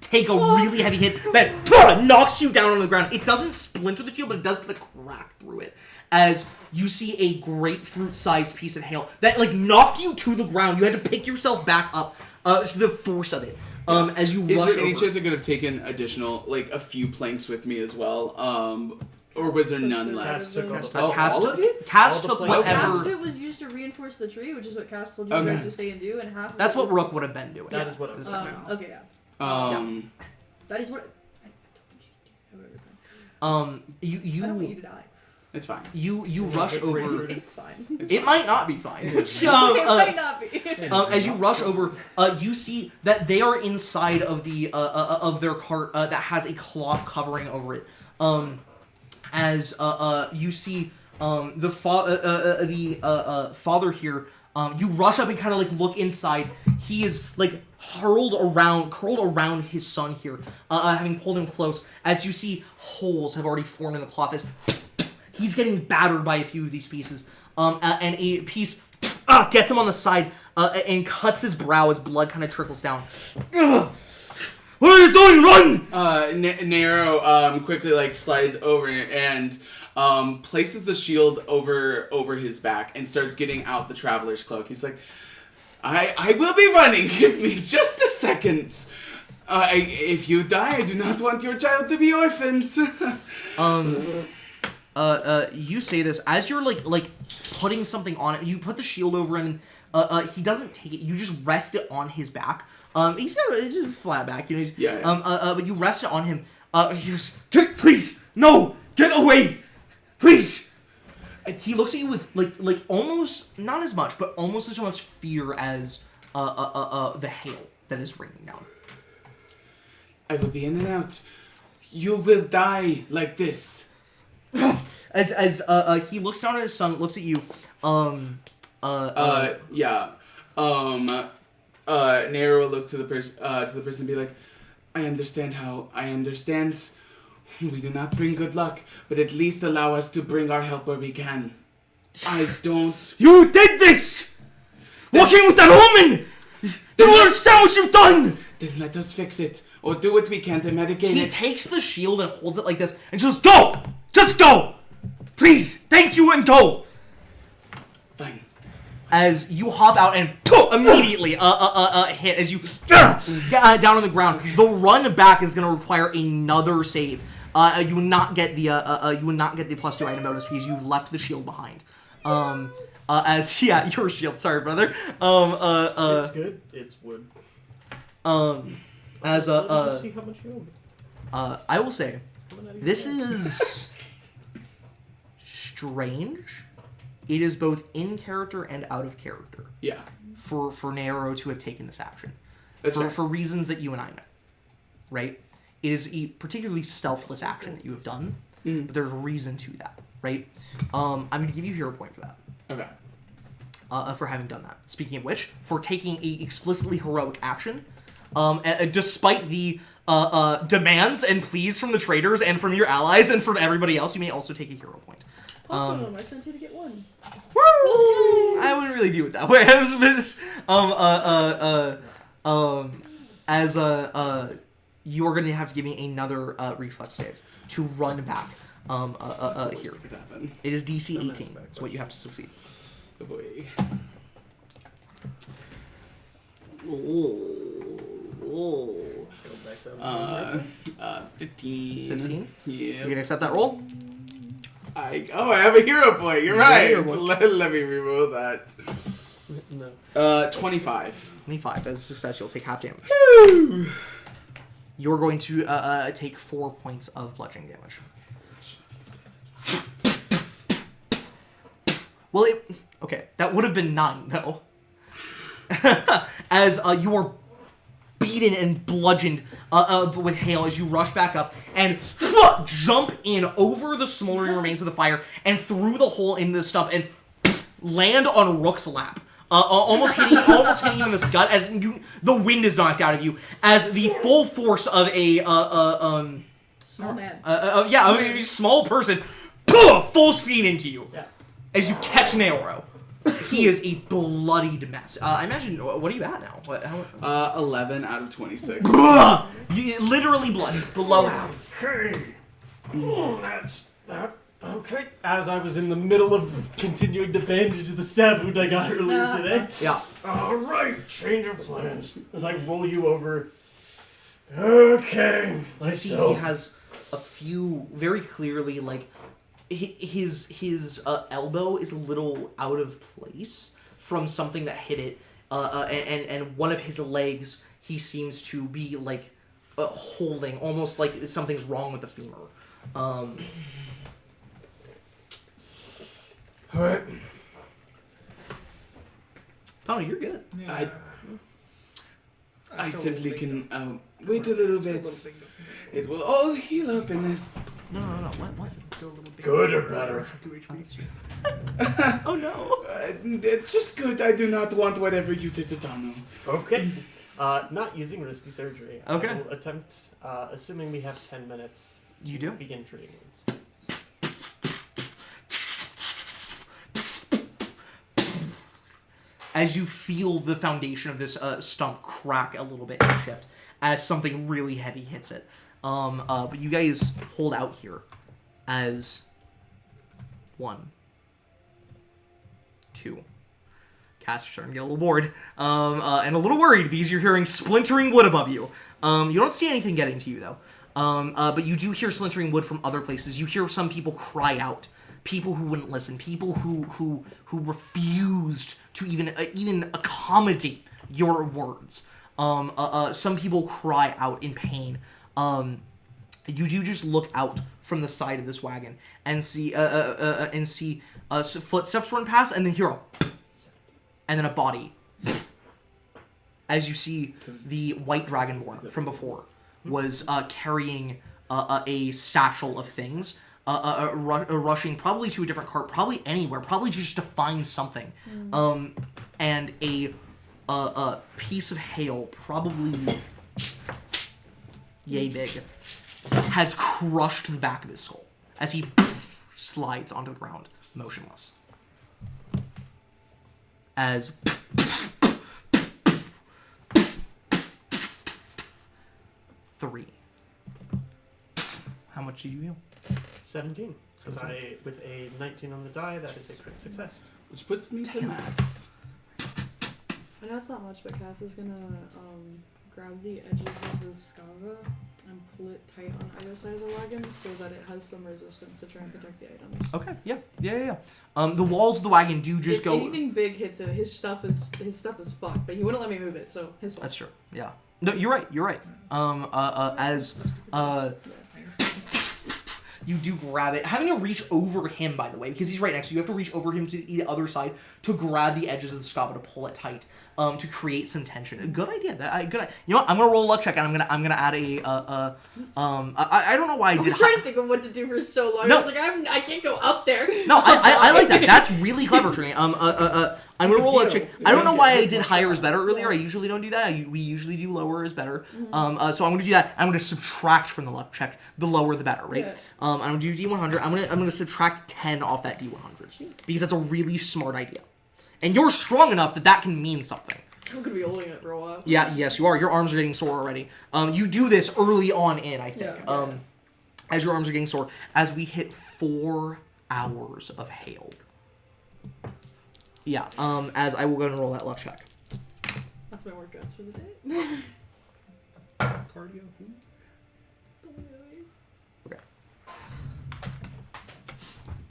Speaker 1: take a really heavy hit that knocks you down on the ground. It doesn't splinter the shield, but it does put a crack through it. As you see a grapefruit-sized piece of hail that knocked you to the ground. You had to pick yourself back up. The force of it. As you
Speaker 2: Is
Speaker 1: rush
Speaker 2: there any
Speaker 1: over.
Speaker 2: chance I could have taken additional, a few planks with me as well? Or was there none left?
Speaker 5: Cass took all the
Speaker 2: Oh,
Speaker 1: Cass
Speaker 2: all
Speaker 1: took-
Speaker 2: of it?
Speaker 1: Cass
Speaker 5: All the
Speaker 1: took
Speaker 5: planks.
Speaker 3: Half of
Speaker 1: whatever.
Speaker 3: it was used to reinforce the tree, which is what Cass told you
Speaker 2: Okay.
Speaker 3: guys to stay and do, and half of
Speaker 1: That's
Speaker 3: it
Speaker 1: what
Speaker 3: was...
Speaker 1: Rook would have been doing.
Speaker 5: That is what I was
Speaker 3: Oh,
Speaker 5: doing.
Speaker 3: okay, yeah. That is what... I told you to do every time.
Speaker 1: You
Speaker 3: I don't want you to die.
Speaker 2: It's fine.
Speaker 1: you rush over.
Speaker 3: It's fine.
Speaker 1: It might not be fine.
Speaker 3: It might not be.
Speaker 1: As you rush over, you see that they are inside of the of their cart that has a cloth covering over it. As you see the father here, you rush up and kind of look inside. He is curled around his son here, having pulled him close. As you see, holes have already formed in the cloth. As he's getting battered by a few of these pieces, and a piece gets him on the side and cuts his brow as blood kind of trickles down. What are you doing? Run!
Speaker 2: Nero quickly slides over and places the shield over his back and starts getting out the traveler's cloak. He's like, I will be running. Give me just a second. If you die, I do not want your child to be orphaned.
Speaker 1: You say this as you're putting something on it. You put the shield over him. He doesn't take it. You just rest it on his back. He's got it's just flat back, He's, but you rest it on him. He goes, please, no, get away, please. And he looks at you with almost not as much, but almost as much fear as the hail that is raining down.
Speaker 2: I will be in and out. You will die like this.
Speaker 1: As he looks down at his son, looks at you.
Speaker 2: Nero will look to the person and be like, I understand We do not bring good luck, but at least allow us to bring our help where we can. I don't...
Speaker 8: You did this! Walking with that woman! You don't understand what you've done!
Speaker 2: Then let us fix it, or do what we can to mitigate
Speaker 1: He
Speaker 2: it.
Speaker 1: takes the shield and holds it like this.
Speaker 8: And just go! Just go! Please, thank you and go!
Speaker 2: Fine.
Speaker 1: As you hop out and immediately hit as you get down on the ground. The run back is going to require another save. You would not get the +2 item bonus because you've left the shield behind. Your shield. Sorry, brother.
Speaker 5: It's good. It's wood.
Speaker 1: Just
Speaker 5: see how much you owe me.
Speaker 1: I will say,
Speaker 5: It's coming out of your
Speaker 1: this
Speaker 5: hand.
Speaker 1: is strange. It is both in character and out of character
Speaker 2: Yeah.
Speaker 1: for Nero to have taken this action.
Speaker 2: That's right.
Speaker 1: For reasons that you and I know. Right? It is a particularly selfless action that you have done, but there's reason to that, right? I'm going to give you a hero point for that.
Speaker 2: Okay.
Speaker 1: For having done that. Speaking of which, for taking a explicitly heroic action, despite the demands and pleas from the traders and from your allies and from everybody else, you may also take a hero point.
Speaker 3: Also, I spent 2 to get 1.
Speaker 1: Woo! I wouldn't really view it that way. You are going to have to give me another reflex save to run back here. It is DC 18. That's what you have to succeed.
Speaker 2: Oh boy.
Speaker 5: Go back down.
Speaker 2: 15.
Speaker 1: 15?
Speaker 2: Yeah.
Speaker 1: You can accept that roll?
Speaker 2: I have a hero point. You're
Speaker 1: You got a
Speaker 2: right.
Speaker 1: hero point.
Speaker 2: Let me remove that.
Speaker 5: No.
Speaker 2: 25.
Speaker 1: 25. As a success, you'll take half damage. You're going to take 4 points of bludgeoning damage. Well, okay, that would have been 9, though. As you are beaten and bludgeoned with hail as you rush back up and jump in over the smoldering remains of the fire and through the hole in the stump and land on Rook's lap. Almost hitting him in the gut as the wind is knocked out of you as the full force of a
Speaker 3: Small man.
Speaker 1: a small person full speed into you
Speaker 5: Yeah.
Speaker 1: as you catch an arrow. He is a bloodied mess. I imagine. What are you at now? What? How?
Speaker 2: 11 out of 26.
Speaker 1: You literally bloodied below half.
Speaker 5: Okay. That's that. Okay. As I was in the middle of continuing to bandage the stab wound I got earlier today.
Speaker 1: Yeah.
Speaker 5: Alright, change of plans. As I roll you over. Okay.
Speaker 1: You see, he has a few very clearly like his elbow is a little out of place from something that hit it, and one of his legs he seems to be like holding, almost like something's wrong with the femur.
Speaker 5: Alright.
Speaker 1: Tony, you're good.
Speaker 2: I simply can wait a little bit. It will all heal up in this.
Speaker 1: No. What is it?
Speaker 5: Good or better?
Speaker 1: Oh no.
Speaker 2: It's just good. I do not want whatever you did to Tano.
Speaker 5: Okay. Not using risky surgery.
Speaker 1: Okay.
Speaker 5: I will attempt, assuming we have 10 minutes.
Speaker 1: You do?
Speaker 5: Begin treating wounds.
Speaker 1: As you feel the foundation of this stump crack a little bit and shift as something really heavy hits it. But you guys hold out here as 1, 2. Caster's starting to get a little bored and a little worried because you're hearing splintering wood above you. You don't see anything getting to you though, but you do hear splintering wood from other places. You hear some people cry out. People who wouldn't listen, people who refused to even accommodate your words. Some people cry out in pain. You do just look out from the side of this wagon and see footsteps run past, and then hear and then a body. As you see, the white dragonborn from before was carrying a satchel of things. Rushing probably to a different cart, probably anywhere, probably just to find something. And a piece of hail, probably yay big, has crushed the back of his skull as he slides onto the ground, motionless. As 3. How much did you heal?
Speaker 5: 17. Because I, with a 19 on the die, that is a crit success.
Speaker 2: Which puts me to max.
Speaker 3: I know it's not much, but Cass is gonna grab the edges of the scava and pull it tight on either side of the wagon so that it has some resistance to try and protect the items.
Speaker 1: Okay, yeah. The walls of the wagon do just
Speaker 3: if
Speaker 1: go.
Speaker 3: anything big hits it, his stuff is fucked. But he wouldn't let me move it, so his fault.
Speaker 1: That's true. Yeah. No, you're right. You do grab it, having to reach over him, by the way, because he's right next to you. You have to reach over him to the other side to grab the edges of the scava to pull it tight, to create some tension. A good idea. Good. You know what? I'm gonna roll a luck check, and I'm gonna add a I don't know why I did.
Speaker 3: I was trying to think of what to do for so long.
Speaker 1: No.
Speaker 3: I was like, I can't go up there.
Speaker 1: No, I like that. That's really clever, Trini. I'm gonna roll a check. I don't know why I did higher is better earlier. I usually don't do that. We usually do lower is better. So I'm gonna do that. I'm gonna subtract from the luck check. The lower the better, right?
Speaker 3: Yeah.
Speaker 1: I'm gonna do D100. I'm gonna subtract 10 off that D100 because that's a really smart idea. And you're strong enough that can mean something.
Speaker 3: I'm gonna be holding it for a while.
Speaker 1: Yeah. Yes, you are. Your arms are getting sore already. You do this early on in, I think.
Speaker 3: Yeah.
Speaker 1: As your arms are getting sore, as we hit 4 hours of hail. Yeah, as I will go and roll that luck check.
Speaker 3: That's my workouts for the day.
Speaker 4: Cardio.
Speaker 1: Okay.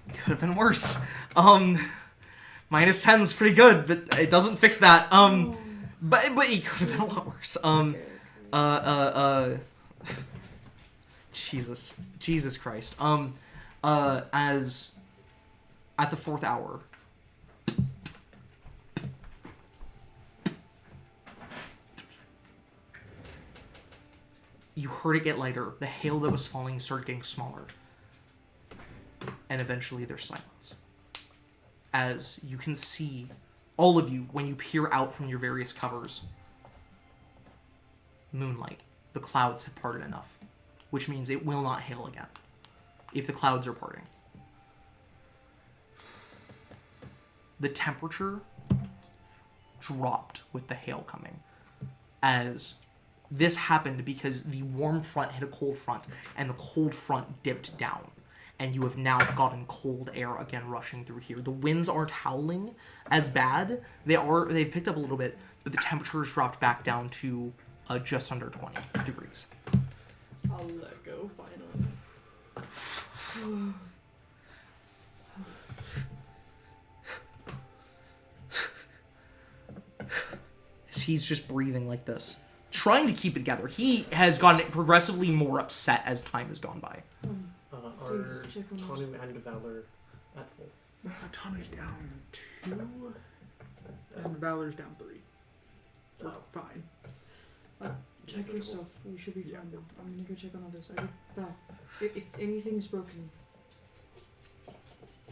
Speaker 1: Could have been worse. Minus 10's pretty good, but it doesn't fix that. But it could have been a lot worse. Jesus Christ. As at the 4th hour, you heard it get lighter. The hail that was falling started getting smaller. And eventually there's silence. As you can see, all of you, when you peer out from your various covers, moonlight. The clouds have parted enough. Which means it will not hail again. If the clouds are parting. The temperature dropped with the hail coming. As this happened because the warm front hit a cold front, and the cold front dipped down. And you have now gotten cold air again rushing through here. The winds aren't howling as bad. They've picked up a little bit, but the temperature's dropped back down to just under 20 degrees.
Speaker 3: I'll let go finally.
Speaker 1: He's just breathing like this, trying to keep it together. He has gotten progressively more upset as time has gone by.
Speaker 5: Are
Speaker 3: Please check on those.
Speaker 5: Tanu and Valor at full?
Speaker 4: Tanu's down 2, and Valor's down 3. We're fine.
Speaker 3: Check your stuff. We should be fine. I'm gonna go check on others. I'll be back. If anything's broken,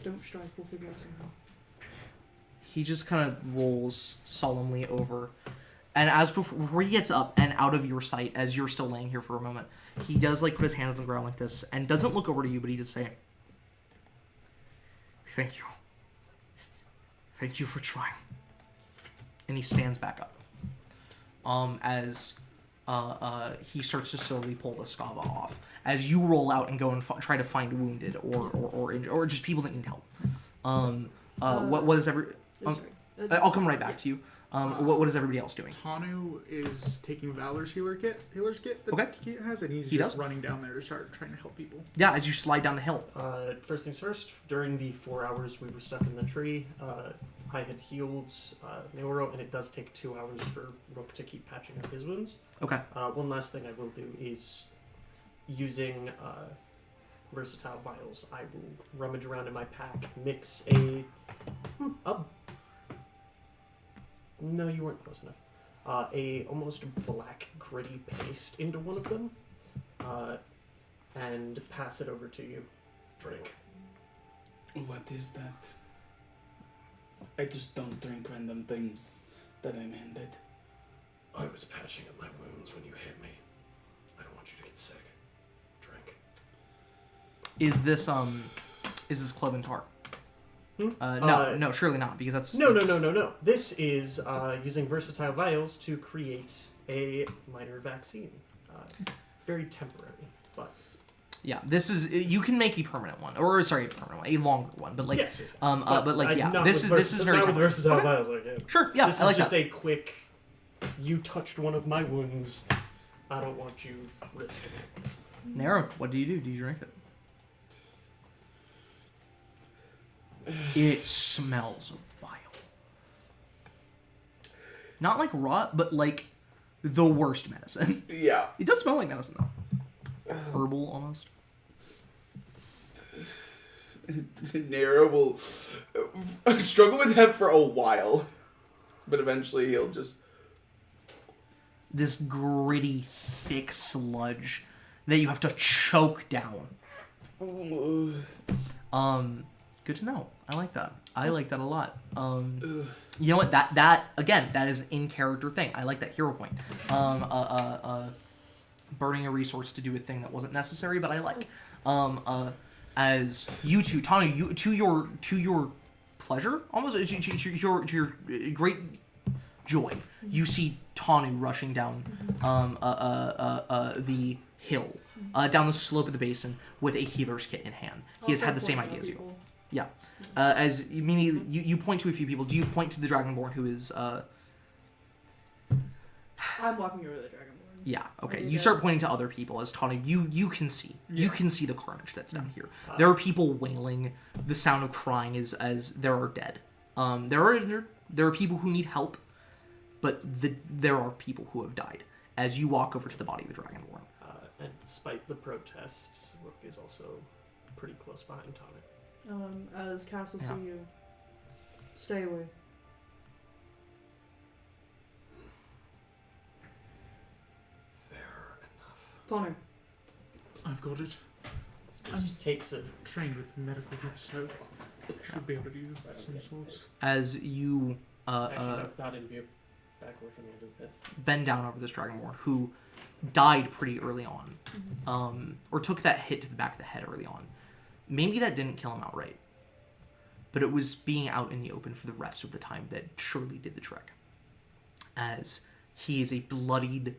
Speaker 3: don't strike. We'll figure out somehow.
Speaker 1: He just kind of rolls solemnly over. And as before he gets up and out of your sight, as you're still laying here for a moment, he does put his hands on the ground like this and doesn't look over to you, but he just say, "Thank you. Thank you for trying." And he stands back up. As he starts to slowly pull the scava off. As you roll out and go and try to find wounded or just people that need help. What is every? I'll come right back to you. What is everybody else doing?
Speaker 4: Tanu is taking Valor's healer's kit that he has, and he's
Speaker 1: does?
Speaker 4: running down there to start trying to help people.
Speaker 1: Yeah, as you slide down the hill.
Speaker 5: First things first, during the 4 hours we were stuck in the tree, I had healed Neuro, and it does take 2 hours for Rook to keep patching up his wounds.
Speaker 1: Okay.
Speaker 5: One last thing I will do is using versatile vials. I will rummage around in my pack, mix no, you weren't close enough. A almost black gritty paste into one of them, and pass it over to you.
Speaker 7: Drink.
Speaker 2: What is that? I just don't drink random things that I'm handed.
Speaker 7: I was patching up my wounds when you hit me. I don't want you to get sick. Drink.
Speaker 1: Is this Cloventar? No, surely not, because that's
Speaker 5: No. This is using versatile vials to create a minor vaccine. Very temporary, but
Speaker 1: yeah. This is you can make a permanent one, or sorry, a permanent one, a longer one, but like
Speaker 5: yes.
Speaker 1: but like yeah,
Speaker 5: not
Speaker 1: this
Speaker 5: with
Speaker 1: is very
Speaker 5: not with
Speaker 1: temporary.
Speaker 5: versatile
Speaker 1: Okay.
Speaker 5: vials like it.
Speaker 1: Sure, yeah,
Speaker 5: This
Speaker 1: I like
Speaker 5: is just
Speaker 1: that.
Speaker 5: a quick. You touched one of my wounds. I don't want you risking it.
Speaker 1: Nara, what do? Do you drink it? It smells vile. Not like rot, but like the worst medicine.
Speaker 2: Yeah.
Speaker 1: It does smell like medicine though. Herbal almost.
Speaker 2: Nero will struggle with that for a while, but eventually he'll just.
Speaker 1: This gritty, thick sludge that you have to choke down. Good to know. I like that. I like that a lot. You know what? That again, that is an in character thing. I like that hero point. Burning a resource to do a thing that wasn't necessary, but I like. As you two, Tanu, you to your pleasure, almost to your great joy, you see Tanu rushing down the hill, down the slope of the basin with a healer's kit in hand. He has had the same idea as you. Yeah. As you point to a few people. Do you point to the Dragonborn who is?
Speaker 3: I'm walking over the Dragonborn.
Speaker 1: Yeah. Okay.
Speaker 3: Are
Speaker 1: You
Speaker 3: you
Speaker 1: start
Speaker 3: good?
Speaker 1: pointing to other people as Tanu. You can see. You can see the carnage that's down here. There are people wailing. The sound of crying is as there are dead. There are injured. There are people who need help, but there are people who have died. As you walk over to the body of the Dragonborn.
Speaker 5: And despite the protests, Rook is also pretty close behind Tonic.
Speaker 3: As Cass will
Speaker 1: Yeah.
Speaker 3: see you, stay away.
Speaker 7: Fair enough.
Speaker 3: Connor.
Speaker 4: I've got it.
Speaker 5: Just takes a
Speaker 4: Trained with medical goods, so should be able to use that of some sorts.
Speaker 1: As you
Speaker 5: actually no, not in view. Back away from the end of the pit.
Speaker 1: bend down over this Dragonborn who died pretty early on, or took that hit to the back of the head early on. Maybe that didn't kill him outright, but it was being out in the open for the rest of the time that surely did the trick. As he is a bloodied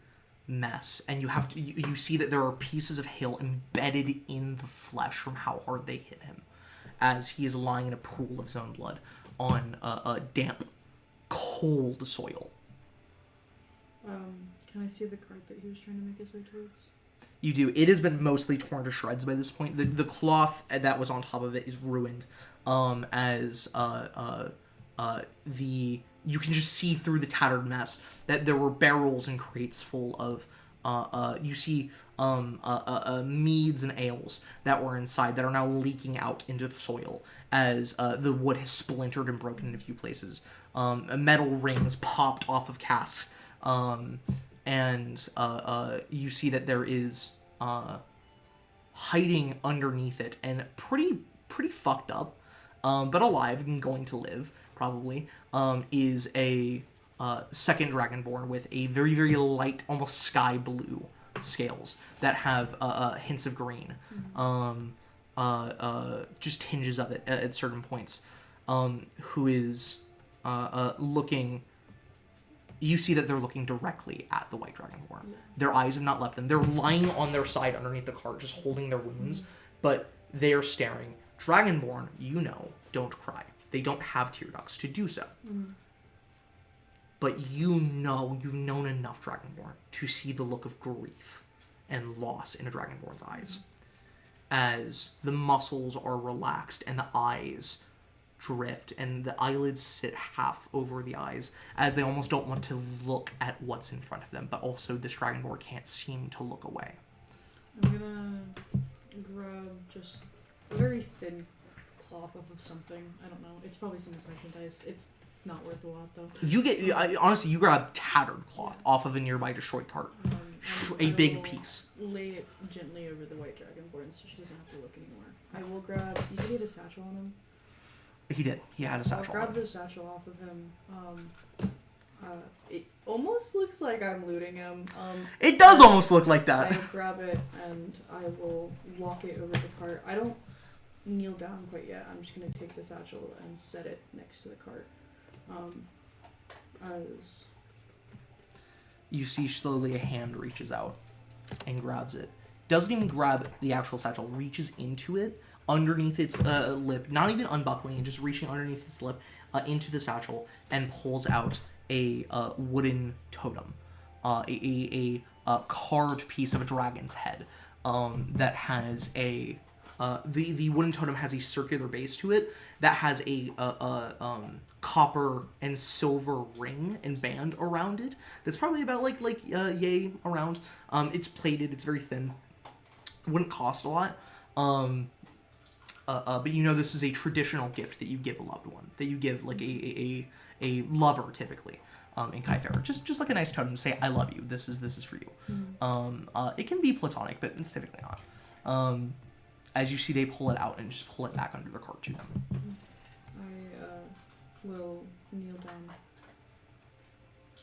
Speaker 1: mess, and you see that there are pieces of hail embedded in the flesh from how hard they hit him, as he is lying in a pool of his own blood on a damp, cold soil.
Speaker 3: Can I see the cart that he was trying to make his way towards?
Speaker 1: You do. It has been mostly torn to shreds by this point. The cloth that was on top of it is ruined. You can just see through the tattered mess that there were barrels and crates full of you see meads and ales that were inside that are now leaking out into the soil as the wood has splintered and broken in a few places. Metal rings popped off of casks. And you see that there is hiding underneath it and pretty fucked up, but alive and going to live probably, is a second Dragonborn with a very, very light, almost sky blue scales that have hints of green, just tinges of it at certain points, who is looking. You see that they're looking directly at the White Dragonborn. Yeah. Their eyes have not left them. They're lying on their side underneath the cart, just holding their wounds, but they are staring. Dragonborn, don't cry. They don't have tear ducts to do so. But you've known enough Dragonborn to see the look of grief and loss in a Dragonborn's eyes. As the muscles are relaxed and the eyes drift and the eyelids sit half over the eyes as they almost don't want to look at what's in front of them, but also this Dragonborn can't seem to look away.
Speaker 3: I'm gonna grab just a very thin cloth off of something. I don't know. It's probably someone's merchandise. It's not worth a lot though.
Speaker 1: Honestly, you grab tattered cloth off of a nearby destroyed cart. A big piece.
Speaker 3: Lay it gently over the White Dragonborn so she doesn't have to look anymore. I will grab. You said he had a satchel on him.
Speaker 1: He did. He had a satchel.
Speaker 3: I'll grab
Speaker 1: on
Speaker 3: the satchel off of him. It almost looks like I'm looting him.
Speaker 1: It does almost look like
Speaker 3: I
Speaker 1: that.
Speaker 3: grab it and I will walk it over the cart. I don't kneel down quite yet. I'm just gonna take the satchel and set it next to the cart. As
Speaker 1: You see slowly a hand reaches out and grabs it. Doesn't even grab the actual satchel, reaches into it, underneath its lip, not even unbuckling it, just reaching underneath its lip into the satchel, and pulls out a wooden totem, a carved piece of a dragon's head that has the wooden totem has a circular base to it that has a copper and silver ring and band around it that's probably about like yay around. It's plated, it's very thin. It wouldn't cost a lot. But you know this is a traditional gift that you give a loved one, that you give like a lover typically in Kaifera. Just like a nice totem to say, I love you, this is for you. It can be platonic, but it's typically not. As you see, they pull it out and just pull it back under the cart to them.
Speaker 3: I will kneel down.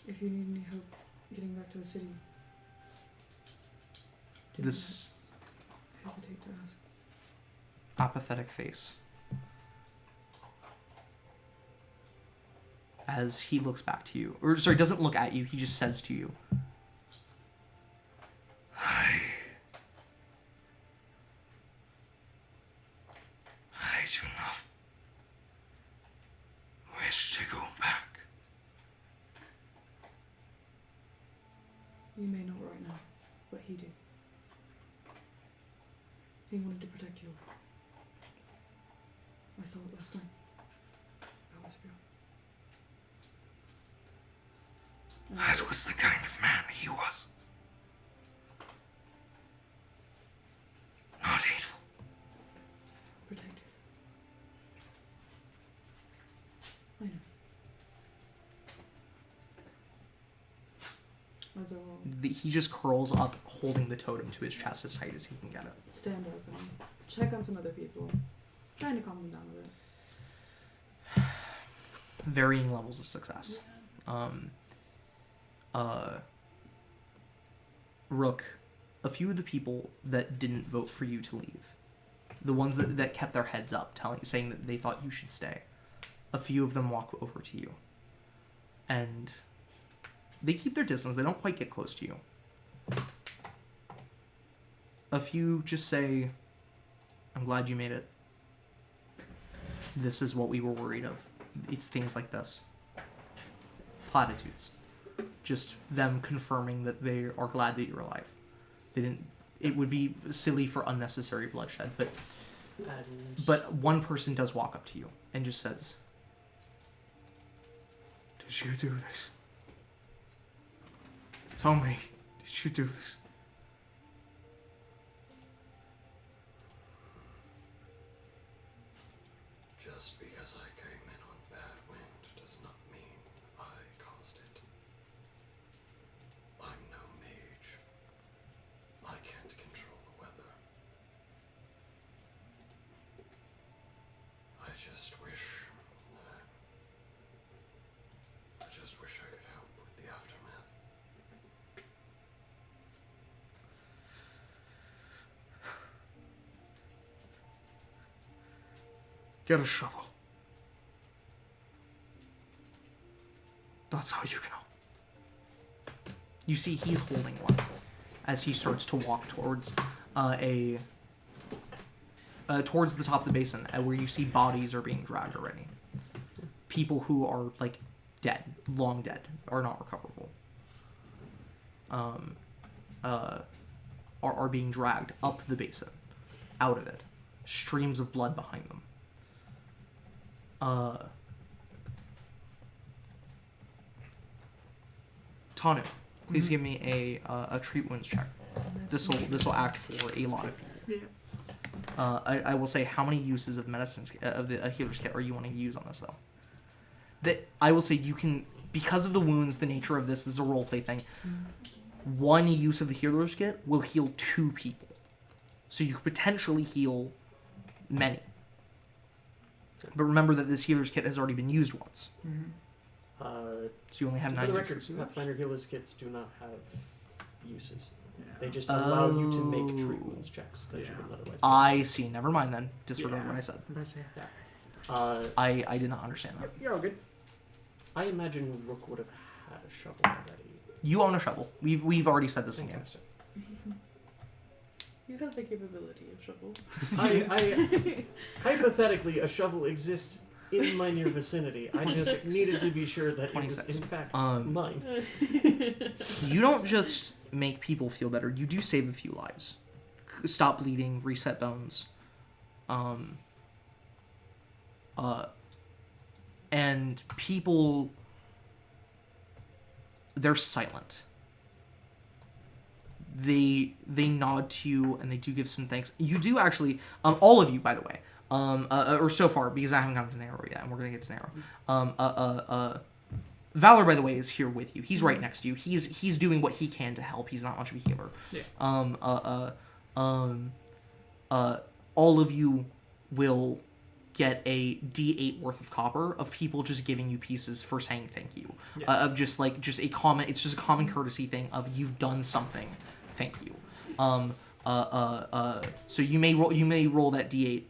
Speaker 3: If you need any help getting back to the city, do
Speaker 1: This
Speaker 3: not hesitate to ask.
Speaker 1: apathetic face. As he looks back to you, or sorry, doesn't look at you, he just says to you, I do not wish to go back.
Speaker 3: You may not right now, but he did. He wanted to protect you. I saw it last night. Hours ago. And
Speaker 1: That was the kind of man he was. Not hateful.
Speaker 3: protective. I know. As I will
Speaker 1: He just curls up, holding the totem to his chest as tight as he can get it.
Speaker 3: stand up and check on some other people, trying to calm them down a bit.
Speaker 1: Varying levels of success. Rook, a few of the people that didn't vote for you to leave, the ones that kept their heads up, saying that they thought you should stay, a few of them walk over to you. And they keep their distance. They don't quite get close to you. A few just say, I'm glad you made it. This is what we were worried of. It's things like this. Platitudes. Just them confirming that they are glad that you're alive. They didn't. It would be silly for unnecessary bloodshed, but one person does walk up to you and just says, "Did you do this? Tell me, did you do this?"
Speaker 7: Just because I came in on bad wind does not mean I caused it. I'm no mage. I can't control the weather. I just wish I could help with the aftermath.
Speaker 1: Get a shovel. That's how you can help. You see he's holding one as he starts to walk towards towards the top of the basin, where you see bodies are being dragged already. People who are like dead, long dead, are not recoverable. Are being dragged up the basin, out of it. Streams of blood behind them. Tanu, please give me a treat wounds check. This will act for a lot of people.
Speaker 3: Yeah.
Speaker 1: I will say, how many uses of medicines of the healer's kit are you wanting to use on this though? That I will say you can, because of the wounds, the nature of this is a roleplay thing. One use of the healer's kit will heal 2 people, so you could potentially heal many. But remember that this healer's kit has already been used once.
Speaker 5: Uh,
Speaker 1: So you only have
Speaker 5: for
Speaker 1: 9
Speaker 5: the record,
Speaker 1: uses.
Speaker 5: Pathfinder Healers kits do not have uses.
Speaker 4: Yeah.
Speaker 5: They just allow you to make
Speaker 1: Oh.
Speaker 5: treat wounds checks that you wouldn't otherwise.
Speaker 1: I see. Never mind then. Disregard
Speaker 4: Yeah.
Speaker 1: what I said.
Speaker 5: Uh,
Speaker 1: I did not understand that.
Speaker 4: You're all good.
Speaker 5: I imagine Rook would have had a shovel already.
Speaker 1: You own a shovel. We've already said this in game.
Speaker 5: Fantastic.
Speaker 3: You have the capability of shovel.
Speaker 5: I hypothetically, a shovel exists in my near vicinity. I just needed to be sure that it was
Speaker 1: 26.
Speaker 5: in fact
Speaker 1: Um,
Speaker 5: mine.
Speaker 1: You don't just make people feel better. You do save a few lives. Stop bleeding, reset bones. And people, they're silent. They nod to you and they do give some thanks. You do actually, all of you, by the way, or so far, because I haven't gotten to Narrow yet, and we're gonna get to Narrow. Valor, by the way, is here with you. He's right next to you. He's doing what he can to help. He's not much of a healer.
Speaker 4: Yeah.
Speaker 1: All of you will get a D8 worth of copper of people just giving you pieces for saying thank you. Of just a common, it's just a common courtesy thing of you've done something. Thank you. So you may roll that D8.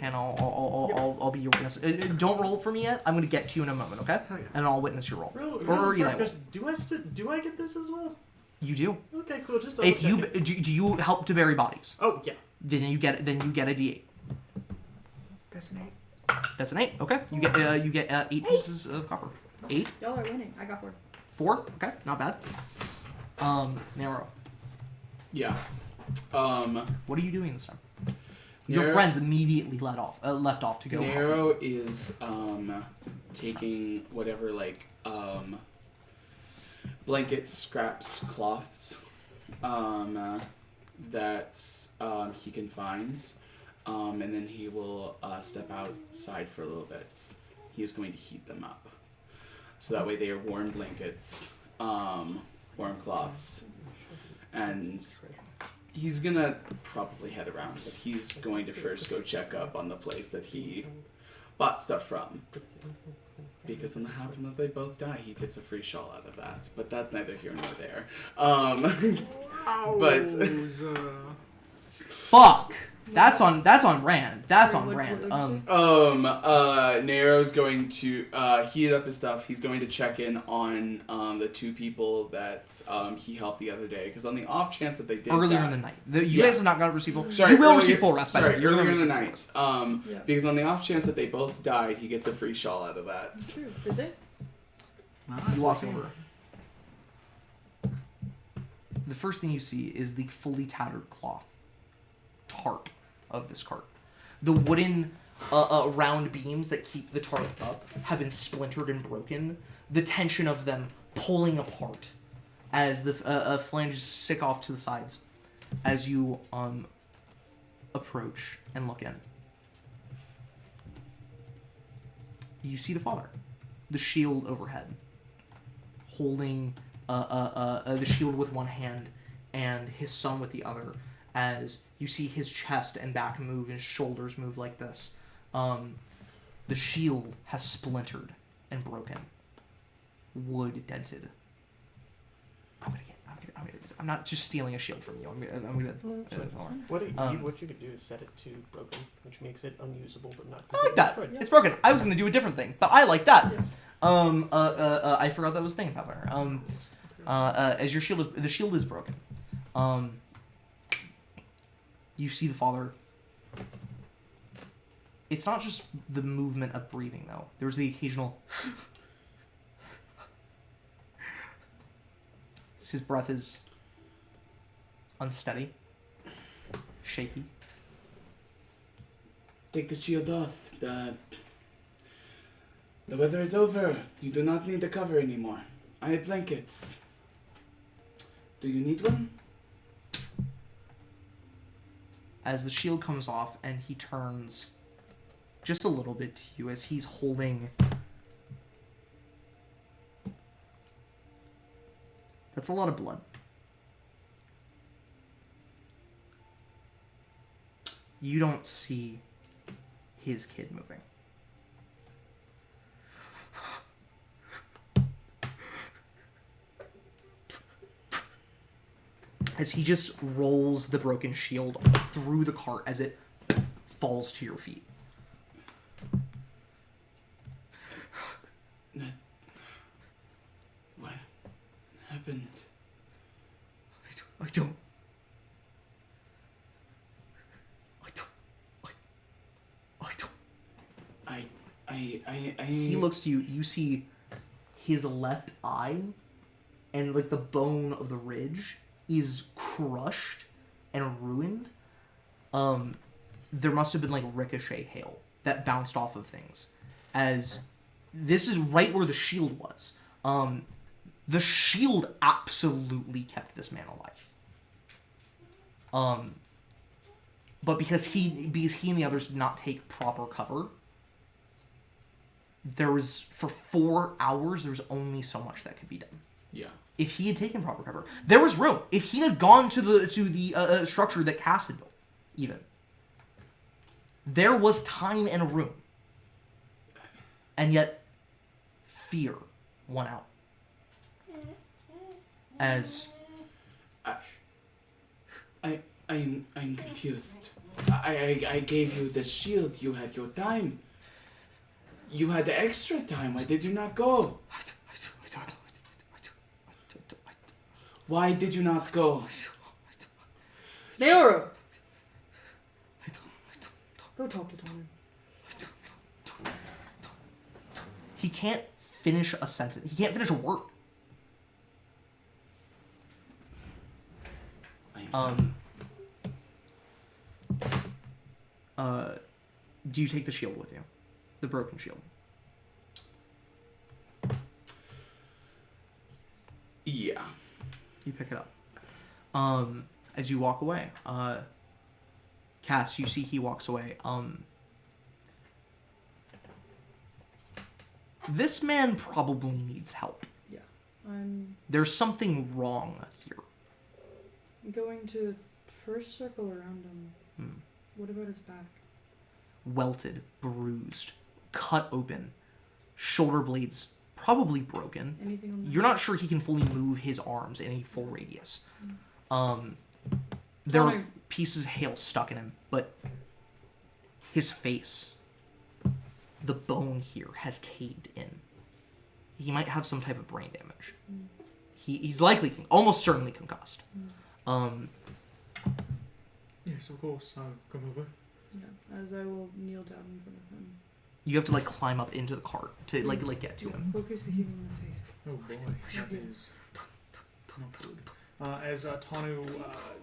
Speaker 1: And I'll be your witness. Don't roll it for me yet. I'm gonna get to you in a moment, okay?
Speaker 4: Oh, yeah.
Speaker 1: And I'll witness your roll.
Speaker 5: Or
Speaker 1: Eli will.
Speaker 5: do I get this as well?
Speaker 1: You do.
Speaker 5: Okay, cool. Just
Speaker 1: If you
Speaker 5: double-checking.
Speaker 1: do you help to bury bodies?
Speaker 5: Oh yeah.
Speaker 1: Then you get a D8.
Speaker 4: That's an 8.
Speaker 1: That's an 8. Okay. You get 8 pieces of copper. 8.
Speaker 3: Y'all are winning. I got 4.
Speaker 1: 4. Okay. Not bad. Narrow.
Speaker 2: Yeah.
Speaker 1: What are you doing this time? Your
Speaker 2: Narrow-
Speaker 1: friends immediately left off to go. help you.
Speaker 2: Narrow is taking whatever blankets, scraps, cloths that he can find, and then he will step outside for a little bit. He is going to heat them up, so that way they are warm blankets, warm cloths, and he's gonna probably head around, but he's going to first go check up on the place that he bought stuff from. Because on the happen that they both die, he gets a free shawl out of that. But that's neither here nor there. But
Speaker 1: Fuck. That's on Rand. That's on
Speaker 3: What-
Speaker 1: Rand.
Speaker 3: what'd you
Speaker 2: Nero's going to heat up his stuff. He's going to check in on the 2 people that he helped the other day. Because on the off chance that they did
Speaker 1: Earlier
Speaker 2: die,
Speaker 1: in the night. You guys have not gotten receive full.
Speaker 2: Sorry,
Speaker 1: You will
Speaker 2: earlier-
Speaker 1: receive full rest. By the
Speaker 2: Sorry,
Speaker 1: way. You're
Speaker 2: earlier in the
Speaker 1: gonna
Speaker 2: night.
Speaker 1: receive full rest.
Speaker 3: Yeah.
Speaker 2: Because on the off chance that they both died, he gets a free shawl out of that.
Speaker 3: True. Did they?
Speaker 1: You walk over. The first thing you see is the fully tattered cloth tarp of this cart. The wooden round beams that keep the tarp up have been splintered and broken. The tension of them pulling apart as the flanges stick off to the sides as you approach and look in. You see the father, the shield overhead, holding the shield with one hand and his son with the other, as you see his chest and back move and shoulders move like this. The shield has splintered and broken, wood dented. I'm not just stealing a shield from you.
Speaker 5: What you could do is set it to broken, which makes it unusable but not
Speaker 1: I like that.
Speaker 5: destroyed.
Speaker 1: It's broken. I was gonna do a different thing, but I like that.
Speaker 3: Yeah.
Speaker 1: I forgot that was a thing, Pathfinder. As your shield the shield is broken. You see the father. It's not just the movement of breathing, though. There's the occasional. His breath is unsteady, shaky.
Speaker 2: Take the shield off. The weather is over. You do not need the cover anymore. I have blankets. Do you need one?
Speaker 1: As the shield comes off and he turns just a little bit to you as he's holding... That's a lot of blood. You don't see his kid moving. as he just rolls the broken shield through the cart as it falls to your feet.
Speaker 2: What happened?
Speaker 8: I don't.
Speaker 1: He looks to you. You see his left eye and like the bone of the ridge is crushed and ruined. There must have been like ricochet hail that bounced off of things, as this is right where the shield was. The shield absolutely kept this man alive. But because he and the others did not take proper cover, there was, for 4 hours, there was only so much that could be done.
Speaker 5: Yeah.
Speaker 1: If he had taken proper cover, there was room. If he had gone to the structure that Cass had built, even, there was time and room. And yet, fear won out. As
Speaker 2: I'm confused. I gave you the shield. You had your time. You had the extra time. Why did you not go? Why did you not go?
Speaker 3: Naora! Go talk to Tommy.
Speaker 1: he can't finish a sentence. He can't finish a word. Do you take the shield with you? The broken shield.
Speaker 2: Yeah.
Speaker 1: You pick it up. As you walk away, Cass, you see he walks away. This man probably needs help.
Speaker 3: Yeah. I'm
Speaker 1: There's something wrong here.
Speaker 3: going to first circle around him.
Speaker 1: Hmm.
Speaker 3: What about his back?
Speaker 1: Welted, bruised, cut open, shoulder blades probably broken.
Speaker 3: Anything on the
Speaker 1: You're not sure he can fully move his arms in a full radius. There are pieces of hail stuck in him, but his face, the bone here, has caved in. He might have some type of brain damage. He's likely, almost certainly concussed.
Speaker 4: Yes, of course. I'll come over.
Speaker 3: Yeah, as I will kneel down in front of him.
Speaker 1: You have to climb up into the cart to like get to him.
Speaker 3: Focus the healing in his face.
Speaker 4: Oh boy, that is not good. As Tanu,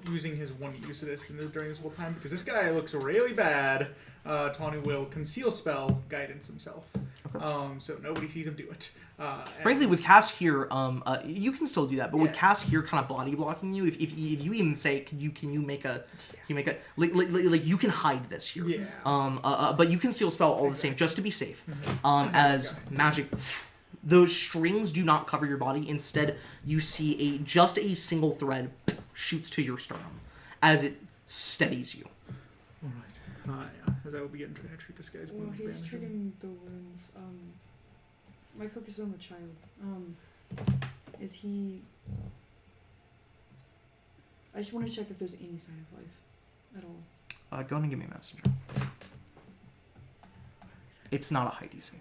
Speaker 4: using his one use of this during this whole time, because this guy looks really bad, Tanu will conceal spell guidance himself. Okay. So nobody sees him do it.
Speaker 1: Frankly, with Cass here, you can still do that, but with Cass here kind of body blocking you, if you even say, can you make a like you can hide this here.
Speaker 4: Yeah.
Speaker 1: But you can steal spell all the same, just to be safe. As magic, those strings do not cover your body. Instead, you see just a single thread shoots to your sternum as it steadies you.
Speaker 4: All right. Yeah. As I will begin trying to treat this guy's wounds.
Speaker 3: Well, he's treating the wounds. My focus is on the child. Is he... I just want to check if there's any sign of life at all.
Speaker 1: Go ahead and give me a messenger. It's not a high DC.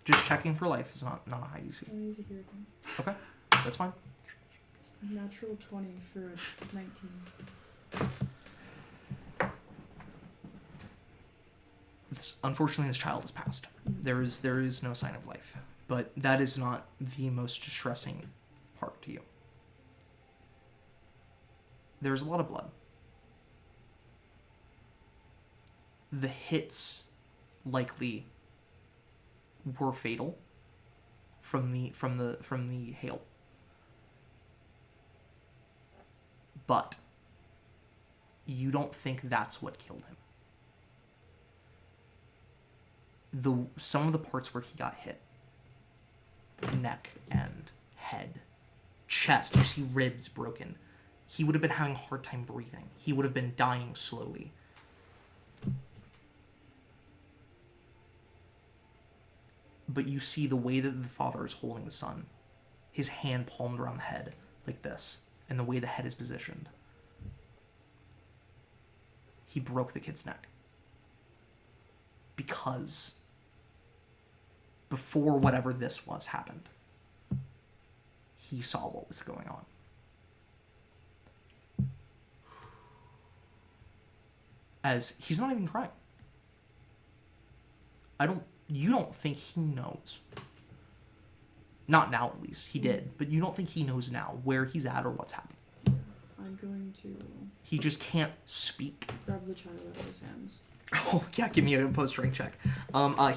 Speaker 1: Just checking for life is not a high DC.
Speaker 3: I use a hero point.
Speaker 1: Okay, that's fine.
Speaker 3: Natural 20 for a 19.
Speaker 1: Unfortunately, this child has passed. There is no sign of life, but that is not the most distressing part to you. There's a lot of blood. The hits likely were fatal from the hail, but you don't think that's what killed him. Some of the parts where he got hit, neck and head, chest, you see ribs broken. He would have been having a hard time breathing. He would have been dying slowly. But you see the way that the father is holding the son, his hand palmed around the head like this, and the way the head is positioned, he broke the kid's neck. Because before whatever this was happened, he saw what was going on. As he's not even crying. You don't think he knows. Not now, at least. He did. But you don't think he knows now where he's at or what's happening.
Speaker 3: I'm going to
Speaker 1: He just can't speak.
Speaker 3: grab the child out of his hands.
Speaker 1: Oh, yeah, give me a post strength check.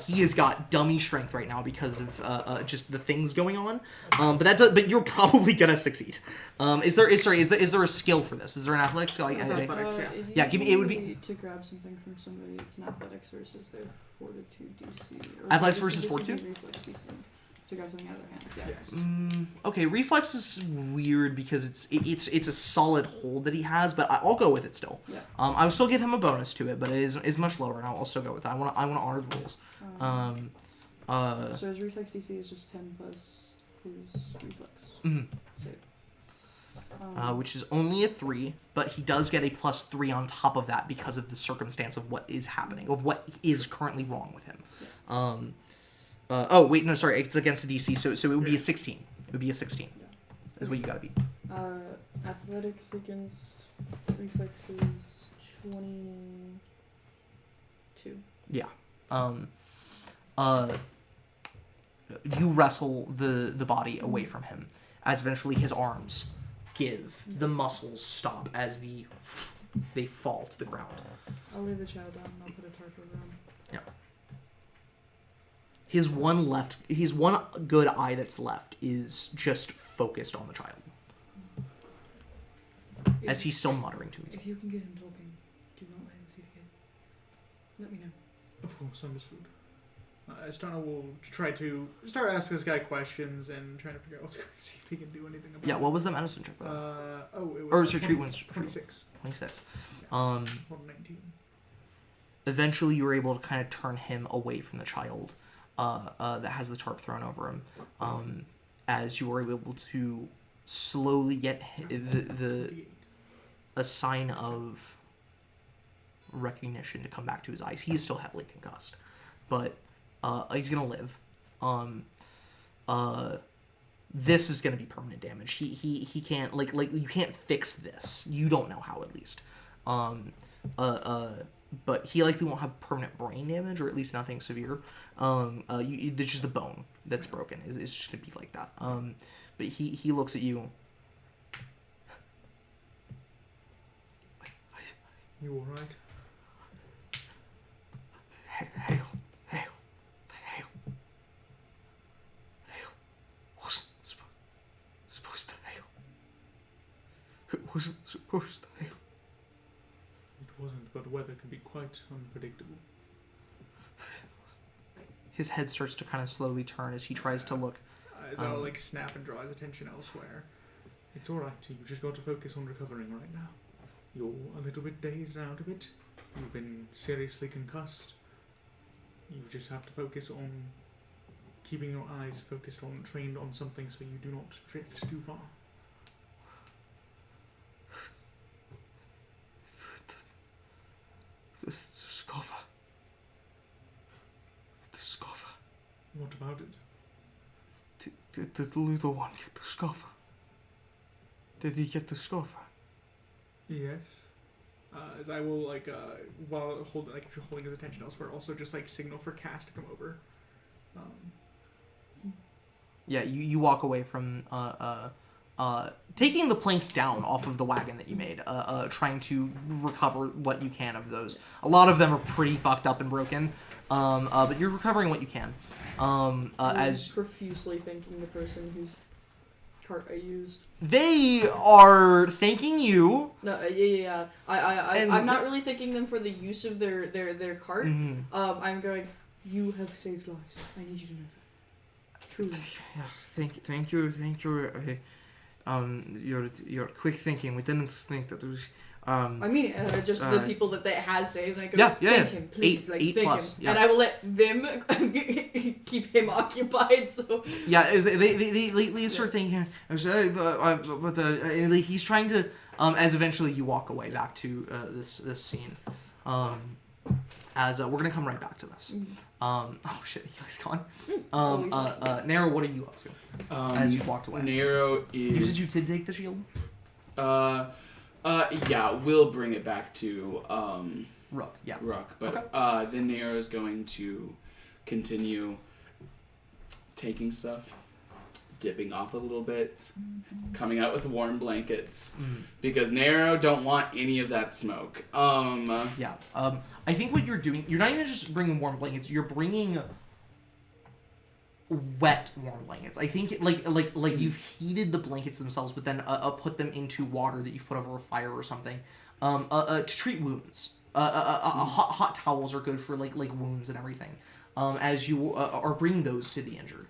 Speaker 1: He has got dummy strength right now because of just the things going on. But you're probably gonna succeed. Is there a skill for this? Is there an athletics skill?
Speaker 4: Athletics, yeah.
Speaker 1: Yeah, give me- it would be-
Speaker 3: to grab something from somebody. It's an athletics versus their fortitude DC. Or
Speaker 1: Athletics
Speaker 3: this-
Speaker 1: versus
Speaker 3: this would be
Speaker 1: fortitude?
Speaker 3: reflex DC. To grab something out of their hands. Yeah.
Speaker 4: Yes.
Speaker 1: Okay, reflex is weird because it's a solid hold that he has, but I'll go with it still.
Speaker 3: Yeah.
Speaker 1: I will still give him a bonus to it, but it is much lower, and I'll also go with it. I want to honor the rules.
Speaker 3: So his reflex DC is just 10 plus his reflex.
Speaker 1: Mhm.
Speaker 3: Save.
Speaker 1: Which is only a 3, but he does get a +3 on top of that because of the circumstance of what is happening, of what is currently wrong with him. It's against a DC, so it would be a 16. It would be a 16. Is what you gotta beat.
Speaker 3: Athletics against reflexes 22.
Speaker 1: Yeah. You wrestle the body away from him, as eventually his arms give, the muscles stop as they fall to the ground.
Speaker 3: I'll lay the child down and I'll put a tarp over him.
Speaker 1: Yeah. His one good eye that's left is just focused on the child, as he's still muttering to himself.
Speaker 3: If you can get him talking, do not let him see the kid. Let me know.
Speaker 4: Of course, understood. Estana will try to start asking this guy questions and trying to figure out what's going to see if he can do anything about it.
Speaker 1: Yeah, what was the medicine check?
Speaker 4: It was
Speaker 1: Or sorry, treatments.
Speaker 4: 26.
Speaker 1: 26.
Speaker 4: Well, 19.
Speaker 1: Eventually, you were able to kind of turn him away from the child that has the tarp thrown over him, as you were able to slowly get a sign of recognition to come back to his eyes. He is still heavily concussed, but he's gonna live. This is gonna be permanent damage. He can't like you can't fix this. You don't know how, at least. But he likely won't have permanent brain damage, or at least nothing severe. It's just the bone that's broken. It's just gonna be like that. But he looks at you.
Speaker 4: You alright?
Speaker 8: Hail. Wasn't supposed to hail. It wasn't supposed to hail.
Speaker 4: It wasn't, but weather can be quite unpredictable.
Speaker 1: His head starts to kind of slowly turn as he tries to look.
Speaker 4: As I'll snap and draw his attention elsewhere. It's alright, you just got to focus on recovering right now. You're a little bit dazed and out of it. You've been seriously concussed. You just have to focus on keeping your eyes trained on something so you do not drift too far.
Speaker 8: The scoffer. The scoffer.
Speaker 4: What about it?
Speaker 8: Did the little one get the scoffer? Did he get the scoffer?
Speaker 4: Yes. As I will while holding his attention elsewhere, also just signal for Cass to come over.
Speaker 1: Yeah, you walk away from taking the planks down off of the wagon that you made, trying to recover what you can of those. A lot of them are pretty fucked up and broken, but you're recovering what you can. As
Speaker 3: profusely thanking the person whose cart I used.
Speaker 1: They are thanking you.
Speaker 3: No, yeah. I'm not really thanking them for the use of their cart.
Speaker 1: Mhm.
Speaker 3: I'm going, you have saved lives. I need you to know that. Truly.
Speaker 8: Yeah, thank you. Your quick thinking. We didn't think that it was.
Speaker 3: I mean, just the people that has saved. Like,
Speaker 1: yeah,
Speaker 3: thank him, please.
Speaker 1: Eight
Speaker 3: thank
Speaker 1: plus,
Speaker 3: him.
Speaker 1: yeah.
Speaker 3: And I will let them keep him occupied. So
Speaker 1: Yeah, they start thinking. He's trying to. As eventually you walk away back to this scene. As we're gonna come right back to this. Oh shit, he's gone. Nero, what are you up to? As you walked away.
Speaker 2: Nero is.
Speaker 1: You said you did take the shield.
Speaker 2: Yeah, we'll bring it back to
Speaker 1: Rook. Yeah.
Speaker 2: Rook, but
Speaker 1: Okay.
Speaker 2: then Nero's going to continue taking stuff, dipping off a little bit, coming out with warm blankets, because Nero don't want any of that smoke.
Speaker 1: Yeah. I think what you're doing, you're not even just bringing warm blankets. You're bringing wet warm blankets. I think like you've heated the blankets themselves, but then put them into water that you've put over a fire or something. To treat wounds. Hot towels are good for like wounds and everything. As you are bringing those to the injured.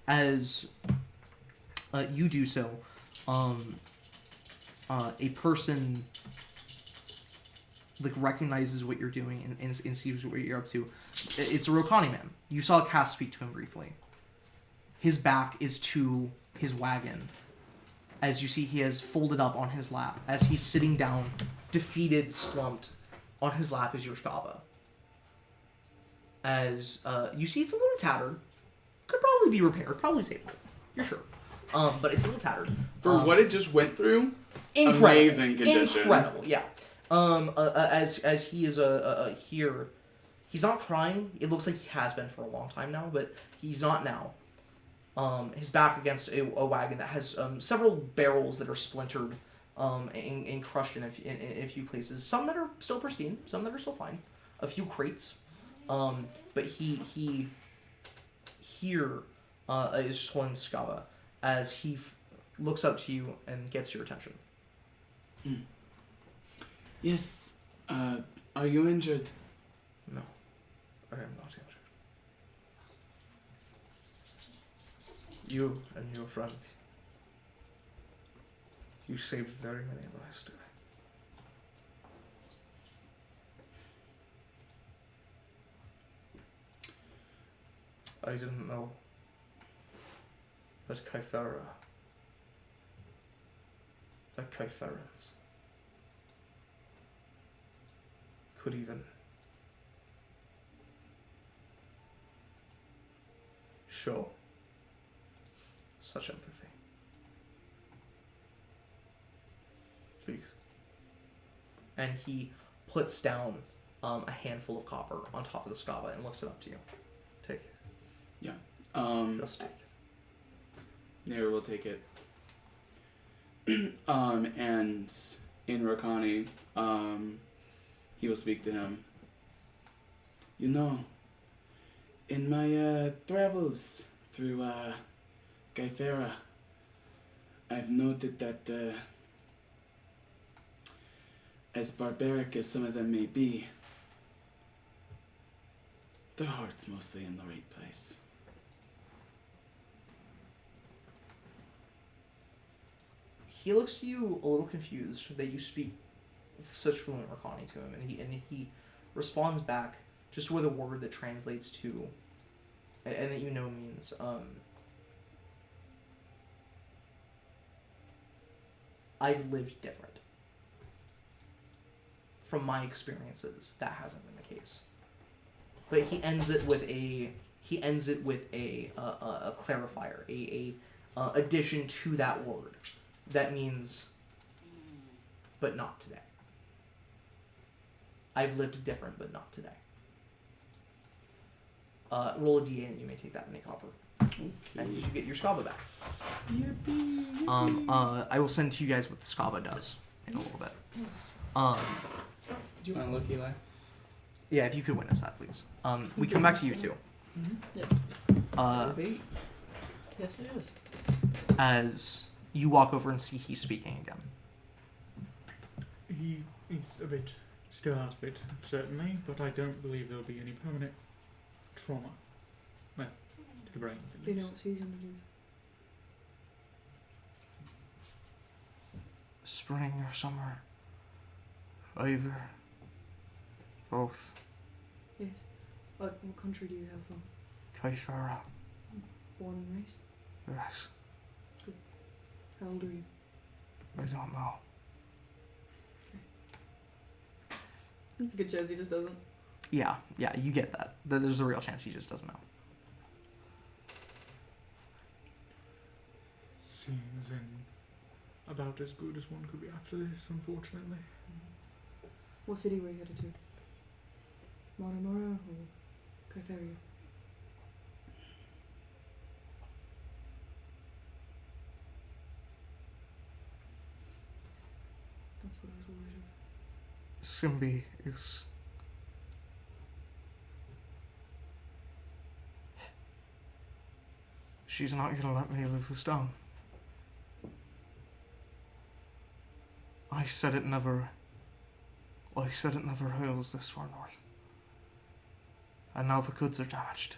Speaker 1: As you do so, a person like recognizes what you're doing and sees what you're up to. It's a Rokani man. You saw Cass speak to him briefly. His back is to his wagon. As you see, he has folded up on his lap. As he's sitting down, defeated, slumped, on his lap is your Skaba. As you see, it's a little tattered. Could probably be repaired. Probably savable. You're sure. But it's a little tattered.
Speaker 2: For what it just went through,
Speaker 1: Incredible.
Speaker 2: amazing condition.
Speaker 1: Incredible, yeah. As he is here, he's not crying. It looks like he has been for a long time now, but he's not now. His back against a wagon that has several barrels that are splintered and crushed in a few places. Some that are still pristine, some that are still fine. A few crates. But he here is Swan Skaba as he looks up to you and gets your attention.
Speaker 2: Yes. Are you injured?
Speaker 1: No, I am not injured. You and your friend, you saved very many lives today. I didn't know that Kaiferans could even show such empathy. Please. And he puts down a handful of copper on top of the Skaba and lifts it up to you. Take it.
Speaker 2: Yeah.
Speaker 1: Just take it.
Speaker 2: Nero will take it. And in Rokani, he will speak to him. You know, in my travels through Gaifera, I've noted that as barbaric as some of them may be, their heart's mostly in the right place.
Speaker 1: He looks to you a little confused that you speak such fluent Rakani to him, and he responds back just with a word that translates to, and that you know means, I've lived different. From my experiences, that hasn't been the case. But he ends it with a clarifier, a addition to that word. That means, but not today. I've lived different, but not today. Roll a d8 and you may take that many copper. Okay. And you get your Skaba back. I will send to you guys what the Skaba does in a little bit.
Speaker 2: Do you want to look, Eli?
Speaker 1: Yeah, if you could witness that, please. We come back to you two.
Speaker 3: Yeah.
Speaker 2: That was 8.
Speaker 5: Yes, it is.
Speaker 1: As you walk over and see he's speaking again.
Speaker 4: He's a bit still out of it, certainly, but I don't believe there'll be any permanent trauma. Well, to the brain, at
Speaker 3: Do you know
Speaker 4: least.
Speaker 3: what season it is?
Speaker 8: spring or summer. Either. Both.
Speaker 3: Yes. What country do you have from?
Speaker 8: Kaifara.
Speaker 3: Born and raised?
Speaker 8: Yes.
Speaker 3: How old are you?
Speaker 8: I don't know.
Speaker 3: It's a good chance he just doesn't.
Speaker 1: Yeah, you get that. There's a real chance he just doesn't know.
Speaker 4: Seems about as good as one could be after this, unfortunately.
Speaker 3: What city were you headed to? Maramora or Cartharia? That's what I was worried of.
Speaker 8: Simbi is. She's not gonna let me live this down. I said it never hails this far north. And now the goods are damaged.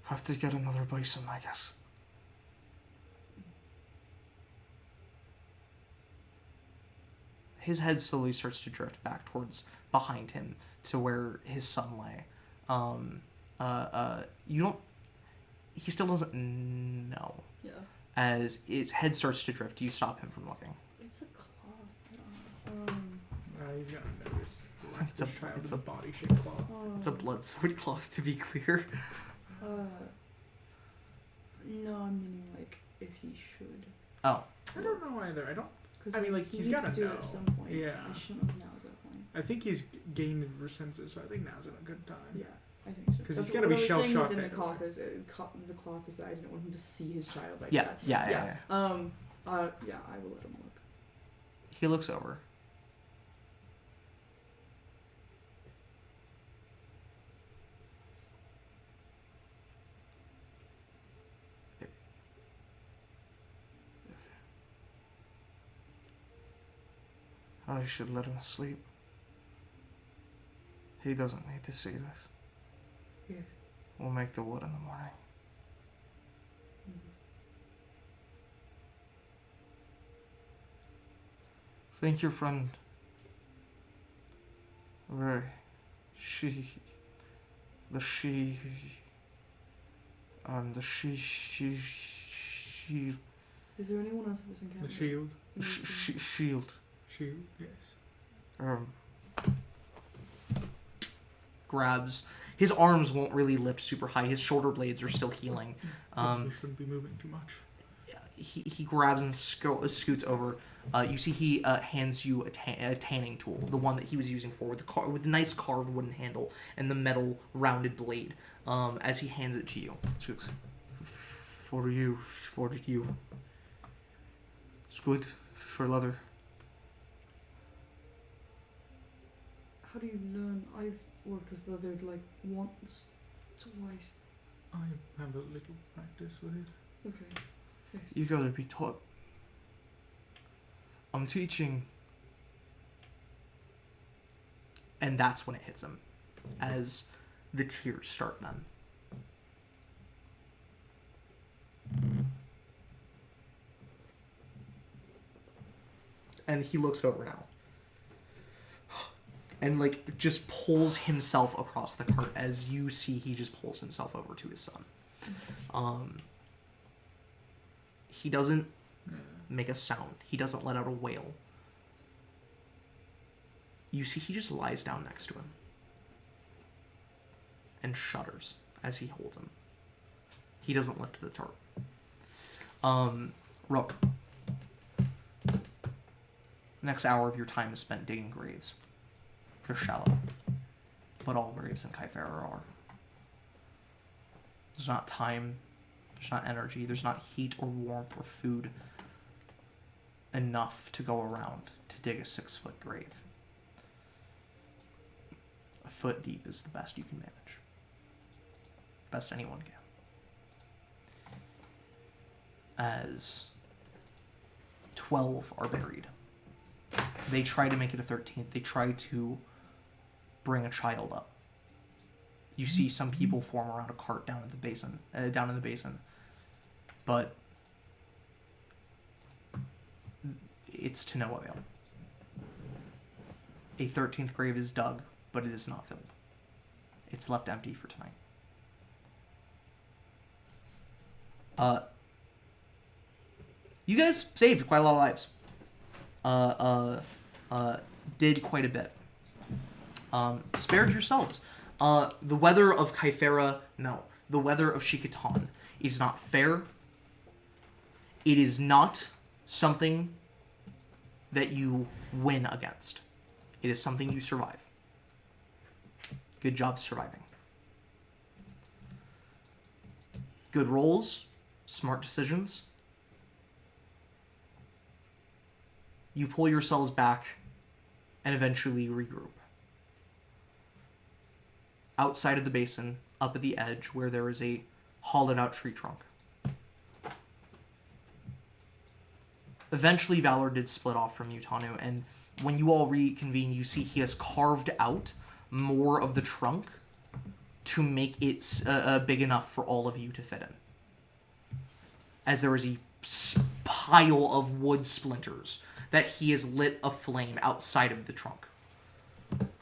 Speaker 8: Have to get another bison, I guess.
Speaker 1: His head slowly starts to drift back towards behind him to where his son lay. You don't. He still doesn't know.
Speaker 3: Yeah.
Speaker 1: As his head starts to drift, you stop him from looking.
Speaker 3: It's a cloth.
Speaker 4: He's gonna notice.
Speaker 1: It's a
Speaker 4: body shaped cloth.
Speaker 1: It's a blood-soaked cloth, to be clear.
Speaker 3: No, I'm meaning like if he should.
Speaker 1: Oh.
Speaker 4: I don't know either.
Speaker 3: Because
Speaker 4: I mean, like,
Speaker 3: he
Speaker 4: he's
Speaker 3: needs
Speaker 4: gotta
Speaker 3: to
Speaker 4: know.
Speaker 3: at some point.
Speaker 4: Yeah.
Speaker 3: I shouldn't have now at that point.
Speaker 4: I think he's gained his senses, so I think now's a good time.
Speaker 3: Yeah, I think so.
Speaker 4: 'Cause
Speaker 3: That's
Speaker 4: he's gotta be
Speaker 3: what I was saying
Speaker 4: shell-shocked
Speaker 3: is in the
Speaker 4: anyway.
Speaker 3: cloth is the cloth is that I didn't want him to see his child like
Speaker 1: Yeah,
Speaker 3: that.
Speaker 1: yeah.
Speaker 3: Yeah, I will let him look.
Speaker 1: He looks over.
Speaker 8: I should let him sleep. He doesn't need to see this.
Speaker 3: Yes.
Speaker 8: We'll make the wood in the morning.
Speaker 3: Mm-hmm.
Speaker 8: Thank your friend. The she.
Speaker 3: Is there anyone else at this encounter?
Speaker 4: The shield.
Speaker 8: Shield.
Speaker 4: Shield, yes.
Speaker 1: Grabs. His arms won't really lift super high. His shoulder blades are still healing.
Speaker 4: Probably shouldn't be moving too much.
Speaker 1: He grabs and scoots over. You see he hands you a tanning tool, the one that he was using for with the nice carved wooden handle and the metal rounded blade. As he hands it to you, so goes,
Speaker 8: For you. It's good for leather.
Speaker 3: How do you learn? I've worked with leather like once, twice.
Speaker 4: I have a little practice with it.
Speaker 3: Okay. Yes.
Speaker 8: You gotta be taught. I'm teaching.
Speaker 1: and that's when it hits him, as the tears start then. And he looks over now. And, like, just pulls himself across the cart as you see he just pulls himself over to his son. He doesn't make a sound. He doesn't let out a wail. You see he just lies down next to him. And shudders as he holds him. He doesn't lift the tarp. Rook. Next hour of your time is spent digging graves. They're shallow, but all graves in Kaifera are. There's not time, there's not energy, there's not heat or warmth or food enough to go around to dig a 6-foot grave. A foot deep is the best you can manage. Best anyone can. As 12 are buried. They try to make it a 13th. They try to bring a child up. You see some people form around a cart down in the basin, but it's to no avail. A 13th grave is dug, but it is not filled. It's left empty for tonight. You guys saved quite a lot of lives. Did quite a bit. Spared yourselves. The weather of Kythera, no. The weather of Shiquotan is not fair. It is not something that you win against. It is something you survive. Good job surviving. Good rolls, smart decisions. You pull yourselves back and eventually regroup. Outside of the basin, up at the edge, where there is a hollowed out tree trunk. Eventually, Valor did split off from Utanu, and when you all reconvene, you see he has carved out more of the trunk to make it big enough for all of you to fit in. As there is a pile of wood splinters that he has lit aflame outside of the trunk.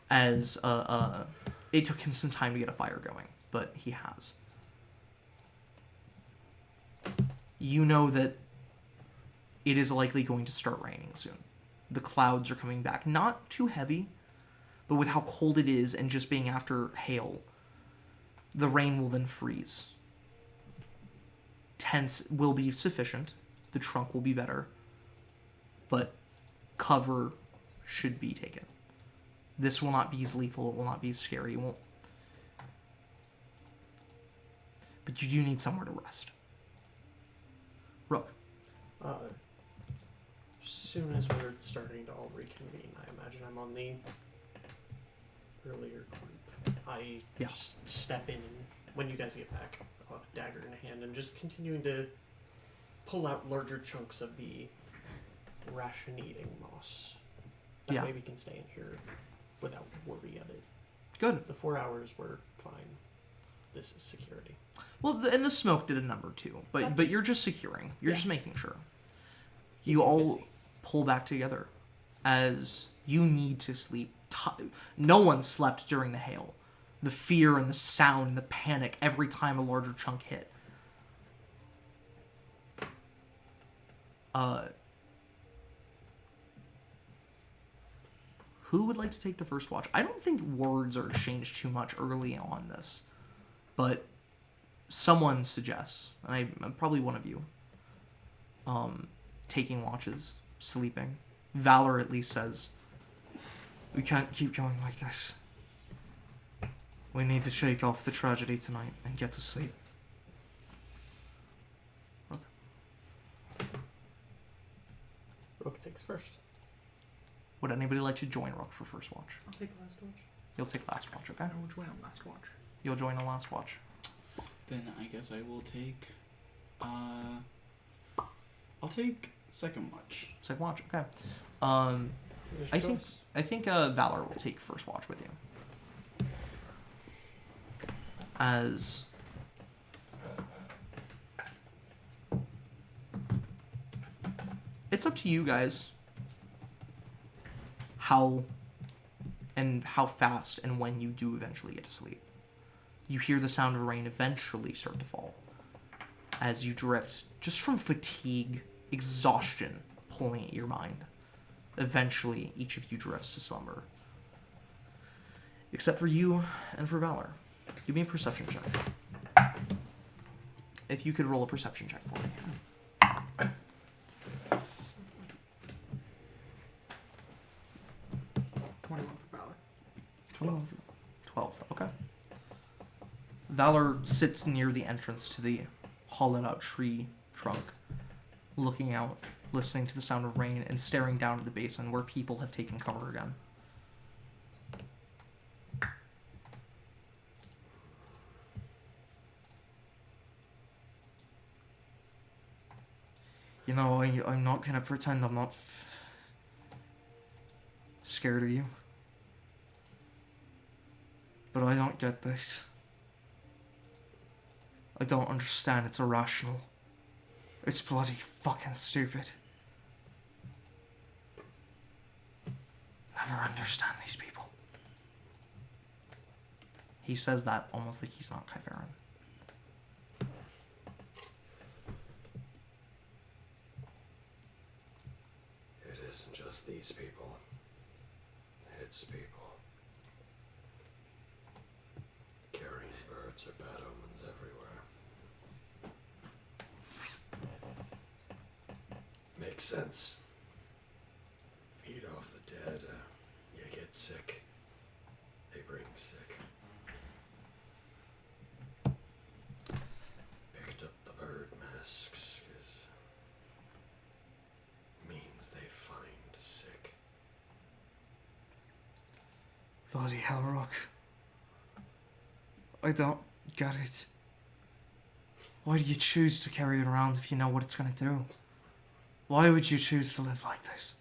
Speaker 1: As it took him some time to get a fire going, but he has. You know that it is likely going to start raining soon. The clouds are coming back. Not too heavy, but with how cold it is and just being after hail, the rain will then freeze. Tents will be sufficient. The trunk will be better. But cover should be taken. This will not be as lethal. It will not be as scary. It won't. But you do need somewhere to rest. Rook.
Speaker 5: As soon as we're starting to all reconvene, I imagine I'm on the earlier group. I just step in when you guys get back, I'll have a dagger in hand, and just continuing to pull out larger chunks of the ration-eating moss. That way we can stay in here without worry of it.
Speaker 1: Good.
Speaker 5: The 4 hours were fine. This is security.
Speaker 1: Well, and the smoke did a number too, but you're just securing. You're just making sure. You all pull back together as you need to sleep. No one slept during the hail. The fear and the sound and the panic every time a larger chunk hit. Who would like to take the first watch? I don't think words are exchanged too much early on this, but someone suggests, and I'm probably one of you, taking watches, sleeping. Valor at least says, we can't keep going like this. We need to shake off the tragedy tonight and get to sleep. Okay.
Speaker 5: Rook takes first.
Speaker 1: Would anybody like to join Rook for first watch?
Speaker 3: I'll take last watch.
Speaker 1: You'll take last watch, okay?
Speaker 4: I will join on last watch.
Speaker 1: You'll join on last watch.
Speaker 2: Then I guess I will take. I'll take second watch.
Speaker 1: Second watch, okay.
Speaker 5: There's
Speaker 1: I
Speaker 5: choice.
Speaker 1: think Valor will take first watch with you. As it's up to you guys how fast and when you do eventually get to sleep. You hear the sound of rain eventually start to fall as you drift just from fatigue, exhaustion pulling at your mind. Eventually, each of you drifts to slumber. Except for you and for Valor. Give me a perception check. If you could roll a perception check for me.
Speaker 4: 21 for Valor.
Speaker 1: 12. Okay. Valor sits near the entrance to the hollowed out tree trunk, looking out, listening to the sound of rain, and staring down at the basin where people have taken cover again. You know, I'm not gonna pretend I'm not scared of you. But I don't get this. I don't understand. It's irrational. It's bloody fucking stupid. ever understand these people. He says that almost like he's not Kyveran.
Speaker 7: It isn't just these people. It's people. Carrion birds are bad omens everywhere. Makes sense. Feed off the dead, you get sick. They bring sick. Picked up the bird masks, 'cause means they find sick.
Speaker 1: Bloody hell, Rock. I don't get it. Why do you choose to carry it around if you know what it's gonna do? Why would you choose to live like this?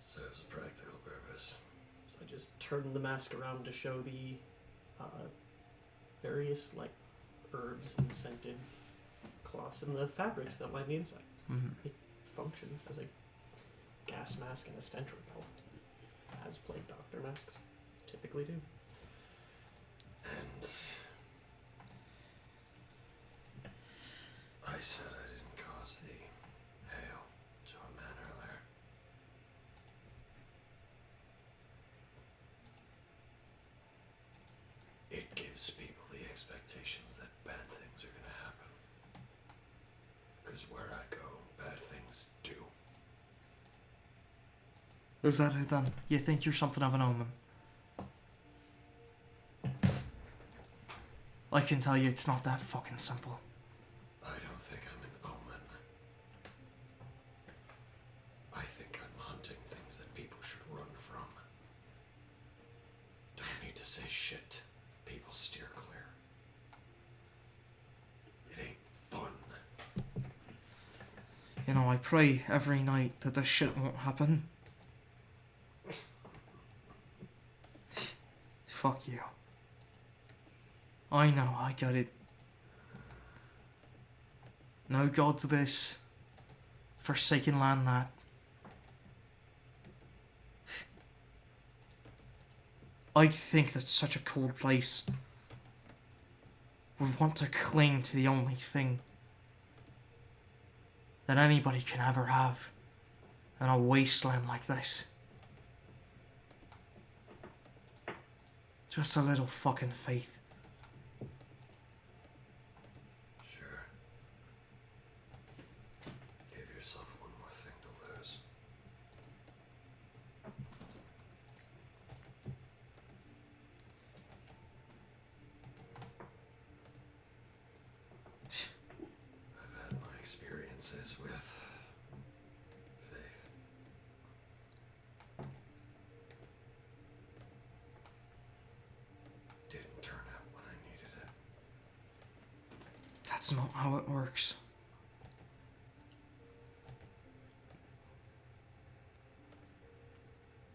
Speaker 7: Serves a practical purpose.
Speaker 5: So I just turned the mask around to show the various like herbs and scented cloths and the fabrics that line the inside.
Speaker 1: Mm-hmm.
Speaker 5: It functions as a gas mask and a stench repellent, as plague doctor masks typically do.
Speaker 7: And I said I didn't cause the hail to a man earlier. It gives people the expectations that bad things are gonna happen. Because where I go, bad things do.
Speaker 1: Is that it then? You think you're something of an omen? I can tell you it's not that fucking simple.
Speaker 7: I don't think I'm an omen. I think I'm hunting things that people should run from. Don't need to say shit. People steer clear. It ain't fun.
Speaker 1: You know, I pray every night that this shit won't happen. Fuck you. I know, I get it. No god to this. Forsaken land that. I'd think that such a cold place would want to cling to the only thing that anybody can ever have in a wasteland like this. Just a little fucking faith.
Speaker 7: Sure. Give yourself one more thing to lose. I've had my experiences with faith. Didn't turn out when I needed it.
Speaker 1: That's not how it works.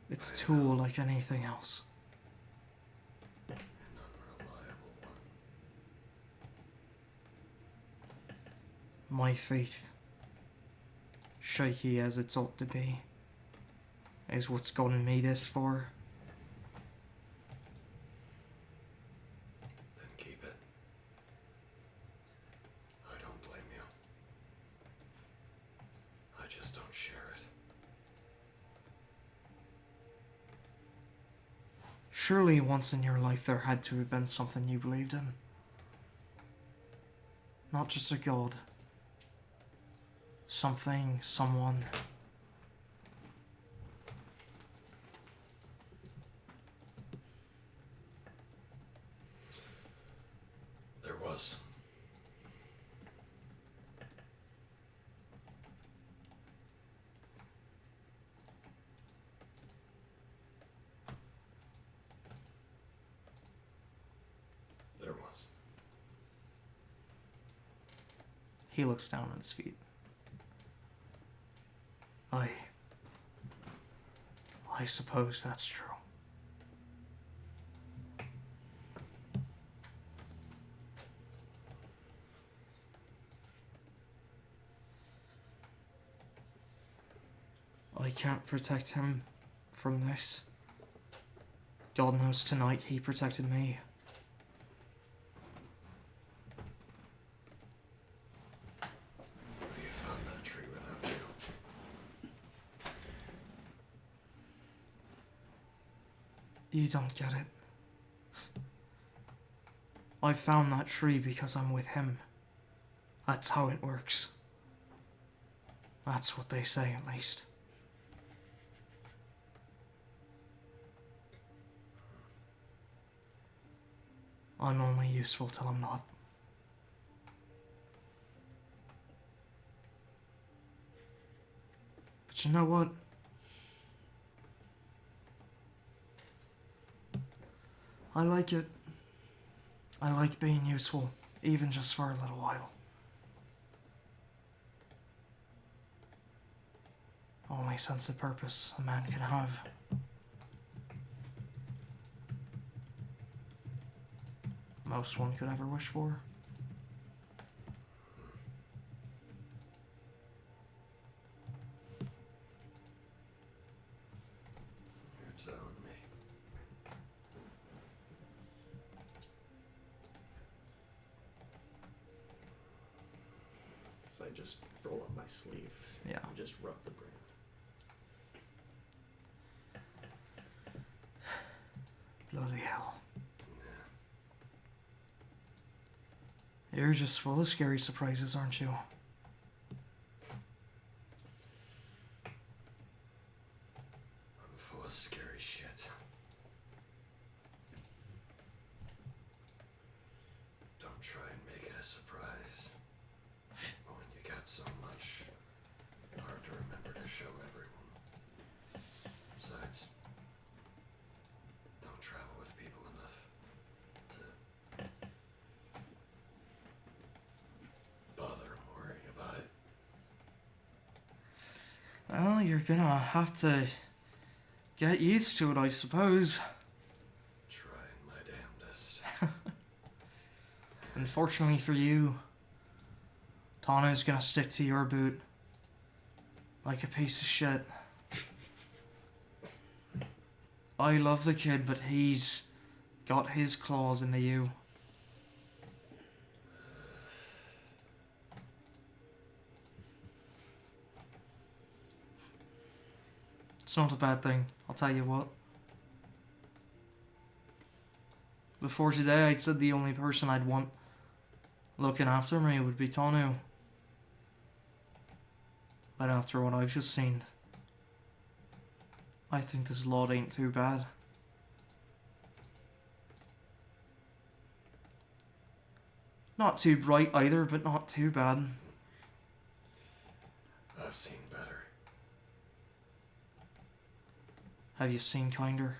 Speaker 1: It's a tool like anything else.
Speaker 7: An unreliable one.
Speaker 1: My faith, shaky as it's ought to be, is what's gotten me this far.
Speaker 7: Then keep it. I don't blame you. I just don't share it.
Speaker 1: Surely once in your life there had to have been something you believed in. Not just a god. Something, someone.
Speaker 7: There was. There was.
Speaker 1: He looks down at his feet. I suppose that's true.
Speaker 6: I can't protect him from this. God knows tonight he protected me.
Speaker 7: You found that tree without you.
Speaker 6: You don't get it. I found that tree because I'm with him. That's how it works. That's what they say, at least. I'm only useful till I'm not. But you know what? I like it. I like being useful, even just for a little while. Only sense of purpose a man can have. Most one could ever wish for.
Speaker 7: You're telling me.
Speaker 5: So I just roll up my sleeve.
Speaker 6: Yeah.
Speaker 5: And just rub the brand.
Speaker 6: Bloody hell. You're just full of scary surprises, aren't you?
Speaker 7: I'm full of scary shit. Don't try and make it a surprise. But when you got so much, hard to remember to show everyone. Besides, don't travel with people enough to bother worrying about it.
Speaker 6: Well, you're gonna have to get used to it, I suppose.
Speaker 7: Trying my damnedest.
Speaker 6: Unfortunately for you, Tana's gonna stick to your boot like a piece of shit. I love the kid, but he's got his claws into you. It's not a bad thing, I'll tell you what. Before today, I'd said the only person I'd want looking after me would be Tanu. But after what I've just seen, I think this lot ain't too bad. Not too bright either, but not too bad.
Speaker 7: I've seen better.
Speaker 6: Have you seen kinder?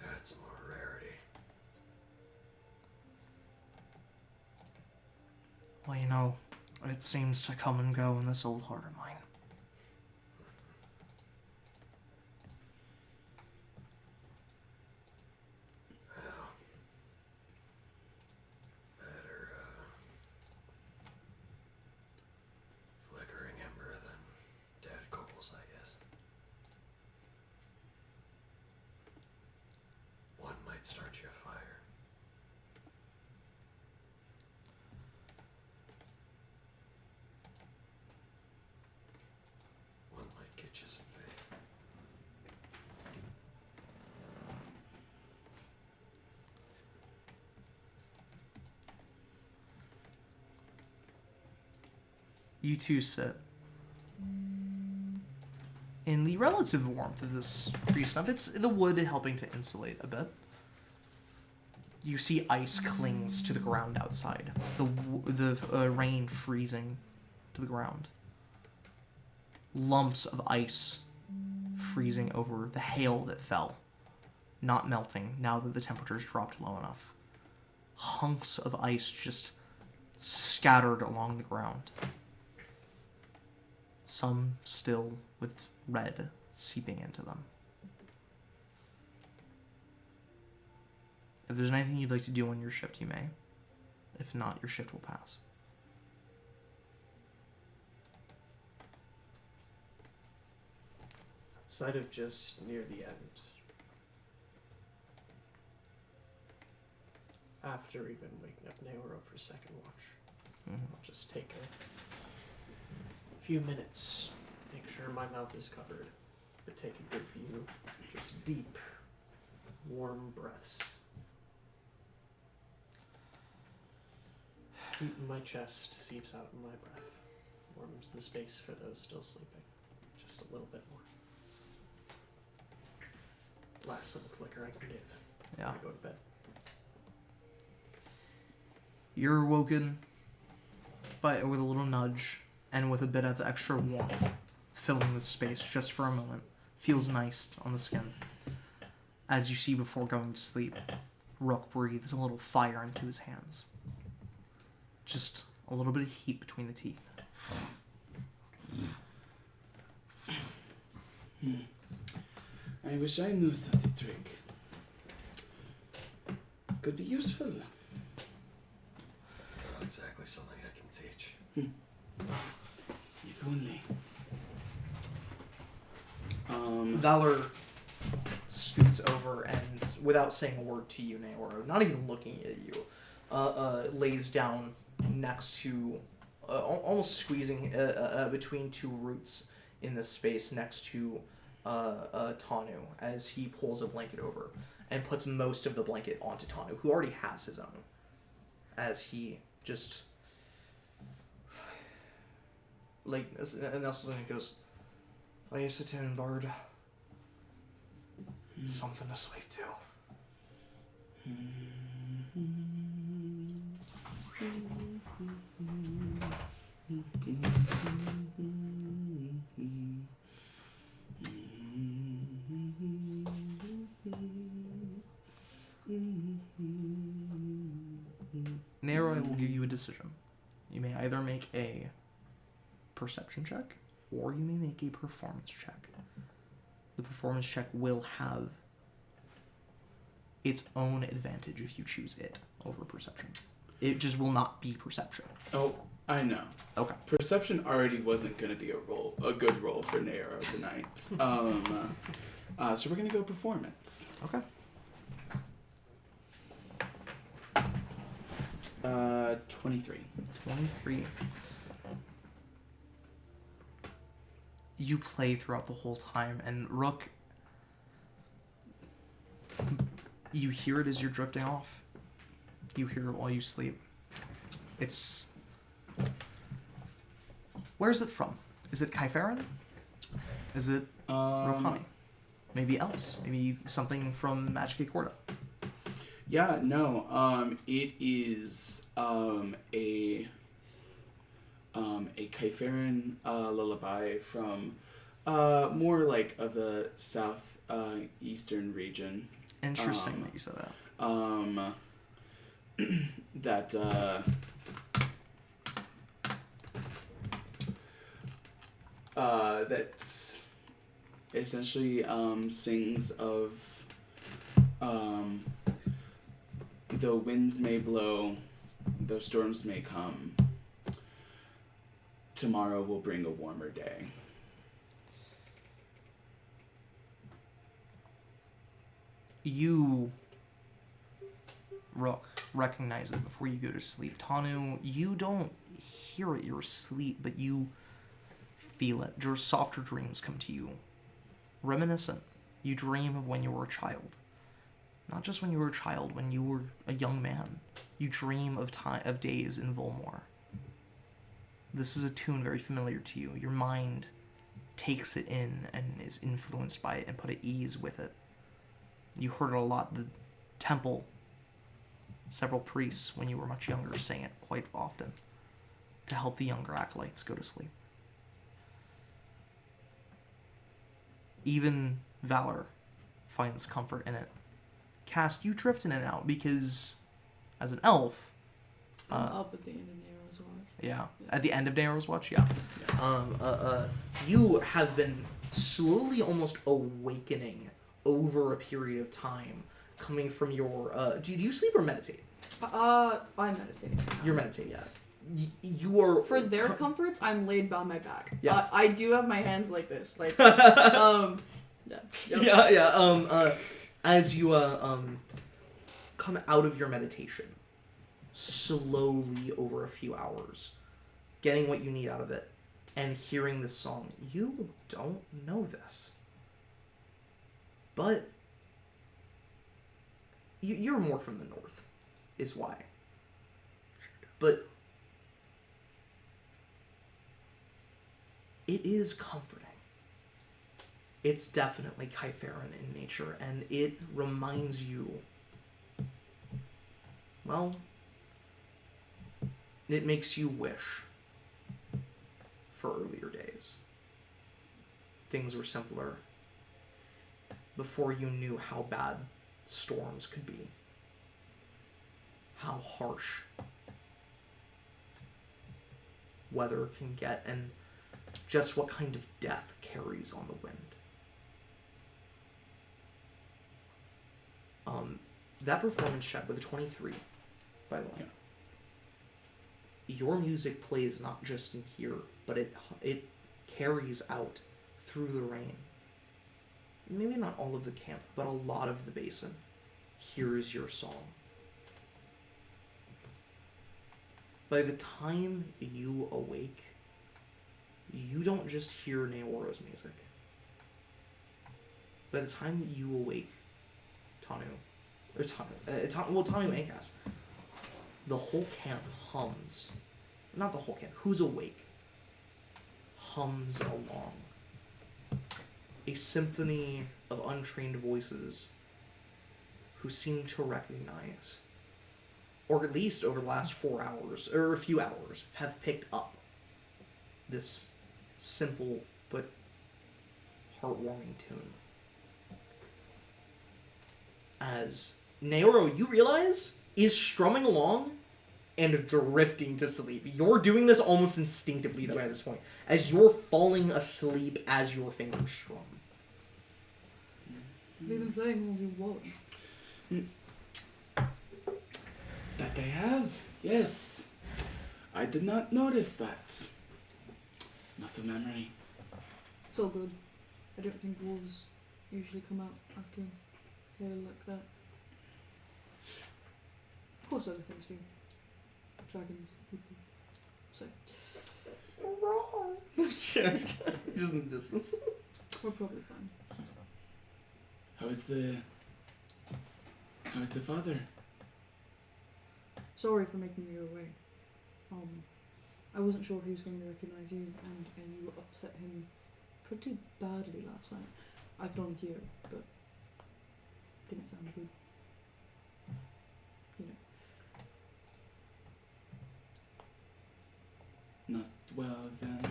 Speaker 7: That's more rarity.
Speaker 6: Well, you know, it seems to come and go in this old heart of mine.
Speaker 7: Well, better, flickering ember than dead coals, I guess. One might start you a fire. One might get you some faith.
Speaker 1: You two sit in the relative warmth of this tree stump. It's the wood helping to insulate a bit. You see ice clings to the ground outside. The rain freezing to the ground. Lumps of ice freezing over the hail that fell, not melting now that the temperature's dropped low enough. Hunks of ice just scattered along the ground. Some still with red seeping into them. If there's anything you'd like to do on your shift, you may. If not, your shift will pass.
Speaker 5: Outside of just near the end, after even waking up Naoro for second watch, I'll just take a few minutes, make sure my mouth is covered, but take a good few, just deep, warm breaths. Heat in my chest seeps out in my breath, warms the space for those still sleeping, just a little bit more. Last little flicker I can give.
Speaker 1: Yeah.
Speaker 5: I go to bed.
Speaker 1: You're woken with a little nudge and with a bit of extra warmth filling the space just for a moment. Feels nice on the skin. As you see before going to sleep, Rook breathes a little fire into his hands. Just a little bit of heat between the teeth.
Speaker 2: I wish I knew such a trick. Could be useful.
Speaker 7: Not exactly something I can teach.
Speaker 2: If only.
Speaker 1: Valor scoots over and, without saying a word to you, Naoro, not even looking at you, lays down next to, almost squeezing between two roots in the space next to Tanu, as he pulls a blanket over and puts most of the blanket onto Tanu, who already has his own, as he just and nestles in and goes, "Lay sit down, Bard. Something to sleep to." Nero, I will give you a decision. You may either make a perception check, or you may make a performance check. The performance check will have its own advantage if you choose it over perception. It just will not be perception.
Speaker 2: Oh, I know.
Speaker 1: Okay.
Speaker 2: Perception already wasn't going to be a good roll for Nero tonight. So we're going to go performance.
Speaker 1: Okay.
Speaker 2: 23.
Speaker 1: 23. You play throughout the whole time, and Rook, you hear it as you're drifting off. You hear it while you sleep. It's... Where is it from? Is it Kaiferan? Is it Rokani? Maybe else. Maybe something from Magic Corda.
Speaker 2: Yeah, no. It is a Kaiferan lullaby from more like of the south eastern region.
Speaker 1: Interesting that you said that.
Speaker 2: That essentially sings of though winds may blow, though storms may come, tomorrow will bring a warmer day.
Speaker 1: You, Rook, recognize it before you go to sleep. Tanu, you don't hear it, you're asleep, but you feel it. Your softer dreams come to you. Reminiscent. You dream of when you were a child. Not just when you were a child, when you were a young man. You dream of days in Volmore. This is a tune very familiar to you. Your mind takes it in and is influenced by it and put at ease with it. You heard it a lot. The temple, several priests, when you were much younger, sang it quite often to help the younger acolytes go to sleep. Even Valor finds comfort in it. Cass, you drift in and out because, as an elf...
Speaker 3: I'm up at the end of Nero's Watch.
Speaker 1: Yeah, at the end of Nero's Watch, yeah. You have been slowly almost awakening over a period of time coming from your. Do you sleep or meditate?
Speaker 3: I'm meditating.
Speaker 1: You're meditating.
Speaker 3: Yeah.
Speaker 1: You are
Speaker 3: For their comforts, I'm laid on my back.
Speaker 1: Yeah.
Speaker 3: I do have my hands like this, like yeah. Yep.
Speaker 1: Yeah. As you come out of your meditation, slowly over a few hours, getting what you need out of it, and hearing this song, you don't know this, but you're more from the north, is why. But it is comforting. It's definitely Kytheran in nature, and it reminds you, well, it makes you wish for earlier days. Things were simpler before you knew how bad storms could be, how harsh weather can get, and just what kind of death carries on the wind. That performance check with a 23, by the way. Your music plays not just in here, but it carries out through the rain. Maybe not all of the camp, but a lot of the basin hears your song. By the time you awake, you don't just hear Naoro's music. By the time you awake, Tanu and Ankas, the whole camp hums. Not the whole camp. Who's awake? Hums along. A symphony of untrained voices who seem to recognize, or at least over the last 4 hours, or a few hours, have picked up this simple but heartwarming tune. As Naoro, you realize, is strumming along and drifting to sleep. You're doing this almost instinctively though at this point, as you're falling asleep as your fingers strum.
Speaker 3: Have you been playing all you want?
Speaker 2: That I have, yes. I did not notice that. Muscle memory.
Speaker 3: It's all good. I don't think wolves usually come out after hair like that. Of course other things do. Dragons, people. So.
Speaker 1: Just in the distance.
Speaker 3: We're probably fine.
Speaker 2: How is the father?
Speaker 3: Sorry for making you go away. I wasn't sure if he was going to recognize you, and you upset him pretty badly last night. I could only hear it, but didn't sound good. You know.
Speaker 2: Not well then.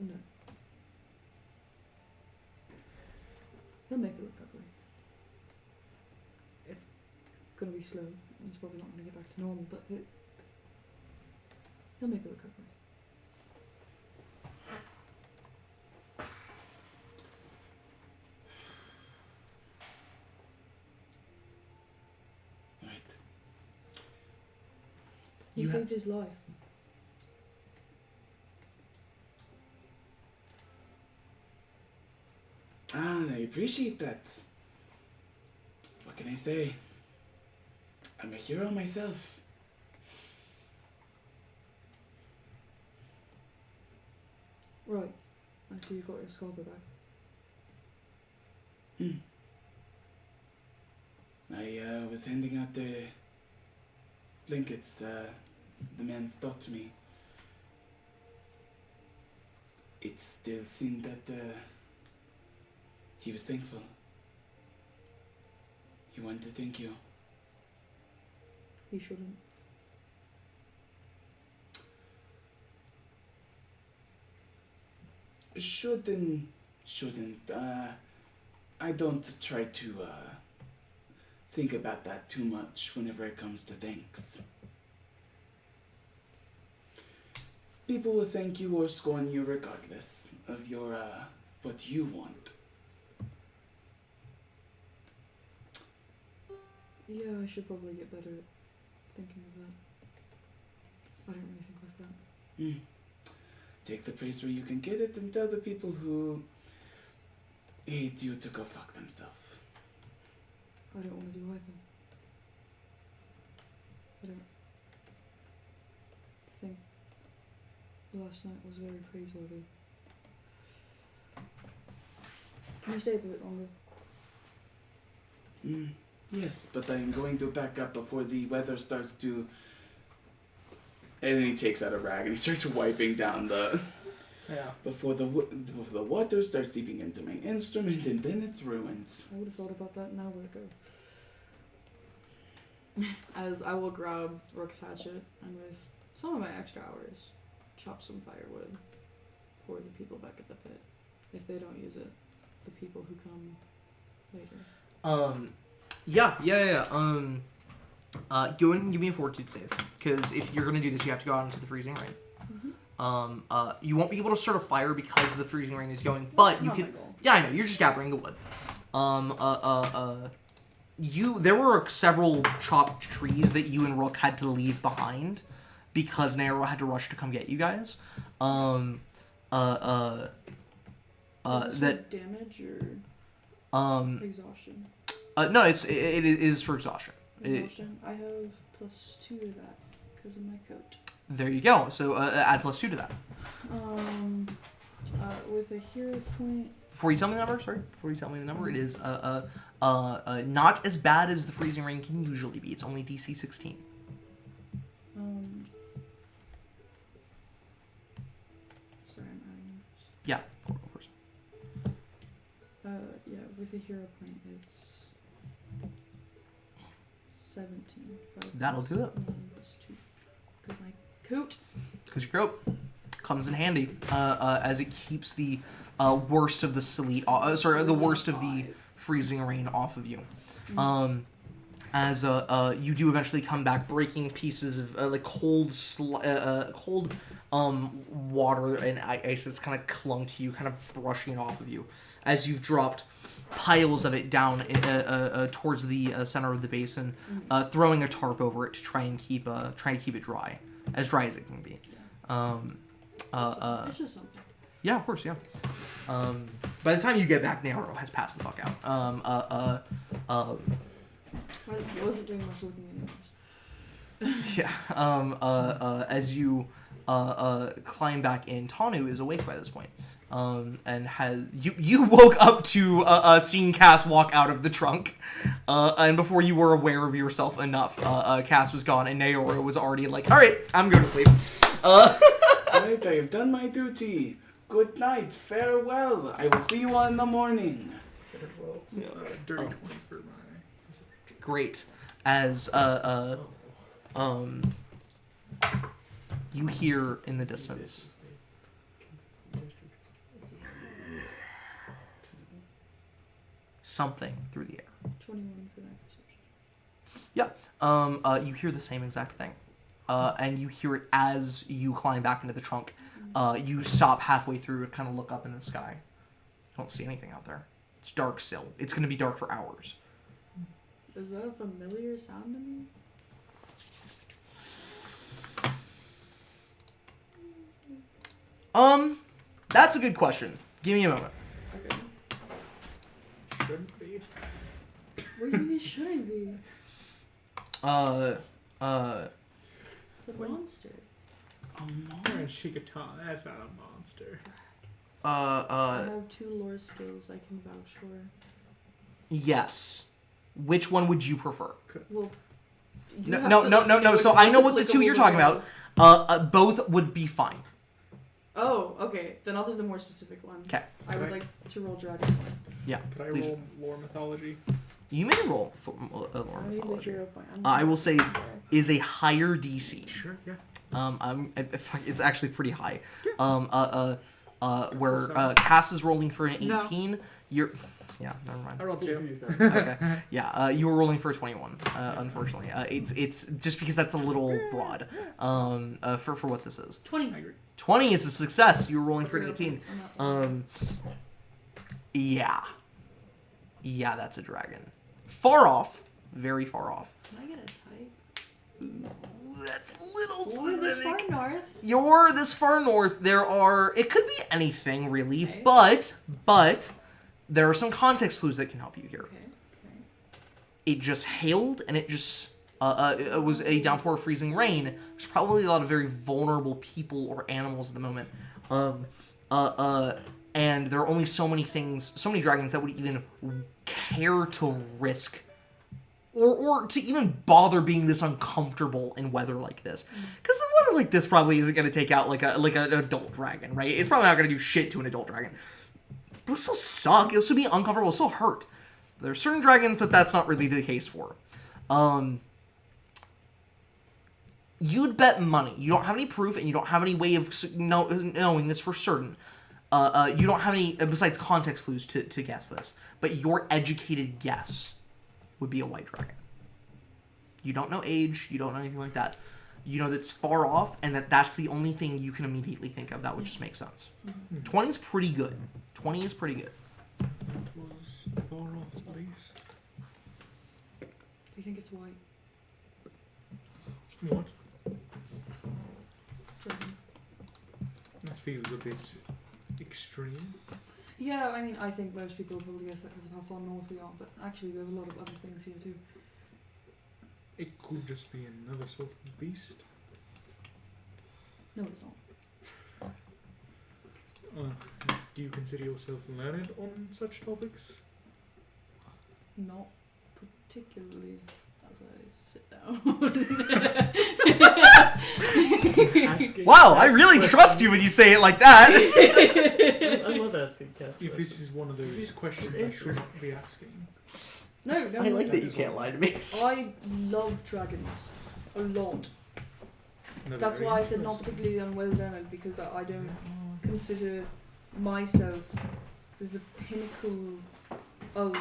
Speaker 3: No. He'll make a recovery. It's gonna be slow. He's probably not gonna get back to normal, but he'll make a recovery.
Speaker 2: Right.
Speaker 3: You saved his life.
Speaker 2: I appreciate that. What can I say? I'm a hero myself.
Speaker 3: Right. I see you got your Scarber back.
Speaker 2: I was handing out the blankets. The man stopped me. It still seemed that he was thankful. He wanted to thank you.
Speaker 3: He shouldn't.
Speaker 2: Shouldn't. I don't try to think about that too much whenever it comes to thanks. People will thank you or scorn you regardless of your what you want.
Speaker 3: Yeah, I should probably get better at thinking of that. I don't really think like that.
Speaker 2: Take the praise where you can get it and tell the people who hate you to go fuck themselves.
Speaker 3: I don't want to do either. I don't think last night was very praiseworthy. Can you stay a bit longer?
Speaker 2: Yes, but I am going to back up before the weather starts to... And then he takes out a rag and he starts wiping down the...
Speaker 4: Yeah.
Speaker 2: Before the water starts seeping into my instrument, and then it's ruined.
Speaker 3: I would have thought about that an hour ago. As I will grab Rook's hatchet and with some of my extra hours, chop some firewood for the people back at the pit. If they don't use it, the people who come later.
Speaker 1: Yeah. Go and give me a fortitude save, because if you're gonna do this, you have to go out into the freezing rain. You won't be able to start a fire because the freezing rain is going, but
Speaker 3: That's
Speaker 1: you
Speaker 3: not
Speaker 1: can.
Speaker 3: my goal.
Speaker 1: Yeah, I know. You're just gathering the wood. There were several chopped trees that you and Rook had to leave behind because Nairo had to rush to come get you guys.
Speaker 3: Is this
Speaker 1: That
Speaker 3: for damage or exhaustion?
Speaker 1: no, it is for exhaustion.
Speaker 3: Exhaustion. I have +2 to that because of my coat.
Speaker 1: There you go. So add +2 to that.
Speaker 3: With a hero point.
Speaker 1: Before you tell me the number, it is not as bad as the freezing rain can usually be. It's only DC 16.
Speaker 3: Sorry, I'm adding numbers.
Speaker 1: Yeah, of course.
Speaker 3: Yeah, with a hero point, it's 17.
Speaker 1: That'll do it.
Speaker 3: +2. Because my coat.
Speaker 1: Because your coat comes in handy as it keeps the worst of the sleet, the worst of the freezing rain off of you. As you do eventually come back, breaking pieces of like cold water and ice that's kind of clung to you, kind of brushing it off of you, as you've dropped piles of it down towards the center of the basin, throwing a tarp over it to try and keep it dry as it can be.
Speaker 3: It's just something.
Speaker 1: Yeah, of course, yeah. By the time you get back, Nairo has passed the fuck out.
Speaker 3: I wasn't doing much looking anyways.
Speaker 1: Yeah. As you climb back in, Tanu is awake by this point. And has you woke up to seeing Cass walk out of the trunk, and before you were aware of yourself enough, Cass was gone, and Nairo was already like, "All right, I'm going to sleep."
Speaker 2: Alright, I have done my duty. Good night, farewell. I will see you all in the morning.
Speaker 4: Dirty 20 for my...
Speaker 1: Great. As you hear in the distance something through the air.
Speaker 3: 21 for that perception.
Speaker 1: Yeah. You hear the same exact thing. And you hear it as you climb back into the trunk. You stop halfway through and kind of look up in the sky. You don't see anything out there. It's dark still. It's going to be dark for hours.
Speaker 3: Is that a familiar sound to me?
Speaker 1: That's a good question. Give me a moment.
Speaker 3: Okay.
Speaker 4: Shouldn't be.
Speaker 3: What do you mean it shouldn't be? It's a monster.
Speaker 4: You're in Shiquotan. That's not a monster.
Speaker 3: I have 2 lore skills I can vouch for.
Speaker 1: Yes. Which one would you prefer?
Speaker 3: Well, you
Speaker 1: No,
Speaker 3: have
Speaker 1: no,
Speaker 3: to
Speaker 1: no,
Speaker 3: let
Speaker 1: no,
Speaker 3: me
Speaker 1: no.
Speaker 3: know
Speaker 1: So
Speaker 3: which
Speaker 1: I
Speaker 3: one's
Speaker 1: know what the 2
Speaker 3: applicable
Speaker 1: you're
Speaker 3: to
Speaker 1: talking
Speaker 3: me.
Speaker 1: about. Both would be fine.
Speaker 3: Oh, okay. Then I'll do the more specific one.
Speaker 1: 'Kay.
Speaker 3: I would
Speaker 4: Right.
Speaker 3: like to roll Dragon.
Speaker 1: Yeah.
Speaker 4: Could I
Speaker 1: please.
Speaker 4: roll lore mythology?
Speaker 1: You may roll for lore
Speaker 3: I'm gonna use a
Speaker 1: mythology.
Speaker 3: hero point.
Speaker 1: I will say is a higher DC.
Speaker 4: Sure, yeah.
Speaker 1: It's actually pretty high. Where Cass is rolling for an 18. You're. Yeah, never mind.
Speaker 4: I rolled 2.
Speaker 1: Okay. Yeah, you were rolling for a 21. Unfortunately, it's just because that's a little broad. For what this is.
Speaker 3: 20.
Speaker 4: I agree.
Speaker 1: 20 is a success. You were rolling for an 18. Yeah. Yeah, that's a dragon. Far off, very far off.
Speaker 3: Can I get a type?
Speaker 1: That's a little
Speaker 3: Or this
Speaker 1: specific.
Speaker 3: far north?
Speaker 1: You're this far north. There are. It could be anything really,
Speaker 3: Okay.
Speaker 1: but there are some context clues that can help you here.
Speaker 3: Okay.
Speaker 1: It just hailed, and it just it was a downpour of freezing rain. There's probably a lot of very vulnerable people or animals at the moment. And there are only so many things, so many dragons that would even care to risk or to even bother being this uncomfortable in weather like this. Because the weather like this probably isn't going to take out like an adult dragon, right? It's probably not going to do shit to an adult dragon. But it'll still suck. It'll still be uncomfortable. It'll still hurt. There are certain dragons that's not really the case for. You'd bet money. You don't have any proof, and you don't have any way of knowing this for certain. You don't have any, besides context clues, to guess this. But your educated guess would be a white dragon. You don't know age. You don't know anything like that. You know that's far off, and that's the only thing you can immediately think of. That would just make sense. 20 is pretty good. 20 is pretty good.
Speaker 4: That was far off at least.
Speaker 3: Do you think it's white?
Speaker 4: What?
Speaker 3: Dragon.
Speaker 4: That feels a bit extreme.
Speaker 3: Yeah, I mean, I think most people will probably guess that because of how far north we are, but actually we have a lot of other things here too.
Speaker 4: It could just be another sort of beast.
Speaker 3: No, it's not.
Speaker 4: Do you consider yourself learned on such topics?
Speaker 3: Not particularly as I sit down.
Speaker 5: Asking
Speaker 1: Wow, I
Speaker 5: Cass
Speaker 1: really
Speaker 5: questions.
Speaker 1: trust you when you say it like that.
Speaker 5: I love asking Cass
Speaker 4: If this
Speaker 5: questions.
Speaker 4: is one of those questions I should not be asking.
Speaker 3: No,
Speaker 1: I like that you can't lie to me.
Speaker 3: I love dragons a lot.
Speaker 4: No,
Speaker 3: That's
Speaker 4: very
Speaker 3: why I said not
Speaker 4: interesting.
Speaker 3: particularly unwell learned, because I don't consider myself the pinnacle of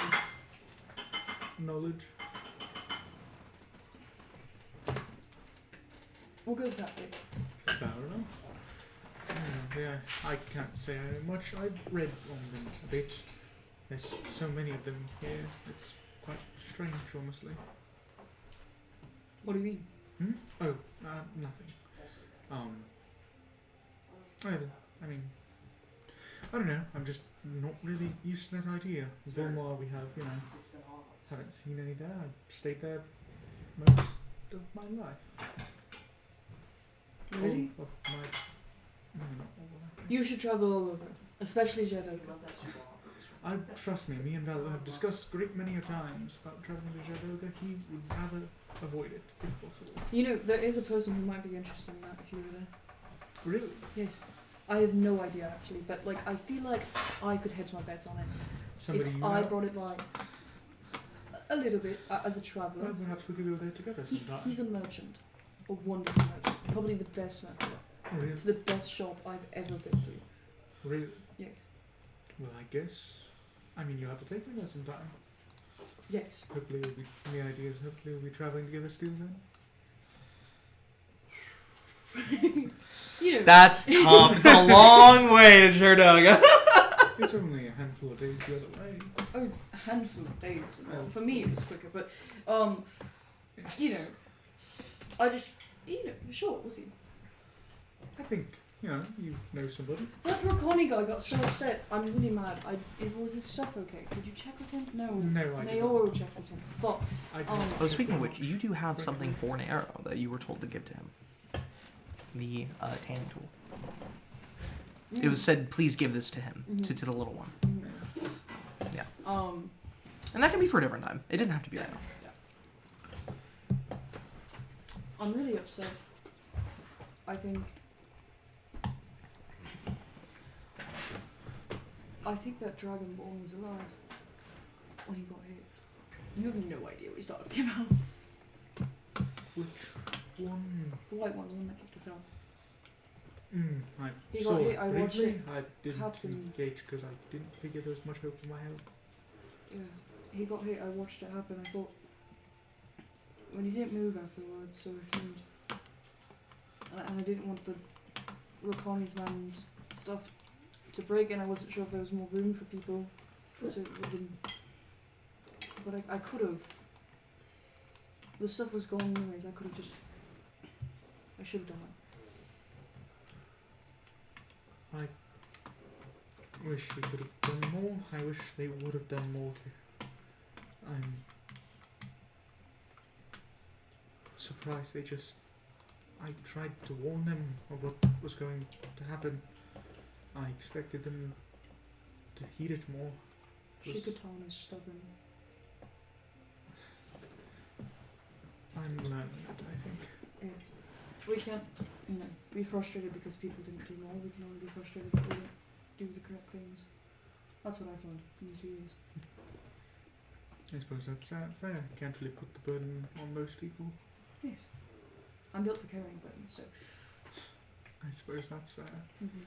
Speaker 4: Knowledge.
Speaker 3: we'll go with that bit.
Speaker 4: Fair enough. Yeah, I can't say I know much. I've read on them a bit. There's so many of them here. It's quite strange, honestly.
Speaker 3: What do you mean?
Speaker 4: Oh, nothing. Either. I mean, I don't know. I'm just not really used to that idea. Volmar, we have, haven't seen any there. I've stayed there most of my life.
Speaker 3: Really?
Speaker 4: All of my. No, not all of my.
Speaker 3: You should travel all over, especially Jeddah.
Speaker 4: Trust me and Val have discussed a great many a times about travelling to Jadoga. He would rather avoid it if possible.
Speaker 3: You know, there is a person who might be interested in that if you were there.
Speaker 4: Really?
Speaker 3: Yes. I have no idea actually, but like I feel like I could hedge my bets on it.
Speaker 4: Somebody
Speaker 3: if
Speaker 4: you
Speaker 3: I
Speaker 4: know?
Speaker 3: brought it by a little bit as a traveller.
Speaker 4: Well, perhaps we could go there together sometime.
Speaker 3: He's a merchant. A wonderful merchant. Probably the best merchant.
Speaker 4: Really?
Speaker 3: It's the best shop I've ever been to.
Speaker 4: Really?
Speaker 3: Yes.
Speaker 4: Well, I guess. I mean, you'll have to take me there sometime.
Speaker 3: Yes.
Speaker 4: Hopefully, we'll be. The idea is hopefully we'll be travelling together still then.
Speaker 3: You know.
Speaker 1: That's tough. It's a long way to Cherdoga.
Speaker 4: It's only a handful of days the other way.
Speaker 3: Oh, a handful of days. Well, for me it was quicker, but you know, I just sure we'll see.
Speaker 4: I think you know somebody.
Speaker 3: That Rakoni guy got so upset. I'm really mad. Was his stuff okay? Did you check with him? No.
Speaker 4: No, I
Speaker 3: They
Speaker 4: didn't.
Speaker 3: all checked with him. Fuck.
Speaker 4: I didn't
Speaker 3: Oh,
Speaker 1: Oh,
Speaker 4: check
Speaker 1: speaking of
Speaker 4: with
Speaker 1: which, you do have something for an arrow that you were told to give to him. The tanning tool. It was said, please give this to him, to the little one. Yeah. And that can be for a different time. It didn't have to be right now.
Speaker 3: Yeah. I'm really upset. I think that Dragonborn was alive when he got hit. You have no idea what he's talking about.
Speaker 4: Which one?
Speaker 3: The white one, the one that kicked us out.
Speaker 4: I
Speaker 3: He
Speaker 4: saw
Speaker 3: got hit,
Speaker 4: it
Speaker 3: I watched
Speaker 4: briefly.
Speaker 3: it
Speaker 4: I didn't
Speaker 3: happen.
Speaker 4: engage because I didn't figure there was much hope for my help.
Speaker 3: Yeah, he got hit. I watched it happen. I thought when he didn't move afterwards, so I assumed, and I didn't want the Rakoni's man's stuff to break, and I wasn't sure if there was more room for people, so it wouldn't. But I could have The stuff was gone anyways. I could have just. I should have done it.
Speaker 4: I wish we could have done more. I wish they would have done more too. I'm surprised they just. I tried to warn them of what was going to happen. I expected them to heed it more.
Speaker 3: Shiquotan is stubborn.
Speaker 4: I'm learning that, I think.
Speaker 3: Yeah. We can't, be frustrated because people didn't do more. We can only be frustrated if we don't do the correct things. That's what I've learned in 2 years.
Speaker 4: I suppose that's fair. Can't really put the burden on most people.
Speaker 3: Yes. I'm built for carrying burdens, so.
Speaker 4: I suppose that's fair.
Speaker 3: Mm-hmm.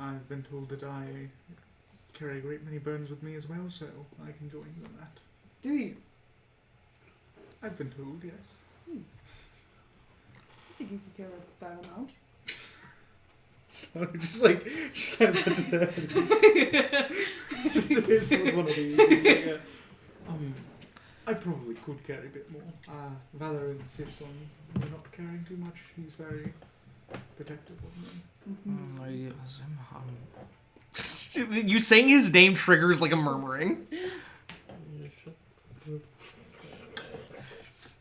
Speaker 4: I've been told that I carry a great many burdens with me as well, so I can join you in that.
Speaker 3: Do you?
Speaker 4: I've been told, yes.
Speaker 3: I think you could carry a fair amount.
Speaker 4: So just kind of puts it there. Just a bit sort of one of these. Yeah. I probably could carry a bit more. Valor insists on me not carrying too much. He's very protective of me.
Speaker 1: You saying his name triggers like a murmuring.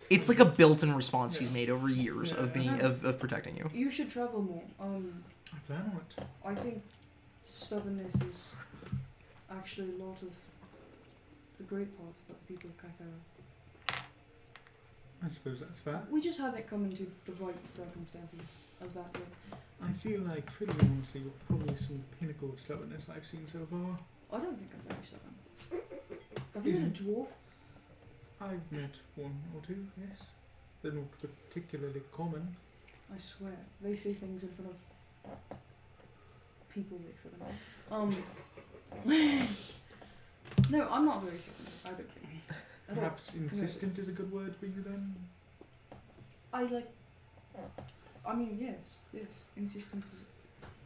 Speaker 1: It's like a built-in response he's made over years of being of protecting you.
Speaker 3: You should travel more.
Speaker 4: I plan on it.
Speaker 3: I think stubbornness is actually a lot of the great parts about the people of Kythera.
Speaker 4: I suppose that's fair.
Speaker 3: We just haven't come into the right circumstances of that yet.
Speaker 4: I feel like, pretty honestly, you're probably some pinnacle of stubbornness I've seen so far.
Speaker 3: I don't think I'm very stubborn. Have you met a dwarf?
Speaker 4: I've met one or two, yes. They're not particularly common.
Speaker 3: I swear. They say things in front of people they shouldn't. No, I'm not very stubborn. I don't think. At all.
Speaker 4: Perhaps insistent is a good word for you then?
Speaker 3: Yes. Insistence is...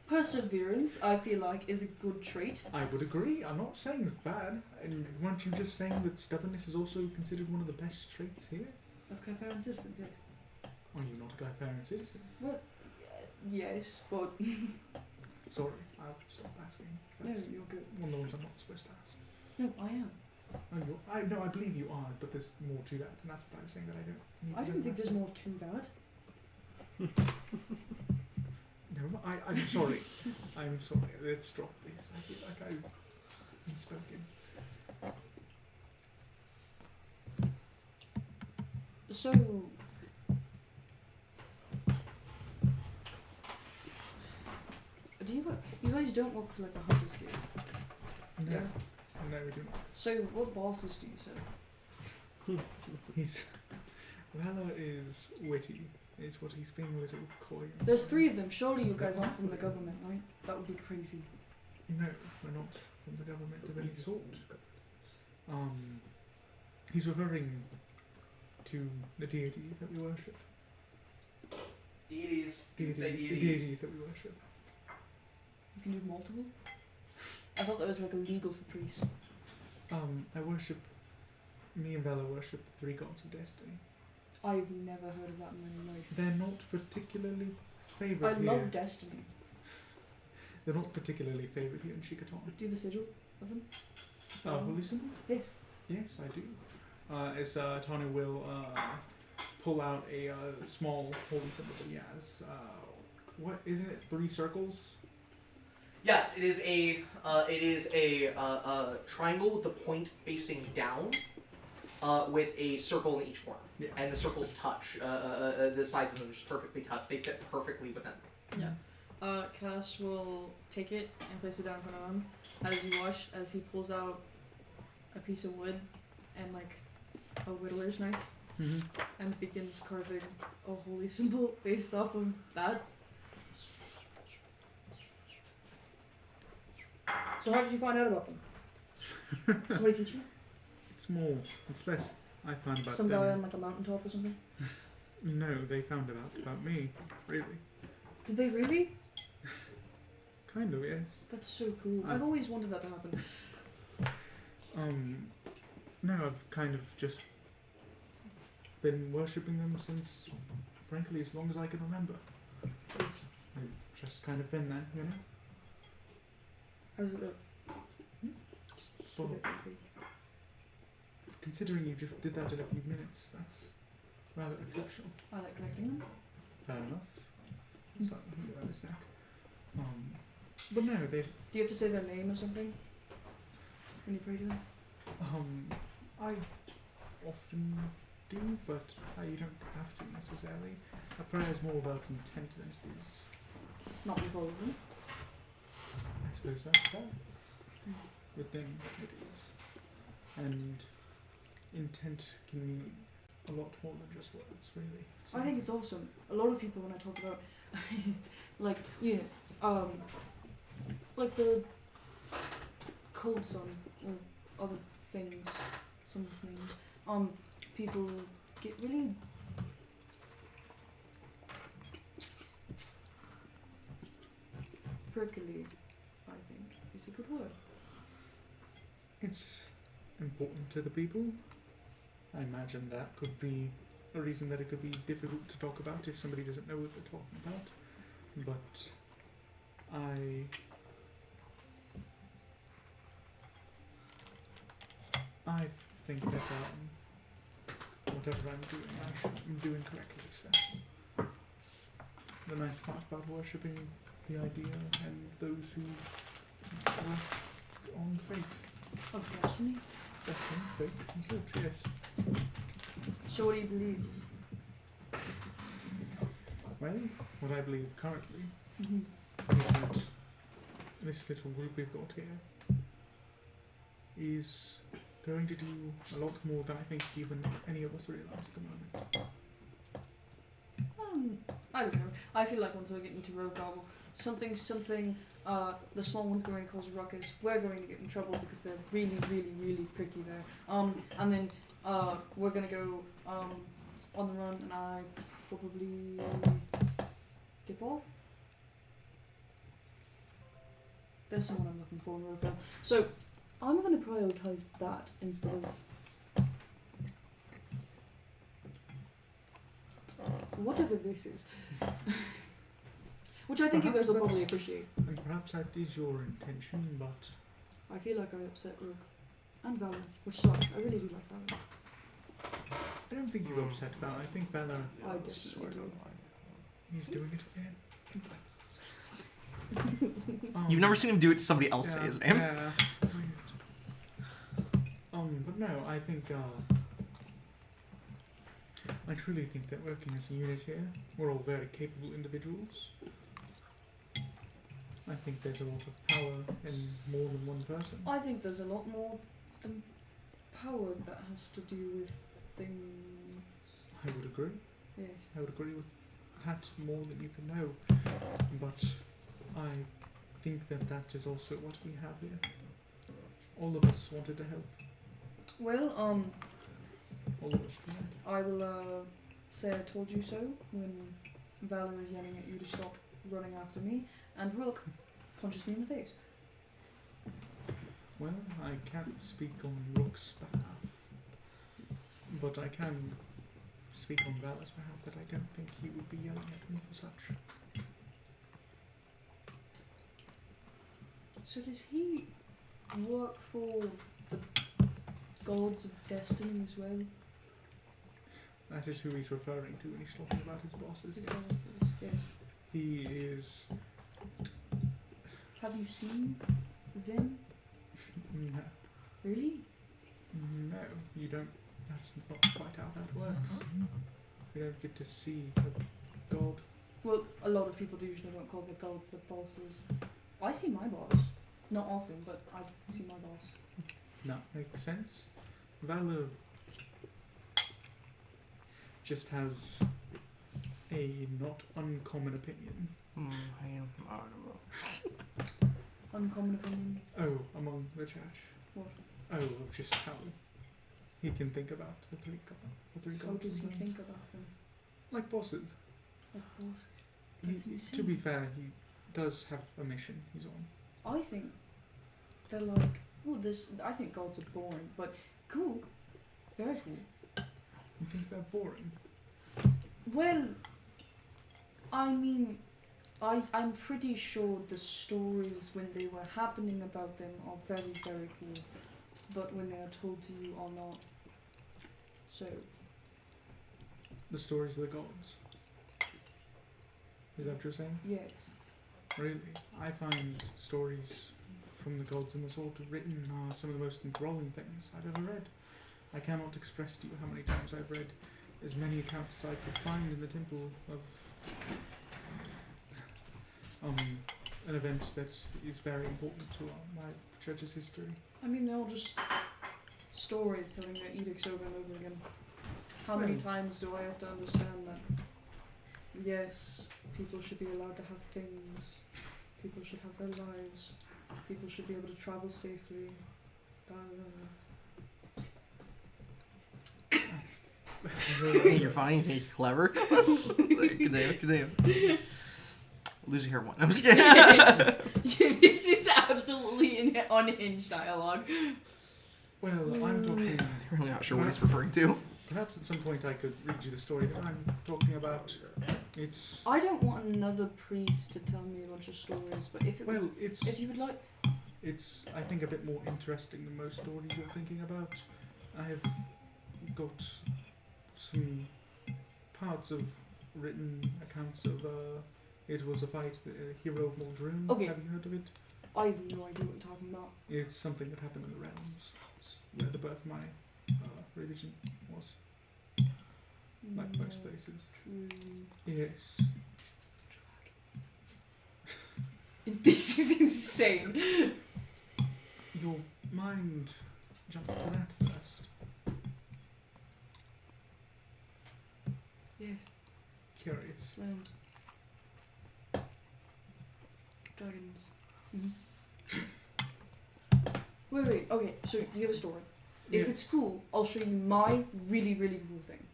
Speaker 3: Perseverance, I feel like, is a good trait.
Speaker 4: I would agree. I'm not saying it's bad. And weren't you just saying that stubbornness is also considered one of the best traits here?
Speaker 3: Of Kytheran citizens, yes.
Speaker 4: Are you not a Kytheran citizen?
Speaker 3: Well, yes, but...
Speaker 4: Sorry, I'll stop asking.
Speaker 3: No,
Speaker 4: That's
Speaker 3: you're good.
Speaker 4: one of the ones I'm not supposed to ask.
Speaker 3: No, I am.
Speaker 4: Oh, I believe you are, but there's more to that, and that's what I'm saying that I don't.
Speaker 3: I don't think there's more to that.
Speaker 4: No, I'm sorry. I'm sorry. Let's drop this. I feel like I've been spoken.
Speaker 3: So... You guys don't work for like a hunter's guild?
Speaker 4: No.
Speaker 3: Yeah.
Speaker 4: No, we do not.
Speaker 3: So what bosses do you serve?
Speaker 4: Valor is witty, is what he's being a little coy.
Speaker 3: There's 3 of them. Surely you guys aren't from the government, right? That would be crazy.
Speaker 4: No, we're not from the government of any sort. He's referring to the deity that we worship.
Speaker 1: Deities.
Speaker 4: The deities that we worship.
Speaker 3: You can do multiple? I thought that was like illegal for priests.
Speaker 4: Me and Bella worship the 3 gods of destiny.
Speaker 3: I've never heard of that in my life.
Speaker 4: They're not particularly favoured
Speaker 3: I
Speaker 4: here.
Speaker 3: love Destiny.
Speaker 4: They're not particularly favoured here in Shiquotan.
Speaker 3: Do you have a sigil of them?
Speaker 4: Holy symbol?
Speaker 3: Yes.
Speaker 4: Yes, I do. As Tanu will pull out a small holy symbol that he has. What isn't it? 3 circles?
Speaker 1: Yes, it is a triangle with the point facing down, with a circle in each corner.
Speaker 4: Yeah.
Speaker 1: And the circles touch. The sides of them just perfectly touch. They fit perfectly within.
Speaker 3: Yeah. Cass will take it and place it down in front of him as he pulls out a piece of wood and like a whittler's knife and begins carving a holy symbol based off of that. So how did you find out about them? Somebody teach you?
Speaker 4: It's more. It's less. I found about
Speaker 3: Some
Speaker 4: them.
Speaker 3: guy on like a mountaintop or something?
Speaker 4: No, they found out about me. Really.
Speaker 3: Did they really?
Speaker 4: Kind of, yes.
Speaker 3: That's so cool. I've always wanted that to happen.
Speaker 4: No, I've kind of just been worshipping them since, frankly, as long as I can remember. They've just kind of been there, you know?
Speaker 3: How does it look?
Speaker 4: So, considering you just did that in a few minutes, that's rather exceptional.
Speaker 3: I like collecting them.
Speaker 4: Fair enough. It's not I understand. But no, they.
Speaker 3: Do you have to say their name or something when you pray to them?
Speaker 4: I often do, but you don't have to necessarily. A prayer is more about intent than it is.
Speaker 3: Not with all of them.
Speaker 4: I suppose that's fair. With them, it is. And intent can mean a lot more than just words, really. So
Speaker 3: I think it's awesome. A lot of people, when I talk about, like, like the cold sun or other things, some things, people get really prickly, I think, is a good word.
Speaker 4: it's important to the people. I imagine that could be a reason that it could be difficult to talk about if somebody doesn't know what they're talking about. But I think that whatever I'm doing, I'm doing correctly. So it's the nice part about worshipping the idea and those who work on fate.
Speaker 3: Of destiny.
Speaker 4: Destiny, fate, and such, yes.
Speaker 3: So what do you believe?
Speaker 4: Well, what I believe currently
Speaker 3: Mm-hmm.
Speaker 4: is that this little group we've got here is going to do a lot more than I think even any of us realise at the moment.
Speaker 3: I don't know. I feel like once we get into road travel, something, the small one's going to cause a ruckus. We're going to get in trouble because they're really, really, really pricky there. And then we're going to go on the run, and I probably dip off. There's someone I'm looking for in road travel. So I'm going to prioritise that instead of whatever this is. Which I think you guys will probably appreciate.
Speaker 4: And perhaps that is your intention, but
Speaker 3: I feel like I upset Rook. And Valor. Which sucks. I really do like Valor.
Speaker 4: I don't think you're upset about it. I think Valor
Speaker 3: I definitely do.
Speaker 4: is doing it again.
Speaker 1: You've never seen him do it to somebody else say his name.
Speaker 4: Yeah. But no, I think I truly think that working as a unit here, we're all very capable individuals. I think there's a lot of power in more than one person.
Speaker 3: I think there's a lot more than power that has to do with things.
Speaker 4: I would agree.
Speaker 3: Yes.
Speaker 4: I would agree with that more than you can know. But I think that that is also what we have here. All of us wanted to help.
Speaker 3: Well,
Speaker 4: All of us tried.
Speaker 3: I will say I told you so when Valor is yelling at you to stop running after me, and Rook punches me in the face.
Speaker 4: Well, I can't speak on Rook's behalf, but I can speak on Valor's behalf that I don't think he would be yelling at me for such.
Speaker 3: So does he work for the gods of destiny as well?
Speaker 4: That is who he's referring to when he's talking about his bosses.
Speaker 3: His
Speaker 4: Yes.
Speaker 3: bosses, yes.
Speaker 4: He is.
Speaker 3: Have you seen them?
Speaker 4: No.
Speaker 3: Really?
Speaker 4: No, you don't. That's not quite how that works. You don't get to see a god.
Speaker 3: Well, a lot of people usually don't call their gods their bosses. I see my boss. Not often, but I see my boss.
Speaker 4: That makes sense. Valor just has a not uncommon opinion.
Speaker 1: I don't know.
Speaker 3: Uncommon opinion.
Speaker 4: Oh, among the church.
Speaker 3: What?
Speaker 4: Oh, of just how he can think about the three
Speaker 3: How
Speaker 4: gods.
Speaker 3: does he
Speaker 4: sometimes.
Speaker 3: think about them?
Speaker 4: Like bosses.
Speaker 3: Like bosses? That's
Speaker 4: To
Speaker 3: insane.
Speaker 4: be fair, he does have a mission he's on.
Speaker 3: I think they're like, well, I think gods are boring, but cool. Very cool.
Speaker 4: You think they're boring?
Speaker 3: Well, I mean, I'm pretty sure the stories when they were happening about them are very, very cool, but when they are told to you are not. So.
Speaker 4: The stories of the gods. Is that what you're saying?
Speaker 3: Yes.
Speaker 4: Really? I find stories from the gods and the sort written are some of the most enthralling things I've ever read. I cannot express to you how many times I've read as many accounts as I could find in the temple of an event that is very important to my church's history.
Speaker 3: I mean, they're all just stories telling their edicts over and over again. How many times do I have to understand that? Yes, people should be allowed to have things. People should have their lives. People should be able to travel safely. Da, da, da.
Speaker 1: You're funny. You're clever. Continue. Losing her one. I'm just kidding.
Speaker 3: This is absolutely unhinged dialogue.
Speaker 4: Well, I'm talking...
Speaker 1: I'm really not sure what he's referring to.
Speaker 4: Perhaps at some point I could read you the story that I'm talking about. It's...
Speaker 3: I don't want another priest to tell me a bunch of stories, but if you would like...
Speaker 4: It's, I think, a bit more interesting than most stories you're thinking about. I have got some parts of written accounts of, it was a fight, the hero of Muldroon.
Speaker 3: Okay.
Speaker 4: Have you heard of it?
Speaker 3: I have no idea what you're talking about.
Speaker 4: It's something that happened in the realms. It's where the birth of my religion was, like most places.
Speaker 3: True.
Speaker 4: Yes.
Speaker 3: This is insane.
Speaker 4: Your mind jumped to that first.
Speaker 3: Yes.
Speaker 4: Curious.
Speaker 3: Realms. Dragons. Wait. Okay, so you have a story. If
Speaker 4: Yeah.
Speaker 3: it's cool, I'll show you my really, really cool thing.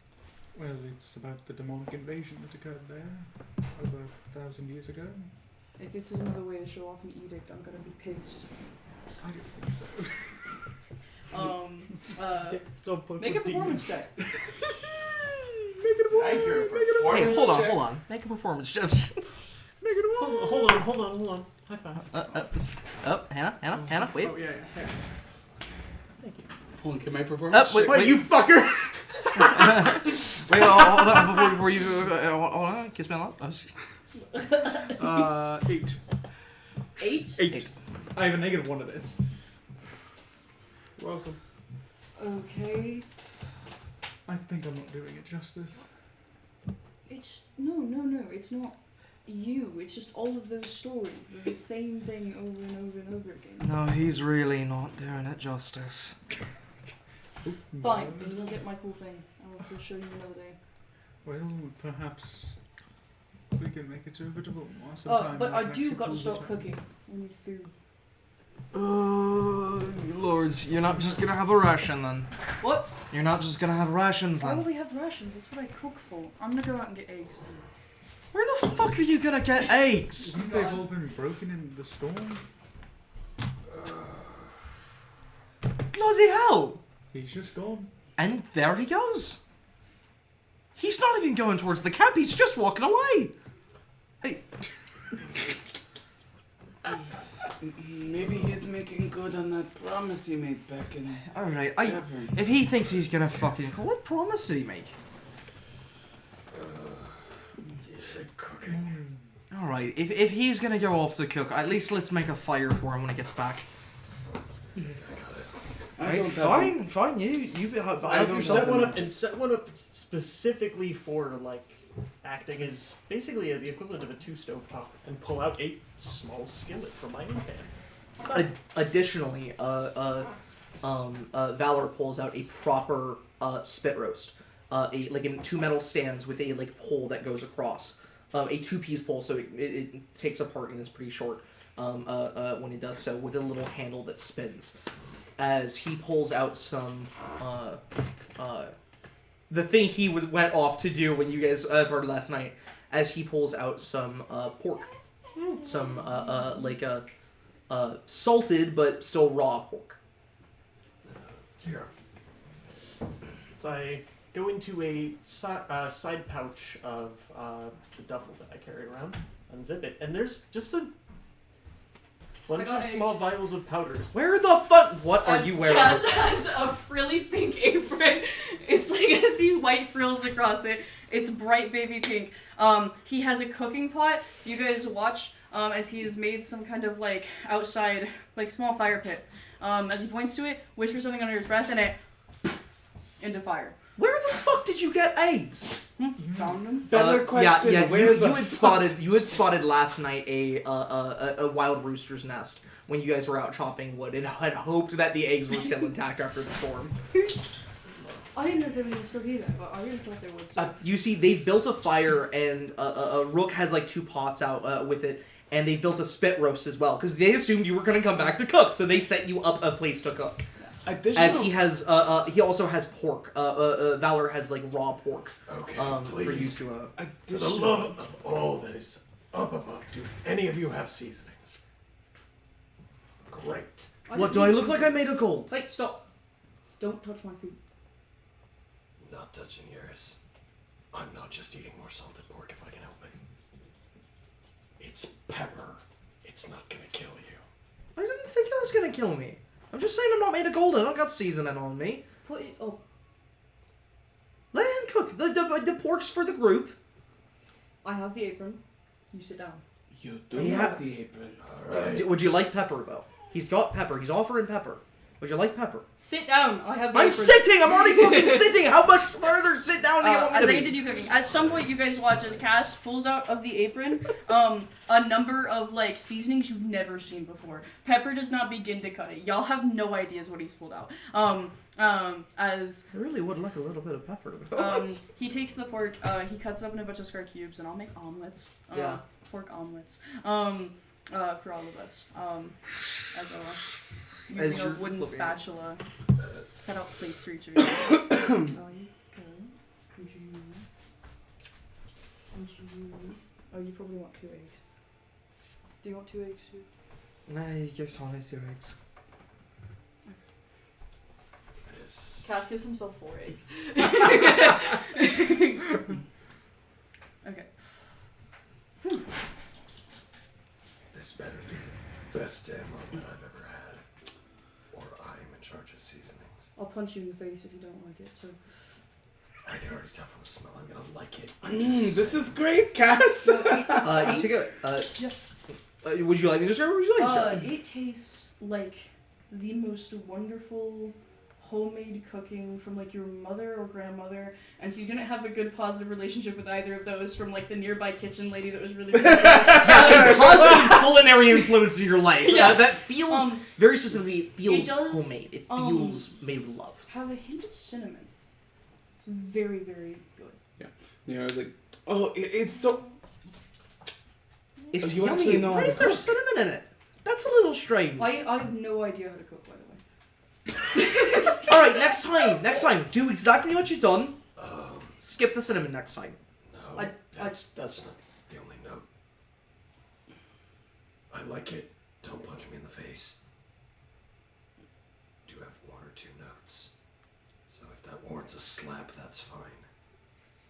Speaker 4: Well, it's about the demonic invasion that occurred there over 1,000 years ago.
Speaker 3: If it's another way to show off an edict, I'm gonna be pissed.
Speaker 4: I don't think so.
Speaker 5: Don't fuck
Speaker 3: Make a
Speaker 5: with
Speaker 3: performance
Speaker 5: demons.
Speaker 3: check.
Speaker 1: Hey, hold on. Make a performance, Jeff.
Speaker 5: Hold on. High five.
Speaker 1: Hannah, wait.
Speaker 4: Oh, yeah.
Speaker 5: Thank you.
Speaker 2: Hold on, can my performance
Speaker 1: Wait,
Speaker 2: check-
Speaker 1: you fucker! Wait, hold on, before you, hold on, kiss me on the lip.
Speaker 4: 8.
Speaker 3: 8?
Speaker 1: 8.
Speaker 4: I have a -1 to this. Welcome.
Speaker 3: Okay.
Speaker 4: I think I'm not doing it justice.
Speaker 3: It's no, it's not you. It's just all of those stories. They're the same thing over and over and over again.
Speaker 1: No, he's really not doing it justice.
Speaker 3: Fine, then you'll get my cool thing. I'll have to show you another day.
Speaker 4: Well, perhaps we can make it to a bit of a more sometime.
Speaker 3: But I
Speaker 4: can
Speaker 3: do
Speaker 4: actually
Speaker 3: got to
Speaker 4: pull
Speaker 3: start
Speaker 4: the
Speaker 3: cooking. We need food.
Speaker 1: Lords, you're not just gonna have a ration then.
Speaker 3: What?
Speaker 1: You're not just gonna have rations
Speaker 3: Why
Speaker 1: then.
Speaker 3: will we have rations? That's what I cook for. I'm gonna go out and get eggs.
Speaker 1: Where the fuck are you gonna get eggs?
Speaker 4: Think they've all been broken in the storm?
Speaker 1: Bloody hell!
Speaker 4: He's just gone.
Speaker 1: And there he goes. He's not even going towards the camp, he's just walking away. Hey.
Speaker 2: Maybe he's making good on that promise he made back in...
Speaker 1: Alright,
Speaker 2: Cavern.
Speaker 1: if he thinks he's gonna fucking... What promise did he make?
Speaker 7: You said cooking.
Speaker 1: Alright, if he's gonna go off to cook, at least let's make a fire for him when he gets back.
Speaker 2: I don't have...
Speaker 1: Fine, you
Speaker 2: I don't
Speaker 5: Set
Speaker 2: have
Speaker 5: one
Speaker 2: the
Speaker 5: up and set one up specifically for like acting as basically the equivalent of a 2 stovetop and pull out a small skillet from my own pan.
Speaker 1: Additionally, Valor pulls out a proper spit roast, in 2 metal stands with a pole that goes across, a 2-piece pole, so it takes apart and is pretty short when it does so, with a little handle that spins. As he pulls out some the thing he went off to do when you guys heard last night, as he pulls out some pork, some salted but still raw pork.
Speaker 7: Here.
Speaker 5: So I go into a side pouch of the duffel that I carry around, unzip it, and there's just a bunch of small vials of powders.
Speaker 6: Where the fuck? What are you wearing?
Speaker 3: Cass has a frilly pink apron. It's like I see white frills across it. It's bright baby pink. He has a cooking pot. You guys watch as he has made some kind of like outside, like small fire pit. As he points to it, whispers something under his breath, and it into fire.
Speaker 6: Where the fuck did you get eggs?
Speaker 3: Found them.
Speaker 2: Better question.
Speaker 6: Yeah.
Speaker 2: Where
Speaker 6: You had spotted last night a wild rooster's nest when you guys were out chopping wood, and had hoped that the eggs were still intact after the storm.
Speaker 3: I didn't know they would still be there, but I really thought they would still.
Speaker 6: You see, they've built a fire, and Rook has like 2 pots out with it, and they've built a spit roast as well, because they assumed you were going to come back to cook, so they set you up a place to cook. As he has, he also has pork. Valor has like raw pork.
Speaker 7: Okay,
Speaker 6: for you
Speaker 7: please.
Speaker 6: to.
Speaker 7: For the love of all that is up above, do any of you have seasonings? Great.
Speaker 6: What do I look like? I made of gold.
Speaker 3: Wait, stop! Don't touch my food.
Speaker 7: Not touching yours. I'm not just eating more salted pork if I can help it. It's pepper. It's not gonna kill you.
Speaker 6: I didn't think it was gonna kill me. I'm just saying I'm not made of gold. I don't got seasoning on me.
Speaker 3: Put it. Oh,
Speaker 6: Let him cook. The pork's for the group.
Speaker 3: I have the apron. You sit down.
Speaker 2: You do
Speaker 6: Yeah.
Speaker 2: have the apron.
Speaker 7: Alright.
Speaker 6: Would you like pepper though? He's got pepper. He's offering pepper. Would you like pepper?
Speaker 3: Sit down. I have the
Speaker 6: I'm
Speaker 3: apron.
Speaker 6: sitting. I'm already fucking sitting. How much further sit down do you want me
Speaker 3: As
Speaker 6: to
Speaker 3: I
Speaker 6: be?
Speaker 3: continue cooking, at some point you guys watch as Cass pulls out of the apron a number of like seasonings you've never seen before. Pepper does not begin to cut it. Y'all have no ideas what he's pulled out. As
Speaker 6: I really would like a little bit of pepper though.
Speaker 3: he takes the pork, he cuts it up in a bunch of square cubes, and I'll make omelets.
Speaker 6: Yeah.
Speaker 3: Pork omelets. For all of us. Using a
Speaker 6: you're
Speaker 3: wooden
Speaker 6: flipping it.
Speaker 3: spatula. Set out plates for each of you. Would you? Oh, you probably want 2 eggs. Do you want 2 eggs too?
Speaker 6: Nah, give Tony 2 eggs.
Speaker 7: It is.
Speaker 3: Cass gives himself 4 eggs. Okay.
Speaker 7: This better be the best damn omelet I've ever had. Or I'm in charge of seasonings.
Speaker 3: I'll punch you in the face if you don't like it. So.
Speaker 7: I can already tell from the smell I'm gonna like it.
Speaker 2: This is great, Cass.
Speaker 6: You take a. Would you like me to serve or would you like to serve?
Speaker 3: It tastes like the most wonderful homemade cooking from like your mother or grandmother, and if you didn't have a good positive relationship with either of those, from like the nearby kitchen lady that was really
Speaker 6: Yeah, a positive culinary influence in your life.
Speaker 3: Yeah.
Speaker 6: That feels very specifically. It feels
Speaker 3: it does,
Speaker 6: homemade. It feels made with love.
Speaker 3: have a hint of cinnamon. It's very, very good.
Speaker 2: Yeah, I was like, oh, it's so.
Speaker 6: It's
Speaker 2: You
Speaker 6: yummy.
Speaker 2: actually know
Speaker 6: Why
Speaker 2: how
Speaker 6: is
Speaker 2: to
Speaker 6: there
Speaker 2: cook.
Speaker 6: cinnamon in it? That's a little strange.
Speaker 3: I have no idea how to cook, by the way.
Speaker 6: All right, next time, do exactly what you've done. Skip the cinnamon next time.
Speaker 7: No, that's not the only note. I like it. Don't punch me in the face. Do have 1 or 2 notes. So if that warrants a slap, that's fine.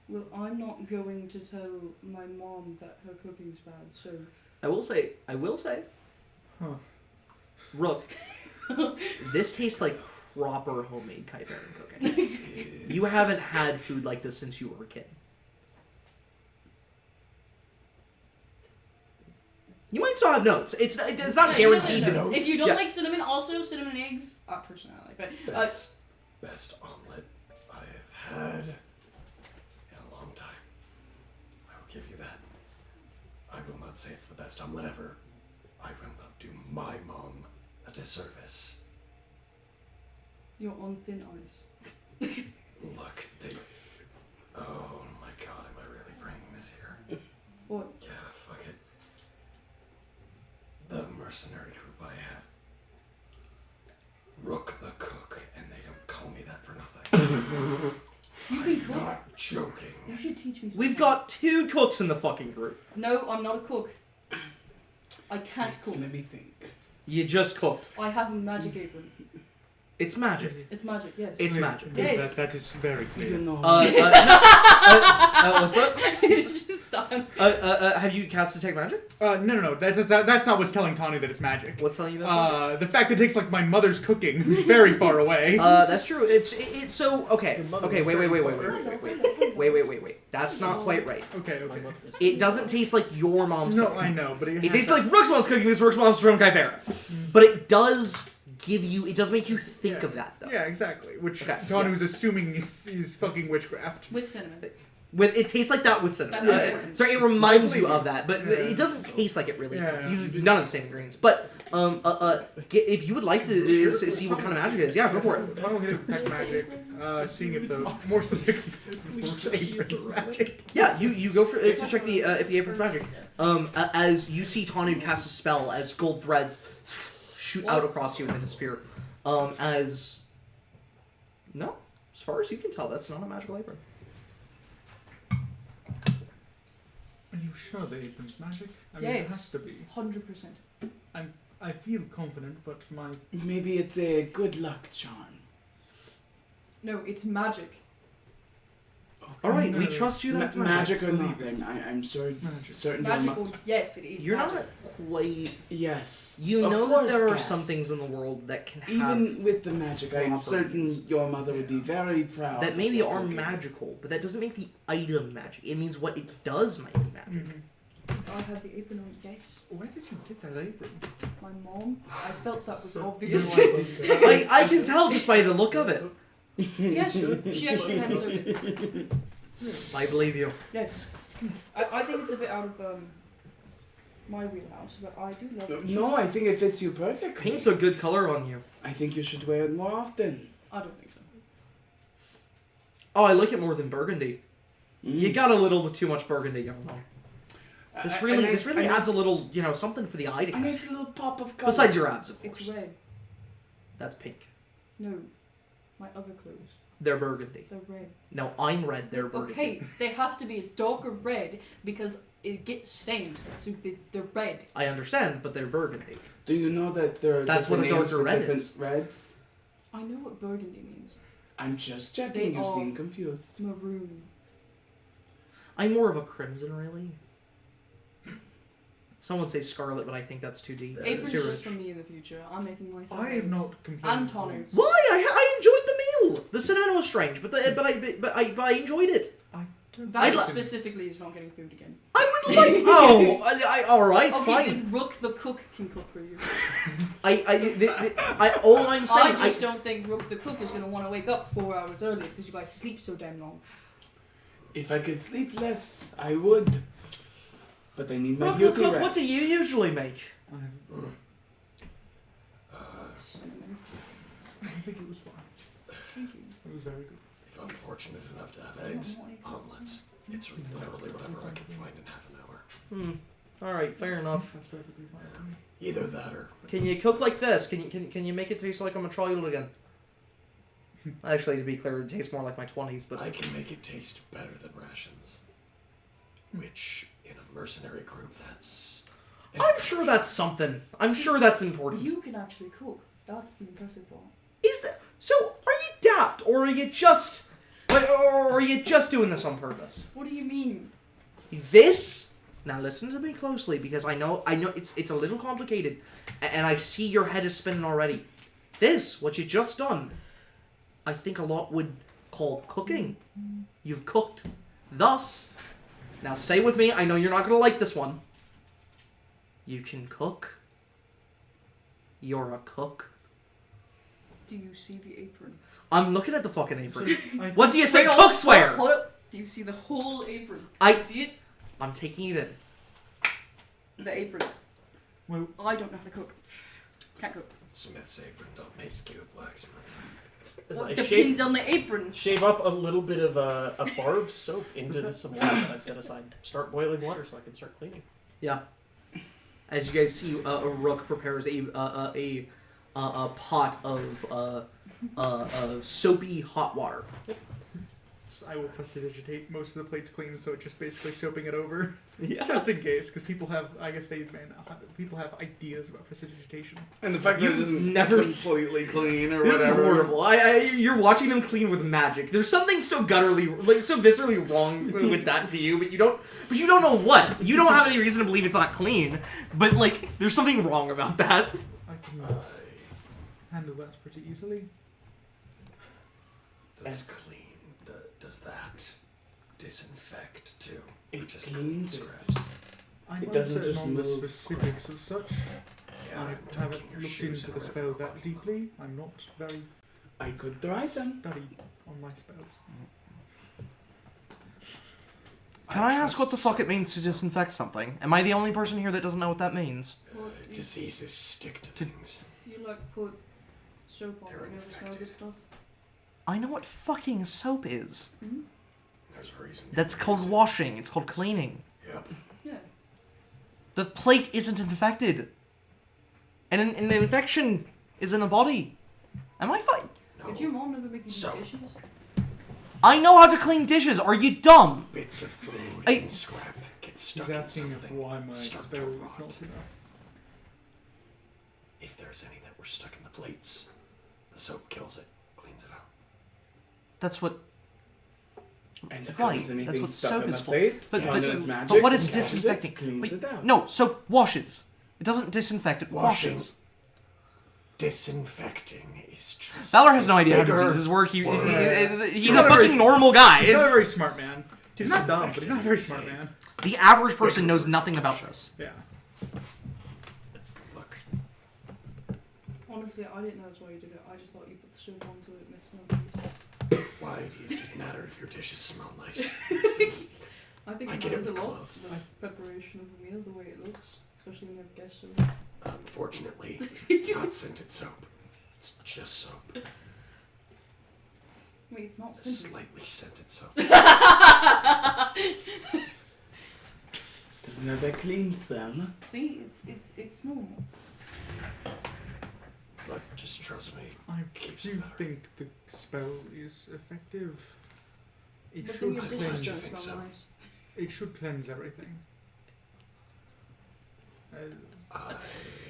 Speaker 3: Well, I'm not going to tell my mom that her cooking's bad, so...
Speaker 6: I will say, Rook, this tastes like proper homemade Kyberran cooking. You haven't had food like this since you were a kid. You might still have notes. It's not
Speaker 3: Yeah,
Speaker 6: guaranteed to
Speaker 3: notes.
Speaker 6: notes.
Speaker 3: If you don't
Speaker 6: Yeah.
Speaker 3: like cinnamon, also cinnamon eggs, personally I like, but...
Speaker 7: Best omelet I have had in a long time. I will give you that. I will not say it's the best omelet ever. I will not do my mom a disservice.
Speaker 3: You're on thin ice.
Speaker 7: Look, they... Oh my god, am I really bringing this here?
Speaker 3: What?
Speaker 7: Yeah, fuck it. The mercenary group I had. Rook the cook, and they don't call me that for nothing.
Speaker 3: You can cook?
Speaker 7: Not joking.
Speaker 3: You should teach me something.
Speaker 6: We've got 2 cooks in the fucking group.
Speaker 3: No, I'm not a cook. I can't cook.
Speaker 2: Let me think.
Speaker 6: You just cooked.
Speaker 3: I have a magic apron.
Speaker 6: It's magic.
Speaker 3: It's magic, yes.
Speaker 6: It's magic.
Speaker 3: Yes.
Speaker 4: That is very clear.
Speaker 2: You know.
Speaker 6: What's up?
Speaker 3: It's just done.
Speaker 6: Have you cast Detect Magic?
Speaker 4: No. That's not what's telling Tawny that it's magic.
Speaker 6: What's telling you that?
Speaker 4: The fact that it takes like my mother's cooking, who's very far away.
Speaker 6: That's true. It's so okay. Okay, wait. That's not quite right.
Speaker 4: Okay.
Speaker 6: It doesn't taste like your mom's
Speaker 4: No,
Speaker 6: cooking.
Speaker 4: I know, but
Speaker 6: It tastes like Rook's mom's cooking because Rook's mom's from Kythera. But it does make you think of that though.
Speaker 4: Yeah, exactly. Which
Speaker 6: Okay.
Speaker 4: Tawny's assuming is fucking witchcraft.
Speaker 3: With cinnamon.
Speaker 6: It tastes like that with cinnamon.
Speaker 3: That's important.
Speaker 6: So it reminds you of that, but it doesn't taste like it really.
Speaker 4: Yeah.
Speaker 6: Uses none of the same ingredients. But if you would like to see what kind of magic it is, yeah, go for it.
Speaker 4: Why don't we detect magic? Seeing if the more specific apron's magic.
Speaker 6: Yeah, you go for to check if the apron's magic. As you see Tawny cast a spell as gold threads shoot out across you and then disappear. As far as you can tell, that's not a magical apron.
Speaker 4: Are you sure the apron's magic? I mean, it
Speaker 3: Yes.
Speaker 4: has to be.
Speaker 3: 100%.
Speaker 4: I feel confident, but my
Speaker 2: Maybe it's a good luck charm.
Speaker 3: No, it's magic.
Speaker 6: All right, we
Speaker 4: No.
Speaker 6: trust you that it's
Speaker 2: Magic
Speaker 6: magic.
Speaker 2: or nothing. I'm sorry.
Speaker 4: magic.
Speaker 2: Certain
Speaker 3: Magical, yes, it is
Speaker 6: You're
Speaker 3: magic.
Speaker 6: not quite.
Speaker 2: Yes.
Speaker 6: You
Speaker 2: Of
Speaker 6: know that
Speaker 2: course,
Speaker 6: there are
Speaker 2: Cass.
Speaker 6: some things in the world that can have
Speaker 2: Even with the magic, I'm certain
Speaker 6: properties.
Speaker 2: your mother would be very proud.
Speaker 6: that
Speaker 2: of
Speaker 6: maybe
Speaker 2: your
Speaker 6: are
Speaker 2: cooking.
Speaker 6: magical, but that doesn't make the item magic. It means what it does might be magic.
Speaker 3: I have the apron on, yes.
Speaker 4: Where did you get that apron?
Speaker 3: My mom, I felt that was obvious.
Speaker 6: I can tell just by the look of it.
Speaker 3: Yes, she actually had so.
Speaker 6: I believe you.
Speaker 3: Yes. I think it's a bit out of my wheelhouse, but I do love it.
Speaker 2: No, I think it fits you perfectly.
Speaker 6: Pink's a good color on you.
Speaker 2: I think you should wear it more often.
Speaker 3: I don't think so.
Speaker 6: Oh, I like it more than burgundy.
Speaker 2: Mm.
Speaker 6: You got a little bit too much burgundy going on. This really adds a little, something for the eye to
Speaker 2: A
Speaker 6: catch.
Speaker 2: nice little pop of color.
Speaker 6: Besides your abs, of
Speaker 3: It's
Speaker 6: course.
Speaker 3: red.
Speaker 6: That's pink.
Speaker 3: No, my other clothes.
Speaker 6: They're burgundy.
Speaker 3: They're red.
Speaker 6: No, I'm red. They're burgundy.
Speaker 3: Okay, they have to be a darker red because it gets stained. So they're red.
Speaker 6: I understand, but they're burgundy.
Speaker 2: Do you know that there are
Speaker 6: That's what a
Speaker 2: different names
Speaker 6: darker
Speaker 2: for
Speaker 6: red
Speaker 2: different
Speaker 6: is.
Speaker 2: reds?
Speaker 3: I know what burgundy means.
Speaker 2: I'm just checking.
Speaker 3: They
Speaker 2: You
Speaker 3: are-
Speaker 2: seem confused.
Speaker 3: Maroon.
Speaker 6: I'm more of a crimson, really. Some would say scarlet, but I think that's too deep. It's
Speaker 3: Aprons
Speaker 6: too
Speaker 3: just for
Speaker 6: rich.
Speaker 3: me in the future. I'm making myself.
Speaker 4: I have
Speaker 3: eggs.
Speaker 4: not complained.
Speaker 3: And Tawny.
Speaker 6: Why? I enjoyed the meal. The cinnamon was strange, but I enjoyed it.
Speaker 3: Val
Speaker 6: I'd li-
Speaker 3: specifically is not getting food again.
Speaker 6: I would like. All right,
Speaker 3: Okay,
Speaker 6: fine.
Speaker 3: then Rook the cook can cook for you.
Speaker 6: All I'm saying.
Speaker 3: I just don't think Rook the cook is going to want to wake up 4 hours early because you guys sleep so damn long.
Speaker 2: If I could sleep less, I would. But I need my
Speaker 6: Rook,
Speaker 2: beauty rest.
Speaker 6: what do you usually make?
Speaker 3: Cinnamon.
Speaker 4: I think it was fine.
Speaker 3: Thank you.
Speaker 4: It was very good.
Speaker 7: If I'm fortunate enough to have eggs, omelets, it's literally whatever I can find in half an hour.
Speaker 6: All right, fair enough.
Speaker 4: That's perfectly fine.
Speaker 7: Either that or
Speaker 6: Can you cook like this? Can you make it taste like I'm a child again? Actually, to be clear, it tastes more like my 20s, but
Speaker 7: I can make it taste better than rations. Which, in a mercenary group, that's...
Speaker 6: I'm sure that's something. I'm sure that's important.
Speaker 3: You can actually cook. That's the impressive part.
Speaker 6: Is that so? Are you daft, or are you just, or are you just doing this on purpose?
Speaker 3: What do you mean?
Speaker 6: This. Now listen to me closely, because I know it's a little complicated, and I see your head is spinning already. This, what you just done, I think a lot would call cooking. You've cooked. Thus, now stay with me. I know you're not gonna like this one. You can cook. You're a cook.
Speaker 3: Do you see the apron?
Speaker 6: I'm looking at the fucking apron.
Speaker 4: I
Speaker 6: What do you think
Speaker 3: Wait, hold
Speaker 6: cooks
Speaker 3: up,
Speaker 6: wear?
Speaker 3: Hold up. Do you see the whole apron?
Speaker 6: I-
Speaker 3: Do you see it?
Speaker 6: I'm taking it in.
Speaker 3: The apron.
Speaker 4: Well,
Speaker 3: I don't know how to cook. Can't cook.
Speaker 7: Smith's apron don't make you a blacksmith.
Speaker 5: As
Speaker 3: Well,
Speaker 5: I
Speaker 3: it depends on the apron.
Speaker 5: shave off a little bit of a bar of soap into some water that I've set aside. Start boiling water so I can start cleaning.
Speaker 6: Yeah. As you guys see, a Rook prepares a pot of soapy hot water.
Speaker 4: I will prestidigitate most of the plates clean, so it's just basically soaping it over,
Speaker 1: Yeah.
Speaker 4: just in case, because people have, I guess they may not have, people have ideas about prestidigitation.
Speaker 2: And the fact that it
Speaker 1: You've
Speaker 2: isn't
Speaker 1: never
Speaker 2: completely clean or
Speaker 1: This is
Speaker 2: whatever.
Speaker 1: horrible. You're watching them clean with magic. There's something so gutturally, like so viscerally wrong with that to you, but you don't know what. You don't have any reason to believe it's not clean, but like there's something wrong about that.
Speaker 4: I can handle that pretty easily.
Speaker 7: Does clean, does that disinfect too? Or
Speaker 2: It
Speaker 7: just
Speaker 2: cleans it.
Speaker 7: scraps?
Speaker 4: I'm
Speaker 2: It doesn't
Speaker 4: uncertain
Speaker 2: just
Speaker 4: on the
Speaker 2: move
Speaker 4: specifics of such.
Speaker 7: Yeah,
Speaker 4: I
Speaker 7: I'm
Speaker 4: haven't
Speaker 7: dunking your
Speaker 4: looked
Speaker 7: shoes
Speaker 4: into
Speaker 7: in
Speaker 4: the
Speaker 7: a
Speaker 4: spell
Speaker 7: river
Speaker 4: that
Speaker 7: clean.
Speaker 4: deeply. I'm not very
Speaker 2: I could try them.
Speaker 4: studied on my spells.
Speaker 1: Can I ask what the
Speaker 7: trust
Speaker 1: fuck it means to disinfect something? Am I the only person here that doesn't know what that means?
Speaker 3: What you,
Speaker 7: Diseases stick to things.
Speaker 3: you like put soap on
Speaker 7: They're
Speaker 3: it, you know, to smell good
Speaker 7: infected.
Speaker 3: stuff?
Speaker 1: I know what fucking soap is.
Speaker 7: There's a reason.
Speaker 1: That's called washing. It's called cleaning.
Speaker 7: Yep.
Speaker 3: Yeah.
Speaker 1: The plate isn't infected. And an infection is in the body. Am I fine?
Speaker 7: No.
Speaker 3: Did your mom never make you do
Speaker 7: So-
Speaker 3: dishes?
Speaker 1: I know how to clean dishes. Are you dumb?
Speaker 7: Bits of food
Speaker 1: I-
Speaker 7: and scrap get stuck
Speaker 4: He's
Speaker 7: in
Speaker 4: asking if
Speaker 7: something.
Speaker 4: why my
Speaker 7: start to
Speaker 4: spell is
Speaker 7: rot.
Speaker 4: not enough.
Speaker 7: If there's any that were stuck in the plates, the soap kills it, cleans it out.
Speaker 1: That's what.
Speaker 2: And if
Speaker 1: Right,
Speaker 2: there's anything
Speaker 1: that's what
Speaker 2: stuck
Speaker 1: soap
Speaker 2: on the
Speaker 1: is for.
Speaker 2: plates,
Speaker 1: But-
Speaker 2: Donna's
Speaker 7: but-
Speaker 2: magic
Speaker 1: but what is
Speaker 2: catches
Speaker 1: disinfecting?
Speaker 2: It, cleans
Speaker 1: Wait,
Speaker 2: it out.
Speaker 1: no, soap washes. It doesn't disinfect. It
Speaker 7: Washing.
Speaker 1: washes.
Speaker 7: Disinfecting is just.
Speaker 1: Valor has no idea how
Speaker 7: bigger
Speaker 1: diseases work. He's
Speaker 4: He's
Speaker 1: a
Speaker 4: not a
Speaker 1: fucking
Speaker 4: very-
Speaker 1: normal guy.
Speaker 4: He's not a
Speaker 1: It's-
Speaker 4: very smart man. He's not dumb, but he's not a very smart man.
Speaker 1: The average person knows nothing about this.
Speaker 4: Yeah.
Speaker 7: Look,
Speaker 3: Honestly, I didn't know that's why you did it. I just thought you put the soap on so it made smell nice.
Speaker 7: why does it matter if your dishes smell nice?
Speaker 3: I think
Speaker 7: I
Speaker 3: it
Speaker 7: get it
Speaker 3: matters a
Speaker 7: with
Speaker 3: lot.
Speaker 7: clothes.
Speaker 3: The preparation of the meal, the way it looks, especially when you have guests over.
Speaker 7: Unfortunately, not scented soap. It's just soap.
Speaker 3: Wait, it's not simple.
Speaker 7: Slightly scented soap.
Speaker 2: Doesn't have that clean spell.
Speaker 3: See, it's normal.
Speaker 7: Look, just trust me.
Speaker 4: I
Speaker 7: Keeps it
Speaker 4: do
Speaker 7: better.
Speaker 4: think the spell is effective. It
Speaker 3: But then
Speaker 4: should
Speaker 3: your dishes
Speaker 7: cleanse-
Speaker 3: don't
Speaker 7: I think
Speaker 3: smell
Speaker 7: so.
Speaker 3: nice.
Speaker 4: It should cleanse everything.
Speaker 7: I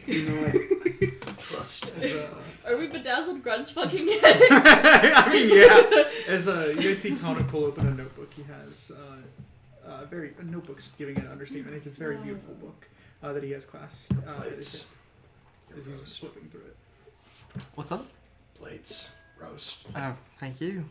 Speaker 2: You know what?
Speaker 7: trust
Speaker 4: As
Speaker 7: and
Speaker 4: a,
Speaker 7: believe.
Speaker 3: Are we bedazzled grunge fucking
Speaker 4: I mean, yeah. As you guys see Tana pull open a notebook, he has a notebook's giving it an understatement. It's a very beautiful book that he has clasped at his
Speaker 7: Plates.
Speaker 4: hip as he's
Speaker 7: Roast.
Speaker 4: flipping through it.
Speaker 1: What's up?
Speaker 7: Plates. Roast.
Speaker 1: Oh, thank you.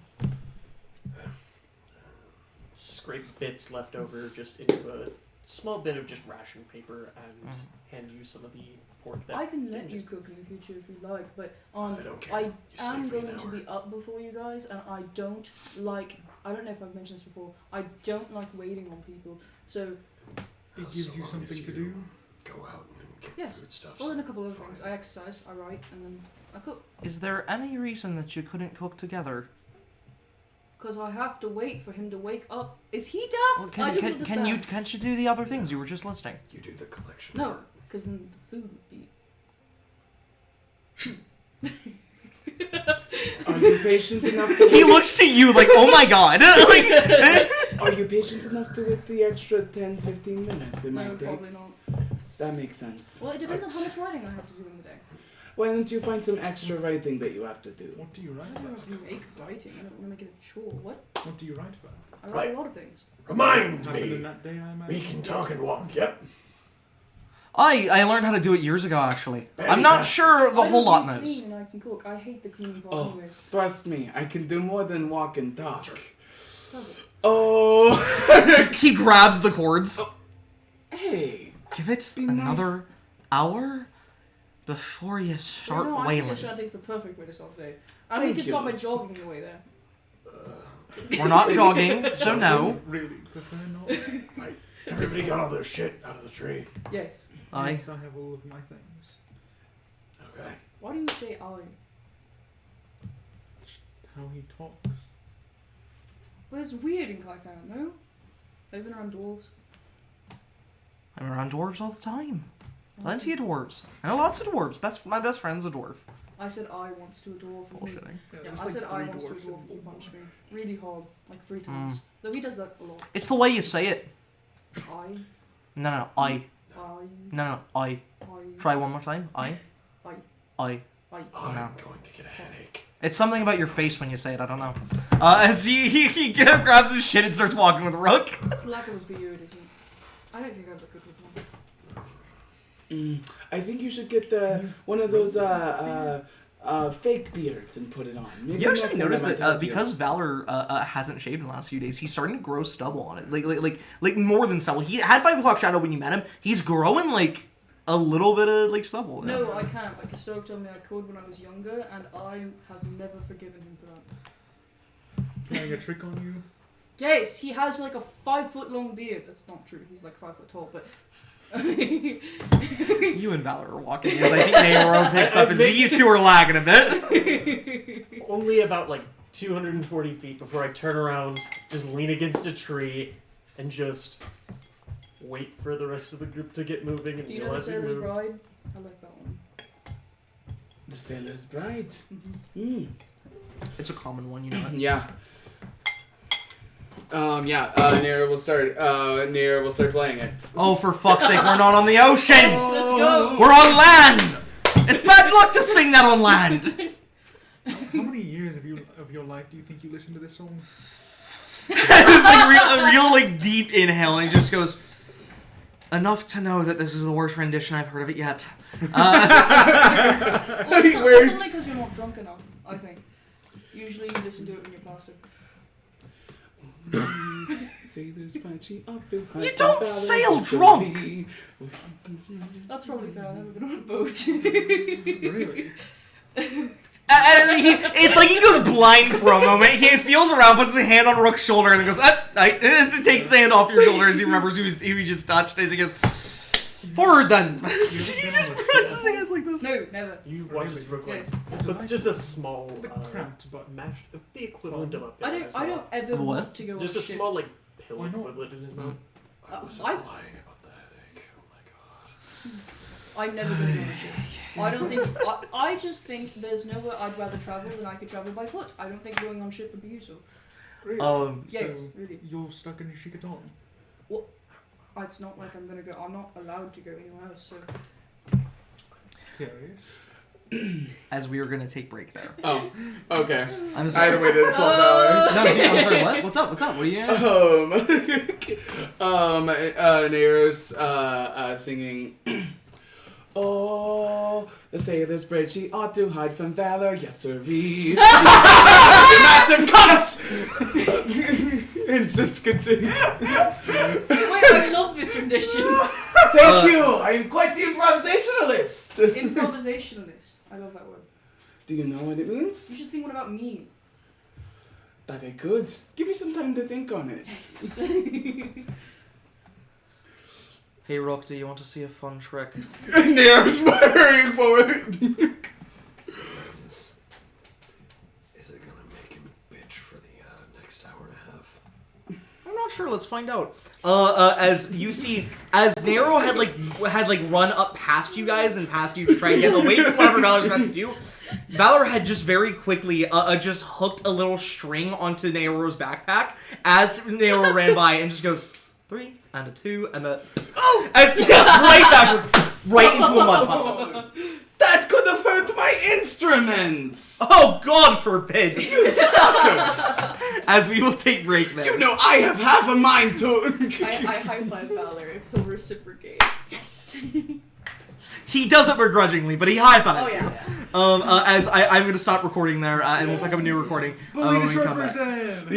Speaker 5: Scrape bits left over just into a small bit of just ration paper and hand you some of the pork that
Speaker 3: I can let
Speaker 5: didn't
Speaker 3: you
Speaker 5: just-
Speaker 3: cook in the future if you like, but
Speaker 7: I don't care.
Speaker 3: I
Speaker 7: You
Speaker 3: am
Speaker 7: saved me an
Speaker 3: going to
Speaker 7: hour.
Speaker 3: be up before you guys, and I don't know if I've mentioned this before. I don't like waiting on people, so
Speaker 4: It
Speaker 7: So
Speaker 4: gives you
Speaker 7: long
Speaker 4: something
Speaker 7: as
Speaker 4: to
Speaker 7: you
Speaker 4: do.
Speaker 7: Go out and get
Speaker 3: Yes.
Speaker 7: food stuff.
Speaker 3: well, and a couple of other things. I exercise, I write, and then I cook.
Speaker 1: Is there any reason that you couldn't cook together?
Speaker 3: Because I have to wait for him to wake up. Is he daft?
Speaker 1: Well,
Speaker 3: I don't
Speaker 1: can't you do the other things? You were just listening.
Speaker 7: You do the collection.
Speaker 3: No,
Speaker 7: part.
Speaker 3: because then the food would be.
Speaker 2: Are you patient enough to
Speaker 1: He looks to you like, oh my god. Like,
Speaker 2: Are you patient enough to wait the extra 10, 15 minutes? It
Speaker 3: No,
Speaker 2: might take.
Speaker 3: probably not.
Speaker 2: That makes sense.
Speaker 3: Well, it depends on how much writing I have to do in the day.
Speaker 2: Why don't you find some extra writing that you have to do?
Speaker 4: What do you
Speaker 3: I
Speaker 4: write
Speaker 3: don't
Speaker 4: about?
Speaker 3: want to make writing. I don't want to make it a chore. What?
Speaker 4: What do you write about?
Speaker 3: I write
Speaker 7: Right.
Speaker 3: a lot of things.
Speaker 7: Remind
Speaker 4: Happened in
Speaker 7: me.
Speaker 4: that day, I imagine.
Speaker 7: We can talk and walk. Yep.
Speaker 1: I learned how to do it years ago, actually. I'm not
Speaker 7: Fantastic.
Speaker 1: sure the
Speaker 3: I
Speaker 1: whole lot
Speaker 3: can
Speaker 1: knows.
Speaker 3: clean and I can cook. I hate the cleaning part
Speaker 2: Oh,
Speaker 3: anyway.
Speaker 2: trust me, I can do more than walk and talk.
Speaker 3: Does it?
Speaker 2: Oh,
Speaker 1: He grabs the cords.
Speaker 2: hey,
Speaker 1: Give it
Speaker 2: Be nice.
Speaker 1: another hour before you start
Speaker 3: I think
Speaker 1: wailing.
Speaker 3: this shanty's the perfect way to start the day. And
Speaker 2: Thank
Speaker 3: we can
Speaker 2: you,
Speaker 3: start by
Speaker 2: Liz.
Speaker 3: jogging the way there.
Speaker 1: We're not jogging, so no.
Speaker 4: Really prefer not.
Speaker 7: Right. Everybody got all their shit out of the tree.
Speaker 3: Yes.
Speaker 4: Yes, I have all of my things.
Speaker 7: Okay.
Speaker 3: Why do you say I?
Speaker 4: Just how he talks.
Speaker 3: Well, it's weird in Kaifan, no? Have you been around dwarves?
Speaker 1: I'm around dwarves all the time. Plenty of dwarves. I know lots of dwarves. My best friend's a dwarf.
Speaker 3: I said I once to a dwarf. And he,
Speaker 1: Bullshitting.
Speaker 3: yeah,
Speaker 4: there's
Speaker 3: I
Speaker 4: like
Speaker 3: said I
Speaker 4: 3
Speaker 3: once to a
Speaker 4: dwarfs
Speaker 3: dwarf. He
Speaker 4: in
Speaker 3: punched me really hard, like 3 times. Though he does that a lot.
Speaker 1: It's the way you say it.
Speaker 3: I.
Speaker 1: No, I.
Speaker 3: I.
Speaker 1: No, I.
Speaker 3: I.
Speaker 1: Try one more time. I.
Speaker 3: I.
Speaker 1: I.
Speaker 3: I.
Speaker 7: I'm
Speaker 1: No.
Speaker 7: going to get a headache.
Speaker 1: It's something about your face when you say it. I don't know. As he grabs his shit and starts walking with Rook.
Speaker 3: It's lack of a beard, isn't it? I don't think I look good with one.
Speaker 2: I think you should get one of those fake beards and put it on. Maybe
Speaker 1: You actually
Speaker 2: next time
Speaker 1: notice
Speaker 2: I might
Speaker 1: that
Speaker 2: help you.
Speaker 1: because Valor hasn't shaved in the last few days, he's starting to grow stubble on it, like more than stubble. He had 5 o'clock shadow when you met him. He's growing like a little bit of like stubble.
Speaker 3: No, I can't. Like, Stoke told me I could when I was younger, and I have never forgiven him for that.
Speaker 4: Playing a trick on you.
Speaker 3: Yes, he has like a 5-foot-long beard. That's not true. He's like 5 foot tall, but.
Speaker 1: You and Valor are walking as I think Nayaro picks up as these two are lagging a bit.
Speaker 5: Only about like 240 feet before I turn around, just lean against a tree, and just wait for the rest of the group to get moving. And
Speaker 3: Do you know the
Speaker 5: realize we
Speaker 3: Sailor's
Speaker 5: moved.
Speaker 3: Bride? I like that one.
Speaker 2: The Sailor's Bride.
Speaker 3: Mm-hmm.
Speaker 1: It's a common one, you know.
Speaker 2: Yeah. Nira will start. Nira will start playing it.
Speaker 1: Oh, for fuck's sake, we're not on the ocean!
Speaker 3: Yes, let's go!
Speaker 1: We're on land! It's bad luck to sing that on land!
Speaker 4: How many years of your life do you think you listened to this song?
Speaker 1: It's like a real like deep inhale, and he just goes, enough to know that this is the worst rendition I've heard of it yet.
Speaker 3: Well, it's only because you're not drunk enough, I think. Usually you listen to it when you're plastic.
Speaker 1: You don't sail drunk!
Speaker 3: That's probably fair. I've never been on a boat.
Speaker 4: Really?
Speaker 1: And it's like he goes blind for a moment. He feels around, puts his hand on Rook's shoulder, and then goes, as he takes his hand off your shoulder as he remembers who he just touched. As he goes, forward then. He just presses his hands like this.
Speaker 3: No, never.
Speaker 5: You watch as Rook
Speaker 3: Yes.
Speaker 5: puts just a small
Speaker 4: The cramped button.
Speaker 5: mashed, the equivalent of a pill.
Speaker 3: I don't ever
Speaker 1: What?
Speaker 3: want to go
Speaker 5: Just
Speaker 3: on
Speaker 5: a
Speaker 3: ship.
Speaker 5: small like pill
Speaker 4: Why not?
Speaker 5: equivalent in his mouth.
Speaker 7: I was
Speaker 3: I-
Speaker 7: lying about the headache. Oh my god.
Speaker 3: I'm never going to go on a ship. I don't think. I just think there's nowhere I'd rather travel than I could travel by foot. I don't think going on ship would be useful.
Speaker 4: Really?
Speaker 3: Yes,
Speaker 4: So
Speaker 3: really.
Speaker 4: You're stuck in Shiquotan.
Speaker 3: It's not like I'm gonna go. I'm not allowed to go anywhere else. So
Speaker 4: Curious.
Speaker 1: As we were gonna take break there.
Speaker 2: Oh, okay.
Speaker 1: I'm
Speaker 2: I
Speaker 1: sorry.
Speaker 2: had to wait to insult Valor.
Speaker 1: No, dude, I'm sorry, what? What's up? What are you
Speaker 2: Nero's singing. Oh, the Sailor's Bride, she ought to hide from Valor, yes sirree. Massive cunts! And just continue.
Speaker 3: wait, I love this rendition.
Speaker 2: Thank you, I am quite the improvisationalist.
Speaker 3: Improvisationalist. I love that word.
Speaker 2: Do you know what it
Speaker 3: You
Speaker 2: means?
Speaker 3: should sing one about me.
Speaker 2: That I could. Give me some time to think on it.
Speaker 3: Yes.
Speaker 1: Hey Rook, do you want to see a fun trick?
Speaker 2: Nero's hurrying forward.
Speaker 7: Is it gonna make him bitch for the next hour and a half?
Speaker 1: I'm not sure. Let's find out. As you see, as Nero had run up past you guys and past you to try and get away from whatever Valor's about to do, Valor had just very quickly just hooked a little string onto Nero's backpack as Nero ran by and just goes 3 and a 2 and a right backward, right into a mud puddle.
Speaker 2: That could have hurt my instruments.
Speaker 1: Oh God forbid! As we will take break there.
Speaker 2: You know I have half a mind to.
Speaker 3: I high-five Valor if he'll reciprocate. Yes.
Speaker 1: He does it begrudgingly, but he high fives
Speaker 3: Oh,
Speaker 1: you.
Speaker 3: yeah.
Speaker 1: As I'm going to stop recording there, and we'll pick up a new recording.
Speaker 4: Bully
Speaker 1: when
Speaker 4: the
Speaker 1: we
Speaker 4: short
Speaker 1: come back.
Speaker 4: person!